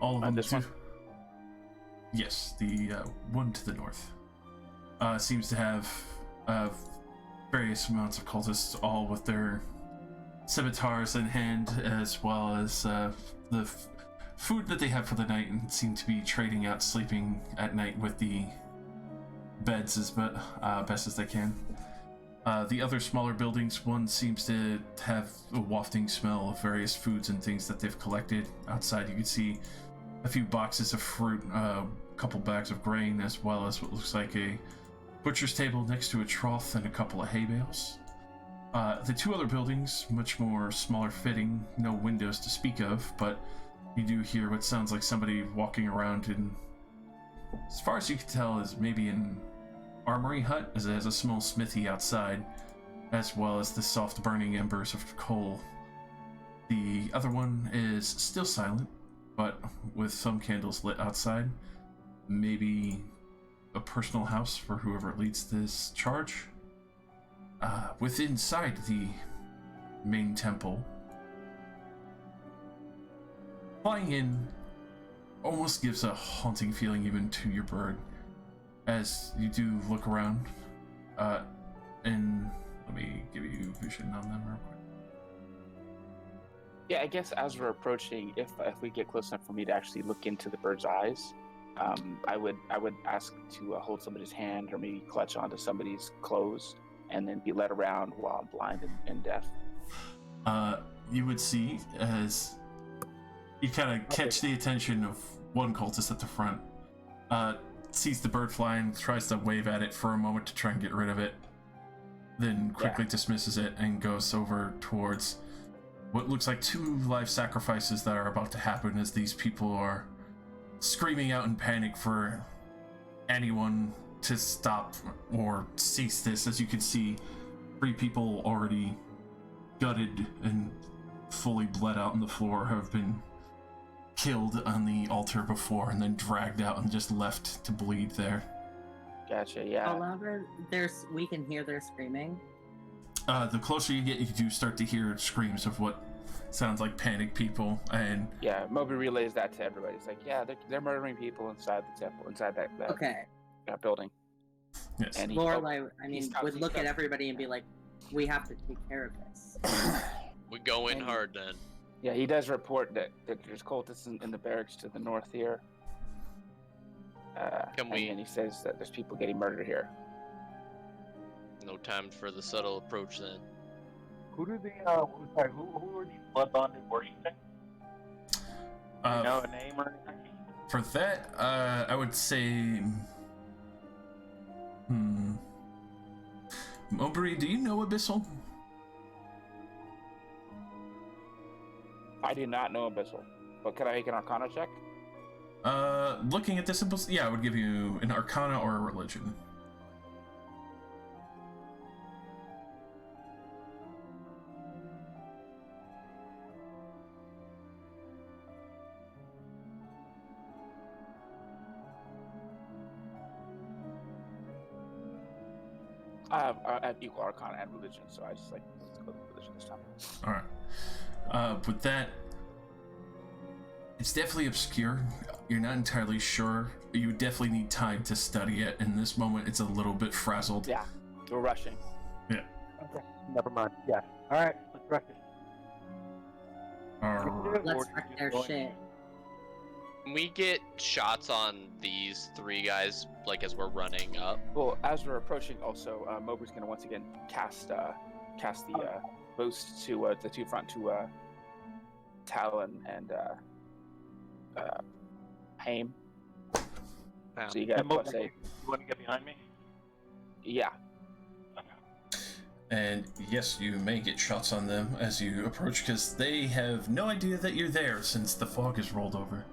All of them. This one? Yes, the one to the north. Seems to have various amounts of cultists, all with their scimitars in hand, as well as the food that they have for the night, and seem to be trading out sleeping at night with the beds as best as they can. The other smaller buildings, one seems to have a wafting smell of various foods and things that they've collected. Outside you can see a few boxes of fruit, a couple bags of grain, as well as what looks like a butcher's table next to a trough and a couple of hay bales. The two other buildings, much more smaller fitting, no windows to speak of, but you do hear what sounds like somebody walking around in, as far as you can tell, is maybe an armory hut, as it has a small smithy outside, as well as the soft burning embers of coal. The other one is still silent, but with some candles lit outside. Maybe a personal house for whoever leads this charge. Inside the main temple, flying in almost gives a haunting feeling even to your bird, as you do look around, and let me give you vision on them real quick. Yeah, I guess as we're approaching, if we get close enough for me to actually look into the bird's eyes, I would ask to hold somebody's hand or maybe clutch onto somebody's clothes and then be led around while I'm blind and deaf. You would see as you kind of catch the attention of one cultist at the front, sees the bird flying, tries to wave at it for a moment to try and get rid of it, then quickly dismisses it and goes over towards what looks like two live sacrifices that are about to happen, as these people are screaming out in panic for anyone to stop or cease this. As you can see, 3 people already gutted and fully bled out on the floor have been killed on the altar before and then dragged out and just left to bleed there. Gotcha, yeah. How louder we can hear their screaming? The closer you get, you do start to hear screams of what sounds like panicked people, and yeah, Moby relays that to everybody. It's like, yeah, they're murdering people inside the temple, inside that building. Yes. And Lorelai, would look at everybody and be like, we have to take care of this. We go in hard then. Yeah, he does report that there's cultists in the barracks to the north here. And he says that there's people getting murdered here. No time for the subtle approach then. Who are these blood bonded worshipping? Do you know a name or anything? For that, I would say, Mowbray, do you know Abyssal? I do not know Abyssal, but could I make an Arcana check? Looking at the symbols, yeah, I would give you an Arcana or a Religion. I have equal Arcana and Religion, so I just let's go with Religion this time. All right. With that, it's definitely obscure. You're not entirely sure. You would definitely need time to study it. In this moment, it's a little bit frazzled. Yeah, we're rushing. Yeah. Okay, never mind. Yeah. All right, let's rush it. All right. Let's wreck their shit. Can we get shots on these 3 guys, like, as we're running up? Well, as we're approaching, also, Mowbri's going to once again cast the boost to the 2 front to Talon and Haim. Wow. So you got Mowbri, plus 8. you want to get behind me? Yeah. And yes, you may get shots on them as you approach because they have no idea that you're there since the fog has rolled over.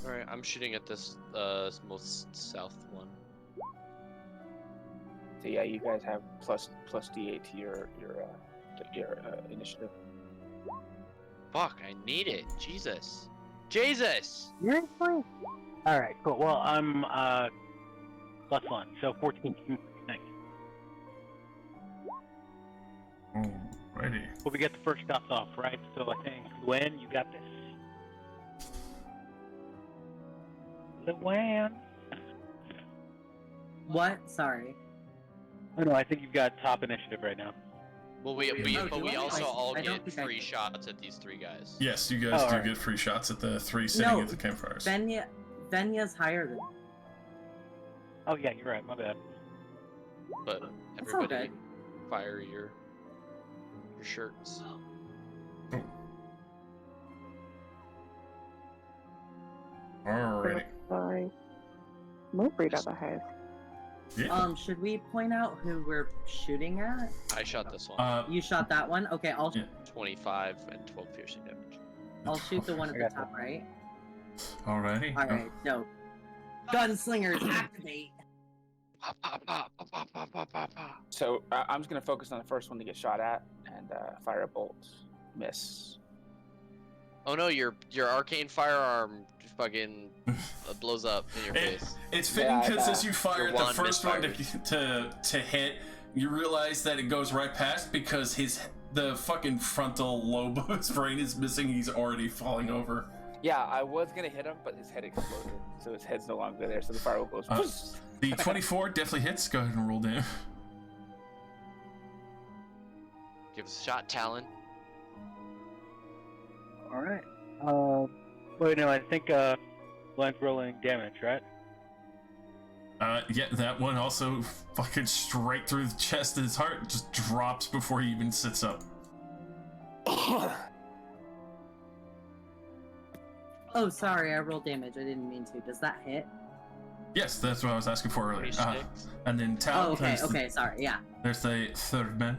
Alright, I'm shooting at this most south one. So yeah, you guys have plus D8 to your initiative. Fuck, I need it. Jesus. Jesus! Seriously? All right, cool. Well, I'm +1, so 14. Thanks. Alrighty. Well, we get the first shots off, right? So I think, Luann, you got this. Luann. What? Sorry. Oh no, I think you've got top initiative right now. Well, Oh, do we you also want- all I don't get think I free can. shots at these 3 guys. Yes, you guys Oh, do alright. get free shots at the 3 sitting No, at the campfires. Venya's higher than. Oh yeah, you're right. My bad. But That's all everybody, good. fire your shirts. Alrighty. Sorry. Mowbri got the highest. Yeah. Should we point out who we're shooting at? I shot this one. You shot that one? Okay, I'll Yeah. 25 and 12 piercing damage. I'll shoot the one at I the got top right. Alrighty. Alright, dope. Gunslingers activate! Pop, pop, pop, pop, pop, pop, pop, pop, pop. So I'm just going to focus on the first one to get shot at and fire a bolt. Miss. Oh no, your arcane firearm fucking blows up in your It- face. It's fitting Yeah, because as you fire your the wand first one misfires. to hit, you realize that it goes right past because the fucking frontal lobe of his brain is missing. He's already falling over. Yeah, I was going to hit him, but his head exploded. So his head's no longer there, so the fire goes. The 24 definitely hits. Go ahead and roll down. Give us a shot, Talon. All right. Wait, no, I think Glenn's rolling damage, right? Yeah, that one also fucking straight through the chest, and his heart just drops before he even sits up. Oh, sorry, I rolled damage. I didn't mean to. Does that hit? Yes, that's what I was asking for earlier. 26. And then Tal, Oh, okay, okay, sorry, yeah. there's the third man.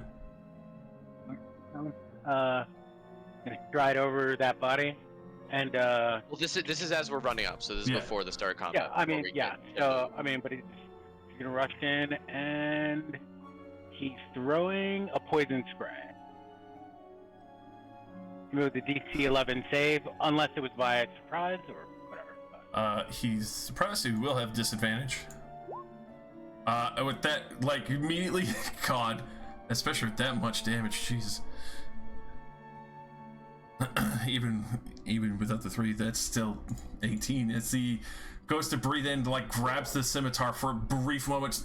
Gonna stride over that body, and Well, this is as we're running up, so this is Yeah. before the start of combat. yeah, I mean, before we yeah. get- So I mean, but he's gonna rush in, and he's throwing a poison spray. Move the DC 11 save, unless it was by surprise or whatever. He's surprised he will have disadvantage. With that, like, immediately, God, especially with that much damage, Jesus. even without the 3, that's still 18. As he goes to breathe in, like, grabs the scimitar for a brief moment,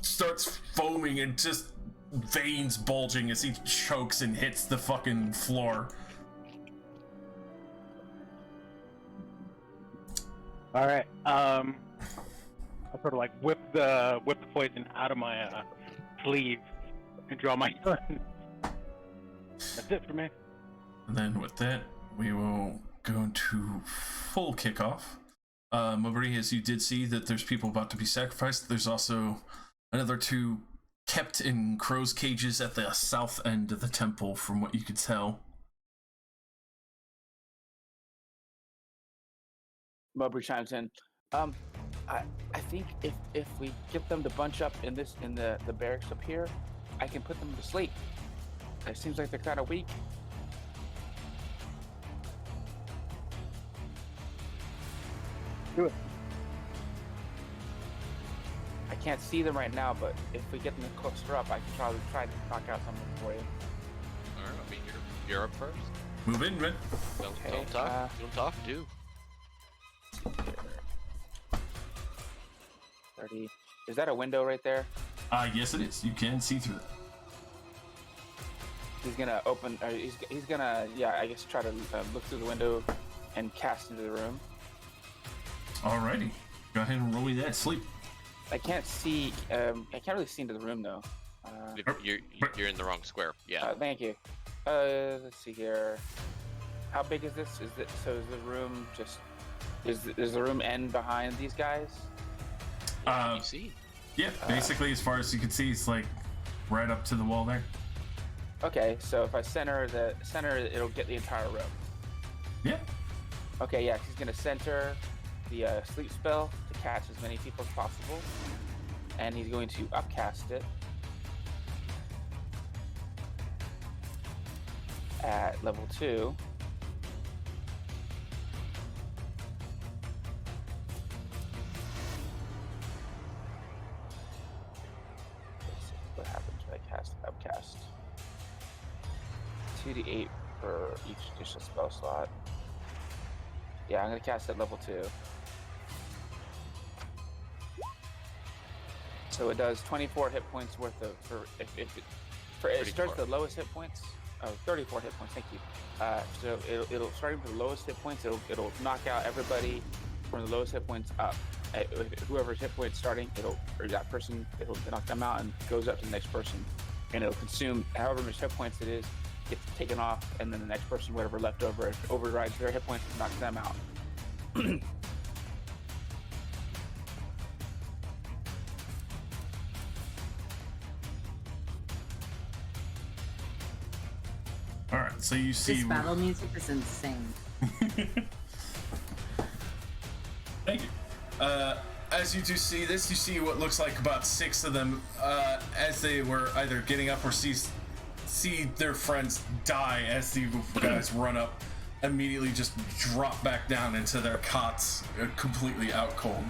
starts foaming and just veins bulging as he chokes and hits the fucking floor. All right. I'll sort of like whip the poison out of my sleeve and draw my gun. That's it for me. And then with that, we will go into full kickoff. Mowbri, as you did see that there's people about to be sacrificed, there's also another 2 kept in crow's cages at the south end of the temple, from what you could tell. Mowbri chimes in. I think if we get them to bunch up in the barracks up here, I can put them to sleep. It seems like they're kind of weak. Do it. I can't see them right now, but if we get them to cluster up, I can probably try to knock out some of them for you. Alright, I mean, you're up first. Move in, man. Don't Okay, talk. Don't talk. Do. 30. Is that a window right there? Yes it is. You can see through that. He's gonna open. He's gonna, yeah, I guess try to look through the window and cast into the room. Alrighty. Go ahead and roll me that sleep. I can't see. I can't really see into the room though. You're in the wrong square. Yeah. Thank you. Let's see here. How big is this? Is the room just? Does the room end behind these guys? Can you see? Yeah, basically, as far as you can see, it's like right up to the wall there. Okay, so if I center, it'll get the entire room. Yeah. Okay, yeah, he's gonna center the sleep spell to catch as many people as possible, and he's going to upcast it at level 2. Let's see what happens when I cast upcast. 2d8 for each additional spell slot. Yeah, I'm gonna cast at level 2. So it does 24 hit points worth of it starts at the lowest hit points. Oh, 34 hit points. Thank you. So it'll starting from the lowest hit points. It'll knock out everybody from the lowest hit points up. Whoever's hit points starting, it'll knock them out and goes up to the next person, and it'll consume however much hit points it is, gets taken off, and then the next person, whatever left over, overrides their hit points and knocks them out. All right, so you see. This battle music is insane. Thank you. As you do see this, you see what looks like about 6 of them as they were either getting up or see their friends die as the guys run up, immediately just drop back down into their cots, completely out cold.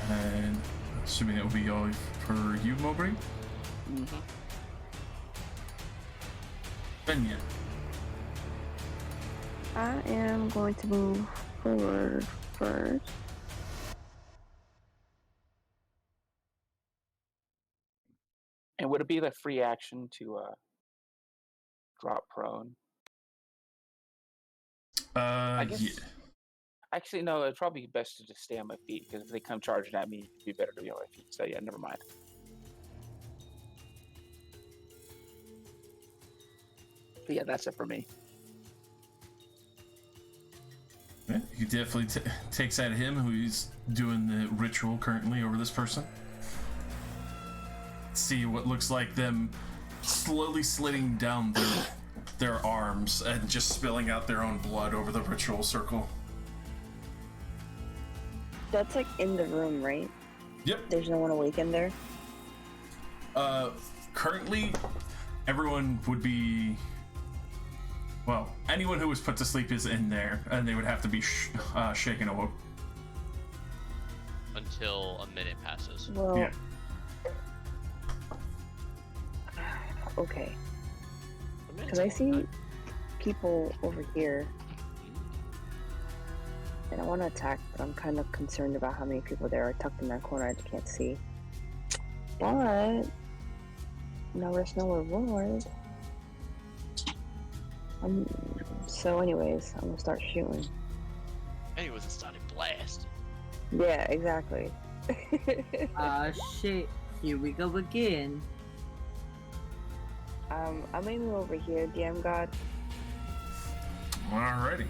And assuming it will be all for you, Mowbray. Mm-hmm. Benya. I am going to move forward first. And would it be the free action to drop prone? I guess. Yeah. Actually, no. It'd probably be best to just stay on my feet, because if they come charging at me, it'd be better to be on my feet. So yeah, never mind. But yeah, that's it for me. Yeah, he definitely takes out him, who's doing the ritual currently over this person. See what looks like them slowly slitting down their arms and just spilling out their own blood over the ritual circle. That's like in the room, right? Yep. There's no one awake in there. Currently, everyone would be. Well, anyone who was put to sleep is in there, and they would have to be shaken awoke. Until a minute passes. Well, Yeah. okay. A minute's Because I a long see time. people over here, and I want to attack, but I'm kind of concerned about how many people there are tucked in that corner I can't see. But no risk, no reward. So anyways, I'm gonna start shooting. And it was a stunning blast. Yeah, exactly. Shit. Here we go again. I'm aiming over here, DM God. Alrighty.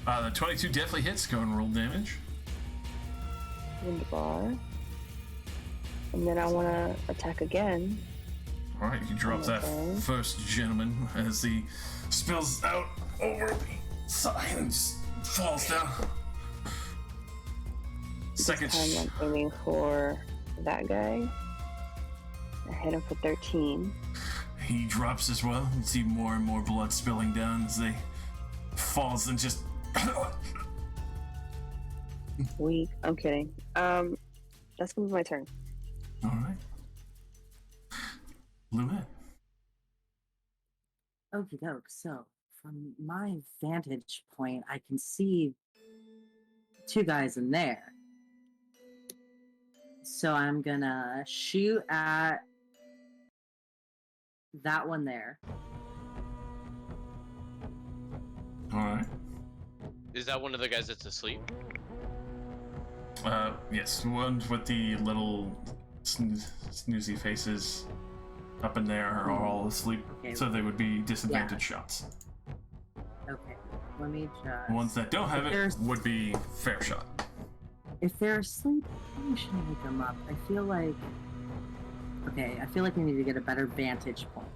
The 22 definitely hits. Go and roll damage. Wind bar. And then I want to attack again. Alright, he drops that Okay. first gentleman as he spills out over the side and just falls down. Second. This time I'm aiming for that guy. I hit him for 13. He drops as well. You see more and more blood spilling down as they falls and just. Weak. I'm kidding. That's gonna be my turn. Alright. Luette. Okie doke. So, from my vantage point, I can see 2 guys in there. So I'm gonna shoot at that one there. Alright. Is that one of the guys that's asleep? Yes, one with the little snoozy faces up in there are all asleep, Okay. so they would be disadvantage shots. Okay, let me just. The ones that don't have it There's- would be fair shot. If they're asleep, I should wake them up. I feel like. Okay, I feel like we need to get a better vantage point.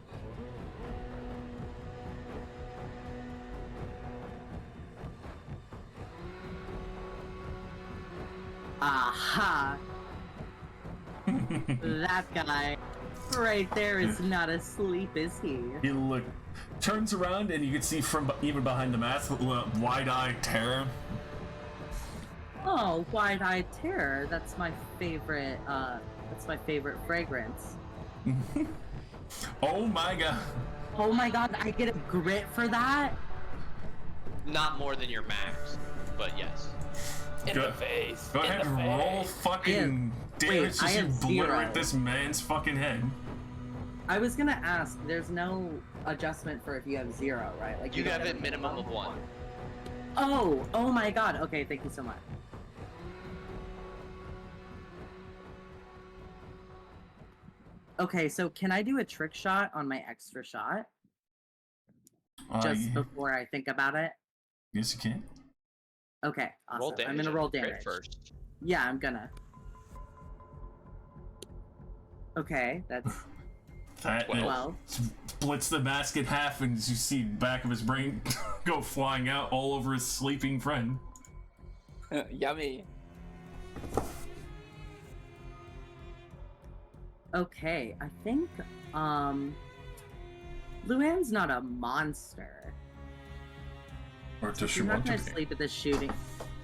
Aha! That guy right there is not asleep, is he? He turns around and you can see from even behind the mask, wide-eyed terror. Oh, wide-eyed terror. That's my favorite. That's my favorite fragrance. Oh my god. Oh my god, I get a grit for that? Not more than your max, but yes. In Go- the face. Go in ahead the and roll face. fucking Wait, damage I as you have obliterate 0. this man's fucking head. I was gonna ask, there's no adjustment for if you have 0, right? Like You don't have get a minimum of 1. Oh my god. Okay, thank you so much. Okay, so can I do a trick shot on my extra shot? Just before I think about it? Yes, you can. Okay, awesome. Roll damage. I'm gonna roll Crit damage. first. Yeah, I'm gonna. Okay, that's That 12. splits the mask in half, and you see the back of his brain go flying out all over his sleeping friend. Yummy. Okay, I think Luann's not a monster. Or does she She's not want gonna to be? sleep at the shooting.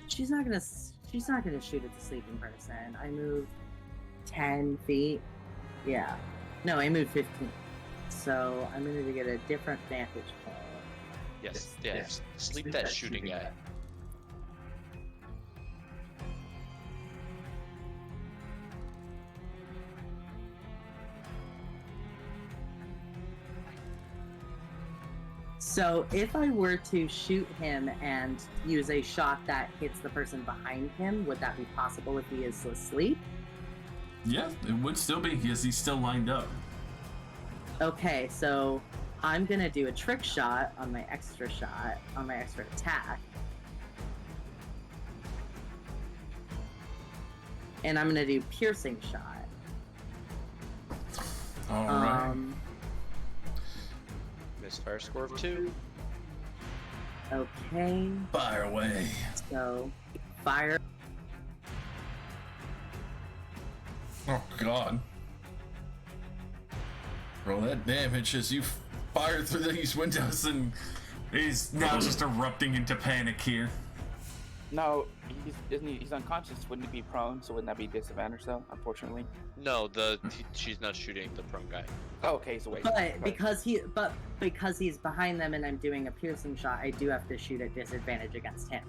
She's not gonna shoot at the sleeping person. I moved 10 feet. Yeah. No, I moved 15. So I'm gonna get a different vantage point. Yes. Yes, Yeah. yes. Sleep that shooting guy. So if I were to shoot him and use a shot that hits the person behind him, would that be possible if he is asleep? Yeah, it would still be because he's still lined up. Okay, so I'm gonna do a trick shot on my extra attack. And I'm gonna do piercing shot. All right. Misfire score of 2. Okay, Fire away. so fire. Oh god. Roll that damage as you fire through these windows, and he's now just erupting into panic here. No, he's unconscious. Wouldn't he be prone? So wouldn't that be disadvantage though? Unfortunately. No, she's not shooting the prone guy. Oh, okay, he's awake. But because he's behind them and I'm doing a piercing shot, I do have to shoot at disadvantage against him.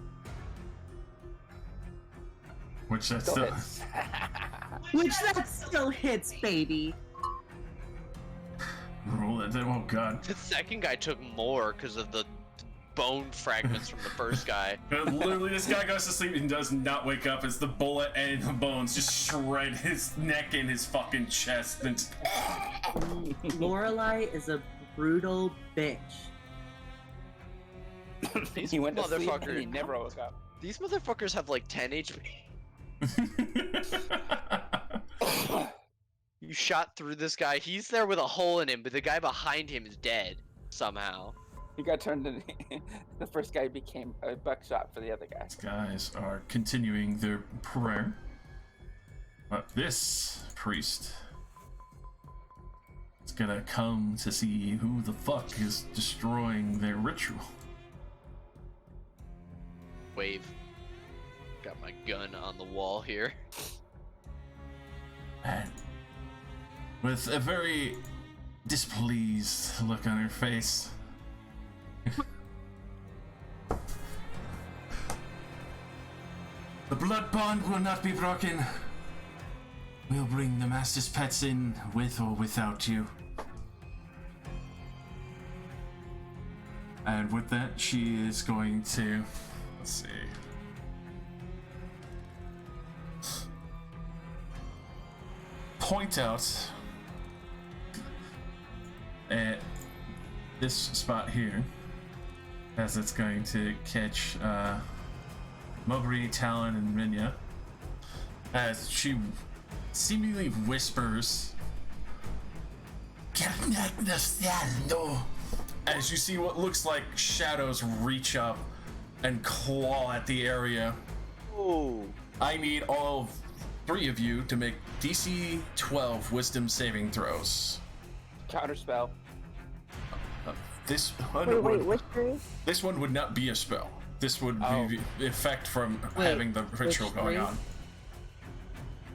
Which that's Still still. hits. Which that still hits, baby. Roll that. Oh god. The second guy took more because of the bone fragments from the first guy. Literally, this guy goes to sleep and does not wake up as the bullet and the bones just shred his neck and his fucking chest. And Lorelei is a brutal bitch. These he went to sleep and motherfuckers. he never woke up. These motherfuckers have like 10 HP. You shot through this guy. He's there with a hole in him, but the guy behind him is dead somehow. He got turned into the first guy became a buckshot for the other guy. These guys are continuing their prayer. But this priest is gonna come to see who the fuck is destroying their ritual. Wave. Got my gun on the wall here. And with a very displeased look on her face, the blood bond will not be broken. We'll bring the master's pets in with or without you. And with that, she is going to, let's see. Point out at this spot here, as it's going to catch Mowbray, Talon, and Minya, as she seemingly whispers, as you see what looks like shadows reach up and claw at the area. Ooh. I need all 3 of you to make DC 12 Wisdom saving throws. Counterspell. This one Wait, would, which three? this one would not be a spell. This would be the effect from Wait, having the ritual which going three?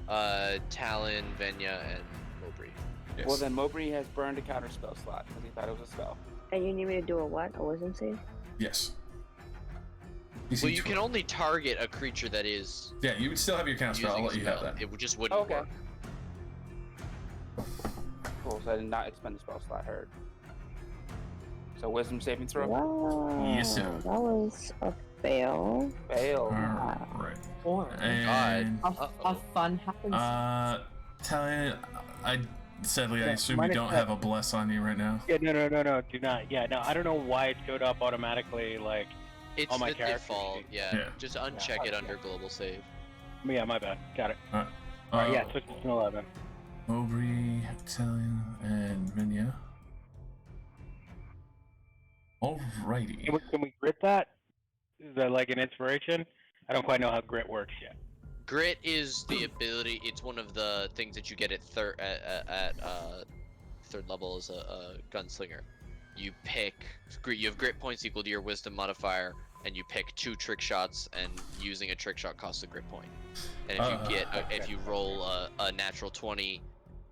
on. Talon, Venya, and Mowbray. Yes. Well, then Mowbray has burned a counterspell slot because he thought it was a spell. And you need me to do a what? A wisdom save? Yes. DC Well, you 12. can only target a creature that is Yeah, you would still have your counter spell. I'll using let a you have spell. that. It just wouldn't Okay. work. Cool, so I did not expend the spell slot, heard. So wisdom saving throw? Wow. Yes, sir. That was a fail. Fail. Alright. 4. And How fun happens. Talon, I sadly I Yeah, assume you minus don't that. have a bless on you right now. Yeah, no, do not. Yeah, no, I don't know why it showed up automatically. Like, It's Oh, my the character default. sheet. Yeah. Yeah. Just uncheck it under global save. yeah, my bad. Got it. Alright, yeah, switch to an 11. Mowbray, Talon, and Minya. Alrighty. Can we grit that? Is that like an inspiration? I don't quite know how grit works yet. Grit is the ability. It's one of the things that you get at third level as a gunslinger. You pick. You have grit points equal to your wisdom modifier, and you pick 2 trick shots, and using a trick shot costs a grit point. And if you roll a natural 20,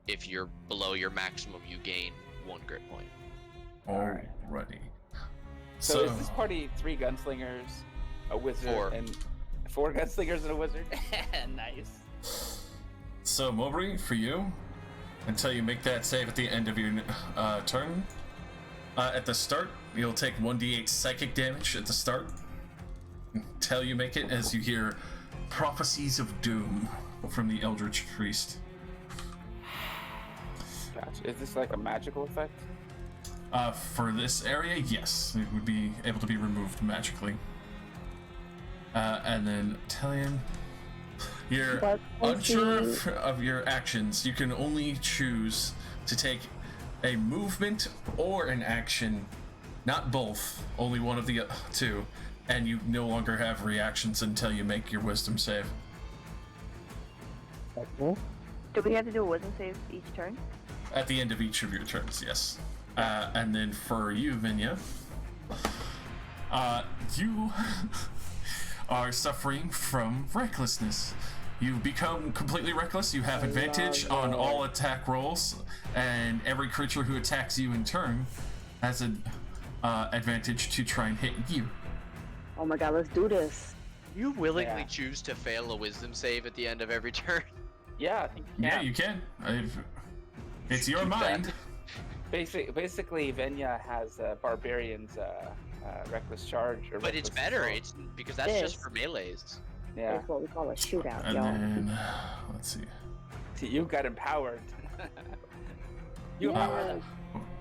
if you're below your maximum, you gain 1 grit point. Alrighty. So is this party 3 gunslingers, a wizard, 4. and 4 gunslingers and a wizard? Nice. So Mowbray, for you, until you make that save at the end of your turn, at the start, you'll take 1d8 psychic damage at the start. Until you make it, as you hear prophecies of doom from the Eldritch Priest. Gotcha. Is this like a magical effect? For this area, yes, it would be able to be removed magically. And then Talion, you're But unsure of your actions. You can only choose to take a movement or an action, not both, only one of the 2, and you no longer have reactions until you make your wisdom save. Do we have to do a wisdom save each turn? At the end of each of your turns, yes. And then for you, Vinya, you are suffering from recklessness. You become completely reckless. You have advantage on all attack rolls, and every creature who attacks you in turn has an advantage to try and hit you. Oh my god, let's do this. You willingly Yeah. choose to fail a wisdom save at the end of every turn. Yeah, I think Yeah, you can. It's your Keep that. mind. Basically, Venya has Barbarian's reckless charge. Or But it's reckless better. assault. It's because that's just This. for melees. Yeah. That's what we call a shootout, And y'all. then, let's see. See, you got empowered. You empowered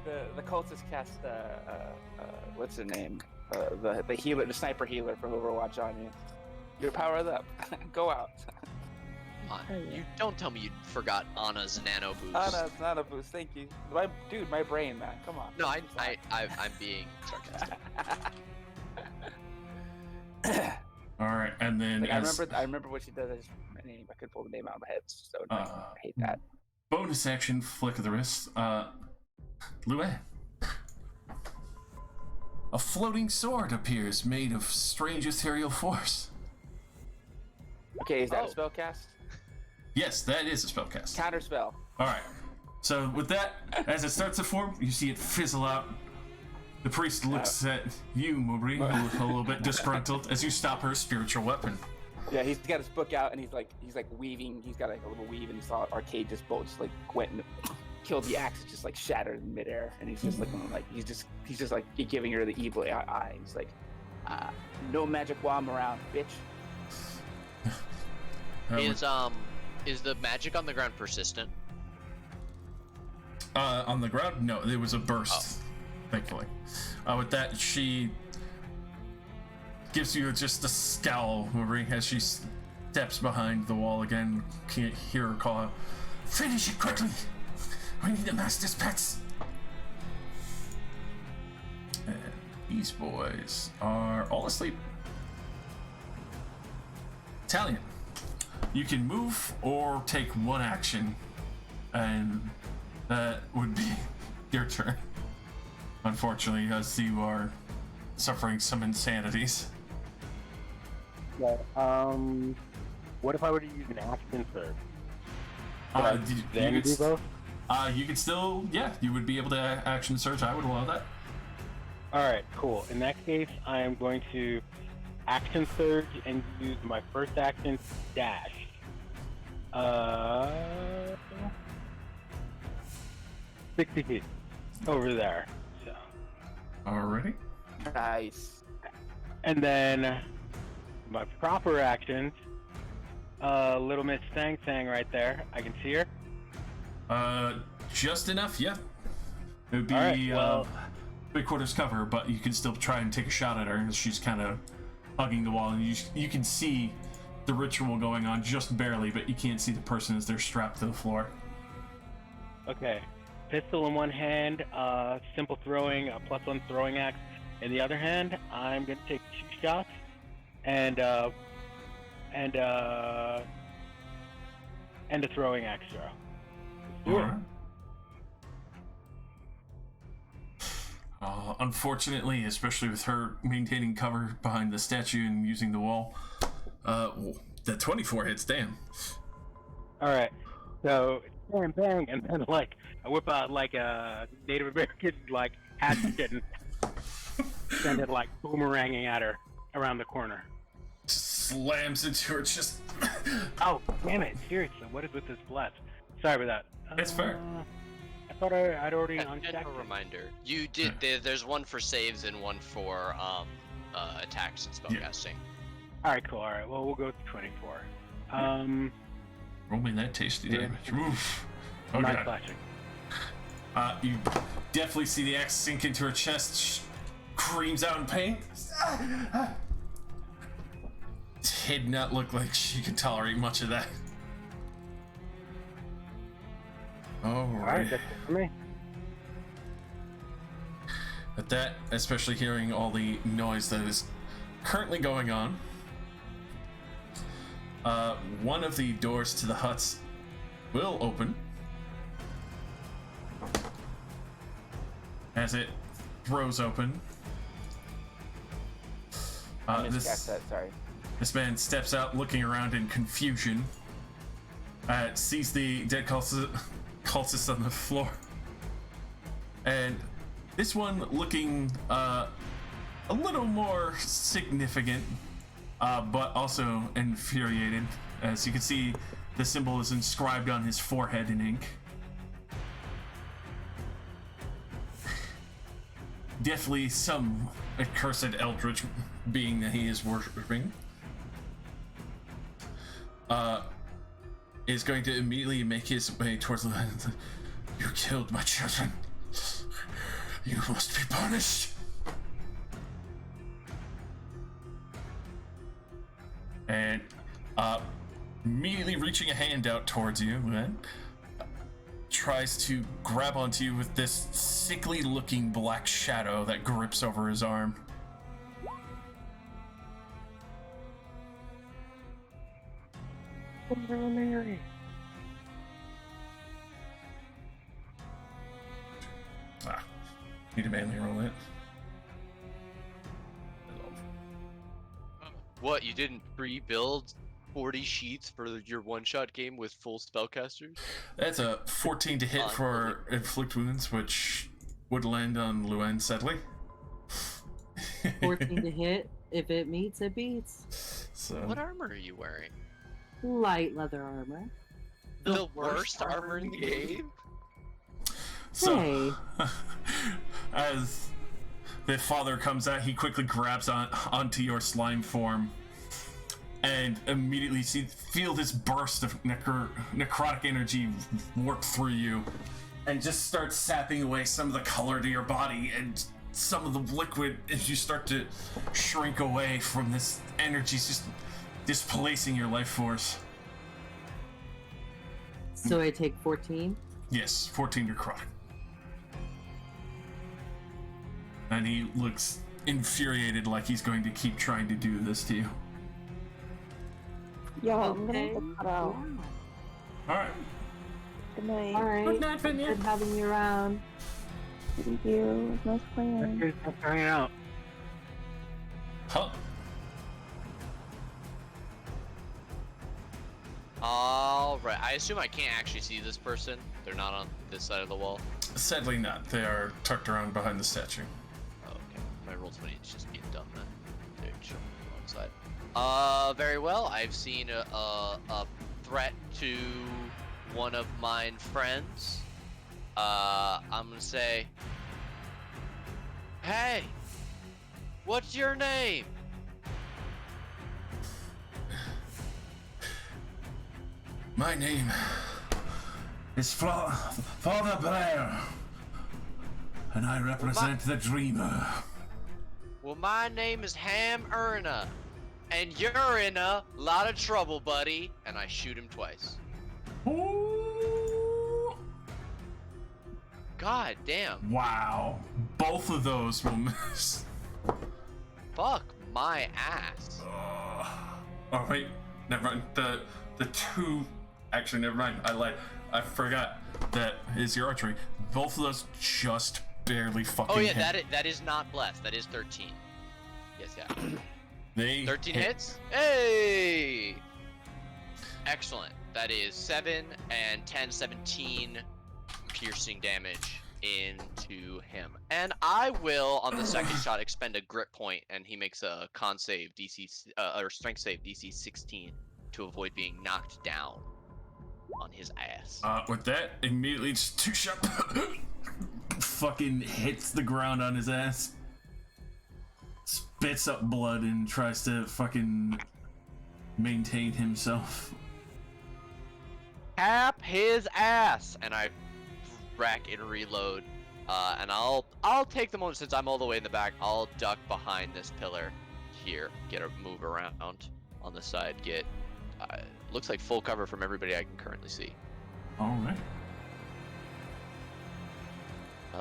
the cultist cast what's her name? The healer, the sniper healer from Overwatch on you. You're powered up. Go out. Come on. Oh, yeah. You don't tell me you forgot Anna's nano boost. Anna, it's not a boost. Thank you. My brain, man. Come on. No, I'm being sarcastic. All right, and then Like, I as remember what she does. I couldn't pull the name out of my head. So I hate that. bonus action, flick of the wrist. Luann. A floating sword appears, made of strange ethereal force. Okay, is that Oh. a spell cast? Yes, that is a spellcast. Counter spell. All right. So with that, as it starts to form, you see it fizzle out. The priest looks at you, Mowbray, a little bit disgruntled, as you stop her spiritual weapon. Yeah, he's got his book out and he's like weaving. He's got like a little weave and he saw Arcade just bolt just like went and Kilby axe is just like shattered in midair, and he's just looking like he's just like giving her the evil eye. He's like, no magic while I'm around, bitch. Is the magic on the ground persistent? On the ground, no, it was a burst, thankfully. With that, she gives you just a scowl, Marie, as she steps behind the wall again. Can't hear her call out, "Finish it quickly! We need the master's pets!" And these boys are all asleep. Italian, you can move or take one action, and that would be your turn. Unfortunately, as you are suffering some insanities. Yeah, what if I were to use an action surge? Do both? You could still, you would be able to action surge. I would allow that. Alright, cool. In that case, I am going to action surge and use my first action to dash. 60 feet over there. So. Alrighty. Nice. And then my proper actions, little Miss Sang Sang right there. I can see her. Just enough, yeah. It would be Alright, three quarters cover, but you can still try and take a shot at her, and she's kind of hugging the wall, and you can see the ritual going on just barely, but you can't see the person as they're strapped to the floor. Okay. Pistol in one hand, simple throwing, a +1 throwing axe in the other hand. I'm gonna take 2 shots, and a throwing axe throw. Do it. Unfortunately, especially with her maintaining cover behind the statue and using the wall, the 24 hits. Damn. All right. So bang, bang, and then like I whip out like a Native American like hatchet and send it like boomeranging at her around the corner. Slams into her chest. Oh damn it! Seriously, what is with this bless? Sorry about that. It's fair. I thought I'd already Gentle unchecked it. reminder. You did. There's one for saves and one for attacks and spellcasting. All right, cool. All right, well we'll go with 24. Roll me that tasty Yeah. damage. Oof. Oh, Not God. flashing. You definitely see the axe sink into her chest. She screams out in pain. Did not look like she could tolerate much of that. All right, that's it for me. At that, especially hearing all the noise that is currently going on, one of the doors to the huts will open as it throws open. Miscast that, sorry. This man steps out, looking around in confusion. Sees the dead cultists on the floor, and this one looking a little more significant, but also infuriated, as you can see the symbol is inscribed on his forehead in ink. Definitely some accursed eldritch being that he is worshipping. Is going to immediately make his way towards the land. You killed my children. You must be punished. And immediately reaching a hand out towards you, then tries to grab onto you with this sickly looking black shadow that grips over his arm. Mary. Need to manually roll it. What, you didn't pre-build 40 sheets for your one-shot game with full spellcasters? That's a 14 to hit for inflict wounds, which would land on Luen sadly. 14 to hit. If it meets, it beats. So What armor are you wearing? Light leather armor. The worst armor in the game? So, Hey. as the father comes out, he quickly grabs onto your slime form, and immediately feel this burst of necrotic energy warp through you, and just starts sapping away some of the color to your body and some of the liquid as you start to shrink away from this energy, just displacing your life force. So I take 14. Yes, 14 necrotic. And he looks infuriated, like he's going to keep trying to do this to you. Yo, I'm gonna have Okay. to cut out. Alright. Good night. All right. Good night, Vinya. Good having you around. Thank you. It was nice playing. Here's us hanging out. Huh? All right. I assume I can't actually see this person. They're not on this side of the wall. Sadly not. They are tucked around behind the statue. Oh, okay. My roll 20 is just being dumb then. They show on the side. Very well. I've seen a threat to one of mine friends. I'm gonna say, hey, what's your name? My name is Father Blair, and I represent the Dreamer. Well, my name is Ham Erna, and you're in a lot of trouble, buddy. And I shoot him twice. Ooh. God damn. Wow. Both of those will miss. Fuck my ass. Oh wait, never mind. The two, actually never mind. I lied. I forgot that is your archery. Both of those just barely fucking Oh yeah, hit. that is not blessed. That is 13. Yes, yeah. They 13 hit. hits. Hey. Excellent. That is 7 and 10, 17 piercing damage into him. And I will, on the second shot, expend a grit point, and he makes a con save DC or strength save DC 16 to avoid being knocked down on his ass. With that, immediately just two shot fucking hits the ground on his ass, spits up blood, and tries to fucking maintain himself. Cap his ass, and I rack and reload. And I'll take the moment, since I'm all the way in the back. I'll duck behind this pillar here, get a move around on the side, get looks like full cover from everybody I can currently see. All right.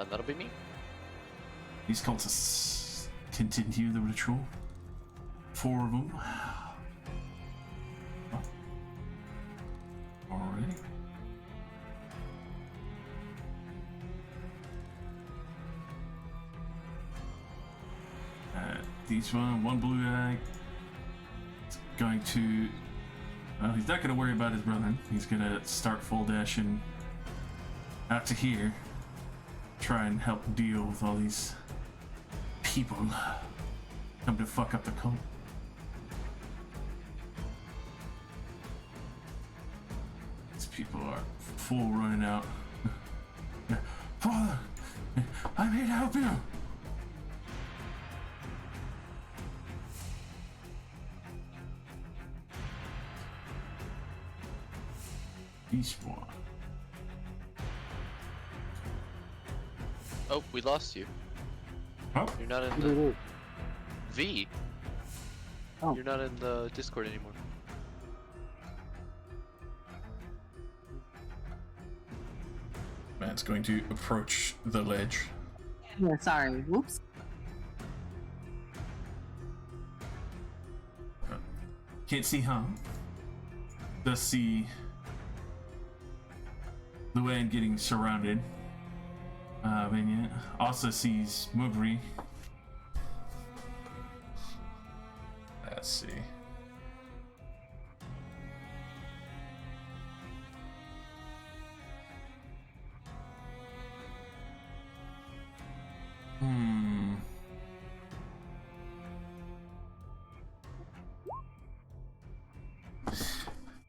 That'll be me. These cultists continue the ritual. 4 of them. Alrighty. These one blue guy is going to. Well, he's not going to worry about his brother. He's going to start full dashing out to here. Try and help deal with all these people come to fuck up the cult. These people are full running out. Father, I'm here to help you. Each one. Oh, we lost you. Oh, You're not in the V. Oh. You're not in the Discord anymore. Matt's going to approach the ledge. Yeah, sorry. Whoops. Can't see Han. Does see Luann getting surrounded. Vanya also sees Mugri. Let's see.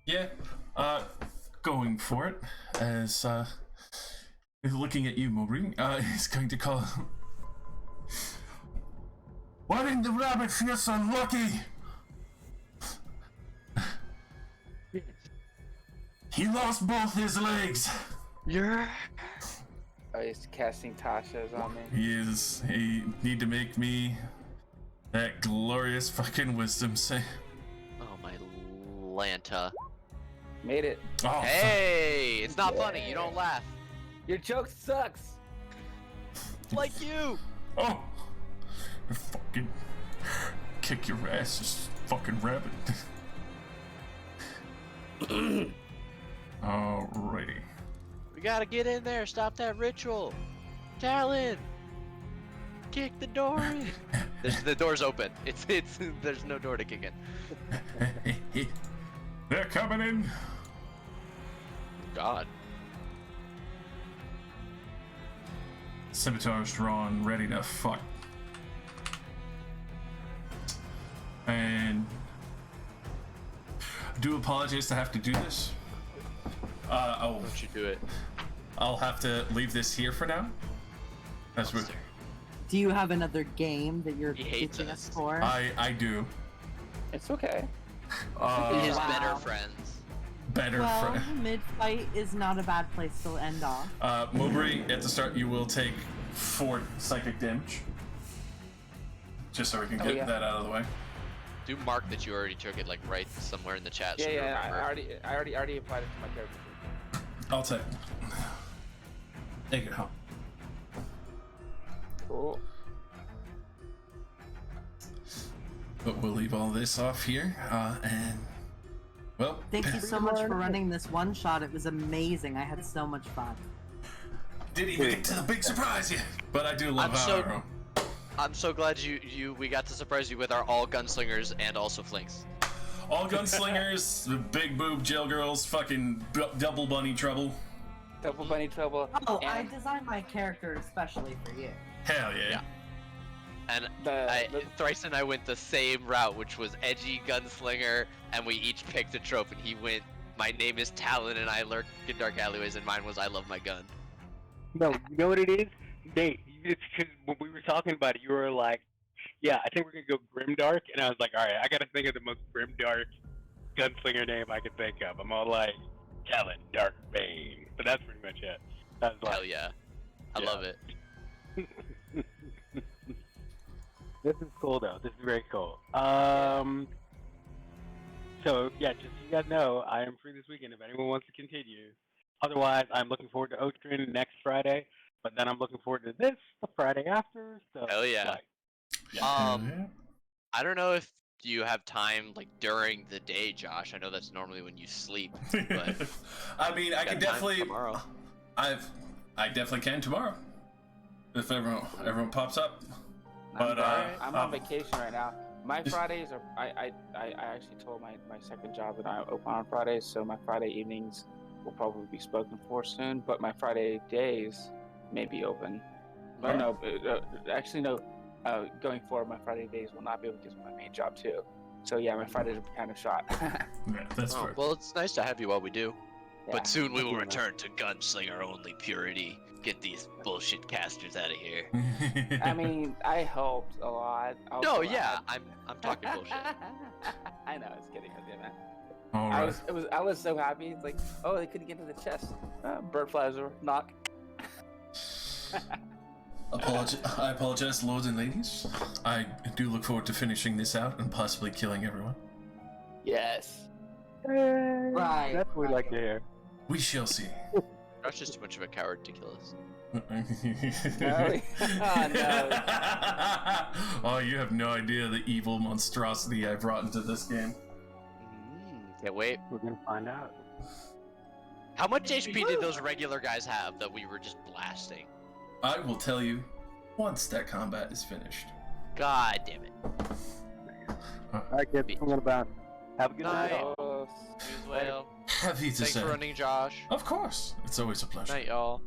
Yeah, going for it as looking at you, Mowbray, he's going to call. Why didn't the rabbit feel so lucky? He lost both his legs. You're. Oh, he's casting Tasha's on me. He need to make me that glorious fucking wisdom say. Oh my Lanta. Made it. Oh, Hey, it's not funny. You don't laugh. Your joke sucks. Like you. oh, fucking kick your ass, you fucking rabbit. Alrighty. We gotta get in there. Stop that ritual. Talon. Kick the door in. The door's open. It's. There's no door to kick in. They're coming in. God. Scimitar's drawn, ready to fuck. And do apologize to have to do this. Don't you do it? I'll have to leave this here for now. That's what Monster. Do you have another game that you're He hates pitching us. us for? I do. It's okay. His Wow. better friends. Better Well, mid-fight is not a bad place to end off. Mowbray, at the start you will take 4 psychic damage. Just so we can get yeah. that out of the way. Do mark that you already took it, like right somewhere in the chat. So Yeah, you yeah. I remember. already applied it to my character. I'll take it home. Cool. But we'll leave all this off here, and well, Thank you so much for running this one shot. It was amazing. I had so much fun. didn't even get to the big surprise yet. But I do love I'm so- how I'm so glad we got to surprise you with our all gunslingers and also flinks. all gunslingers, the big boob jail girls, fucking double bunny trouble. Double bunny trouble. Oh, I and designed my character especially for you. Hell yeah. Yeah. And the Thrice and I went the same route, which was edgy gunslinger, and we each picked a trope. And he went, "My name is Talon, and I lurk in dark alleyways," and mine was, "I love my gun." No, you know what it is? Nate, it's because when we were talking about it, you were like, yeah, I think we're going to go grimdark. And I was like, all right, I got to think of the most grimdark gunslinger name I could think of. I'm all like, Talon Dark Bane. But that's pretty much it. I was like, Hell yeah, I Yeah. love it. This is cool though. This is very cool. So yeah, just so you guys know, I am free this weekend if anyone wants to continue. Otherwise, I'm looking forward to Oakstream next Friday, but then I'm looking forward to this the Friday after. So Hell yeah. like, I don't know if you have time like during the day, Josh. I know that's normally when you sleep. But I mean, I got can time definitely. tomorrow. I definitely can tomorrow. If everyone pops up. But I'm on vacation right now. My Fridays are. I actually told my second job that I open on Fridays, so my Friday evenings will probably be spoken for soon. But my Friday days may be open. But no, actually no. Going forward, my Friday days will not be able to get my main job too. So yeah, my Fridays are kind of shot. Yeah, that's Oh, fair. well, it's nice to have you while we do. Yeah, But soon we will definitely. return to gunslinger only purity. Get these bullshit casters out of here. I mean, I helped a lot. No, Also, yeah, I'm talking bullshit. I know, it's kidding. I did that. All I right. was so happy. It's like, oh, they couldn't get to the chest. Bird flies over, knock. I apologize, lords and ladies. I do look forward to finishing this out and possibly killing everyone. Yes. Right. That's what we like to hear. We shall see. Josh is too much of a coward to kill us. No. Oh, no. Oh, you have no idea the evil monstrosity I brought into this game. Can't wait. We're gonna find out. How much HP did those regular guys have that we were just blasting? I will tell you once that combat is finished. God damn it. All right, kids, I'm gonna bounce. Have a good night. Night. Oh, Use well. Happy to Thanks say. for running, Josh. Of course. It's always a pleasure. Night, y'all.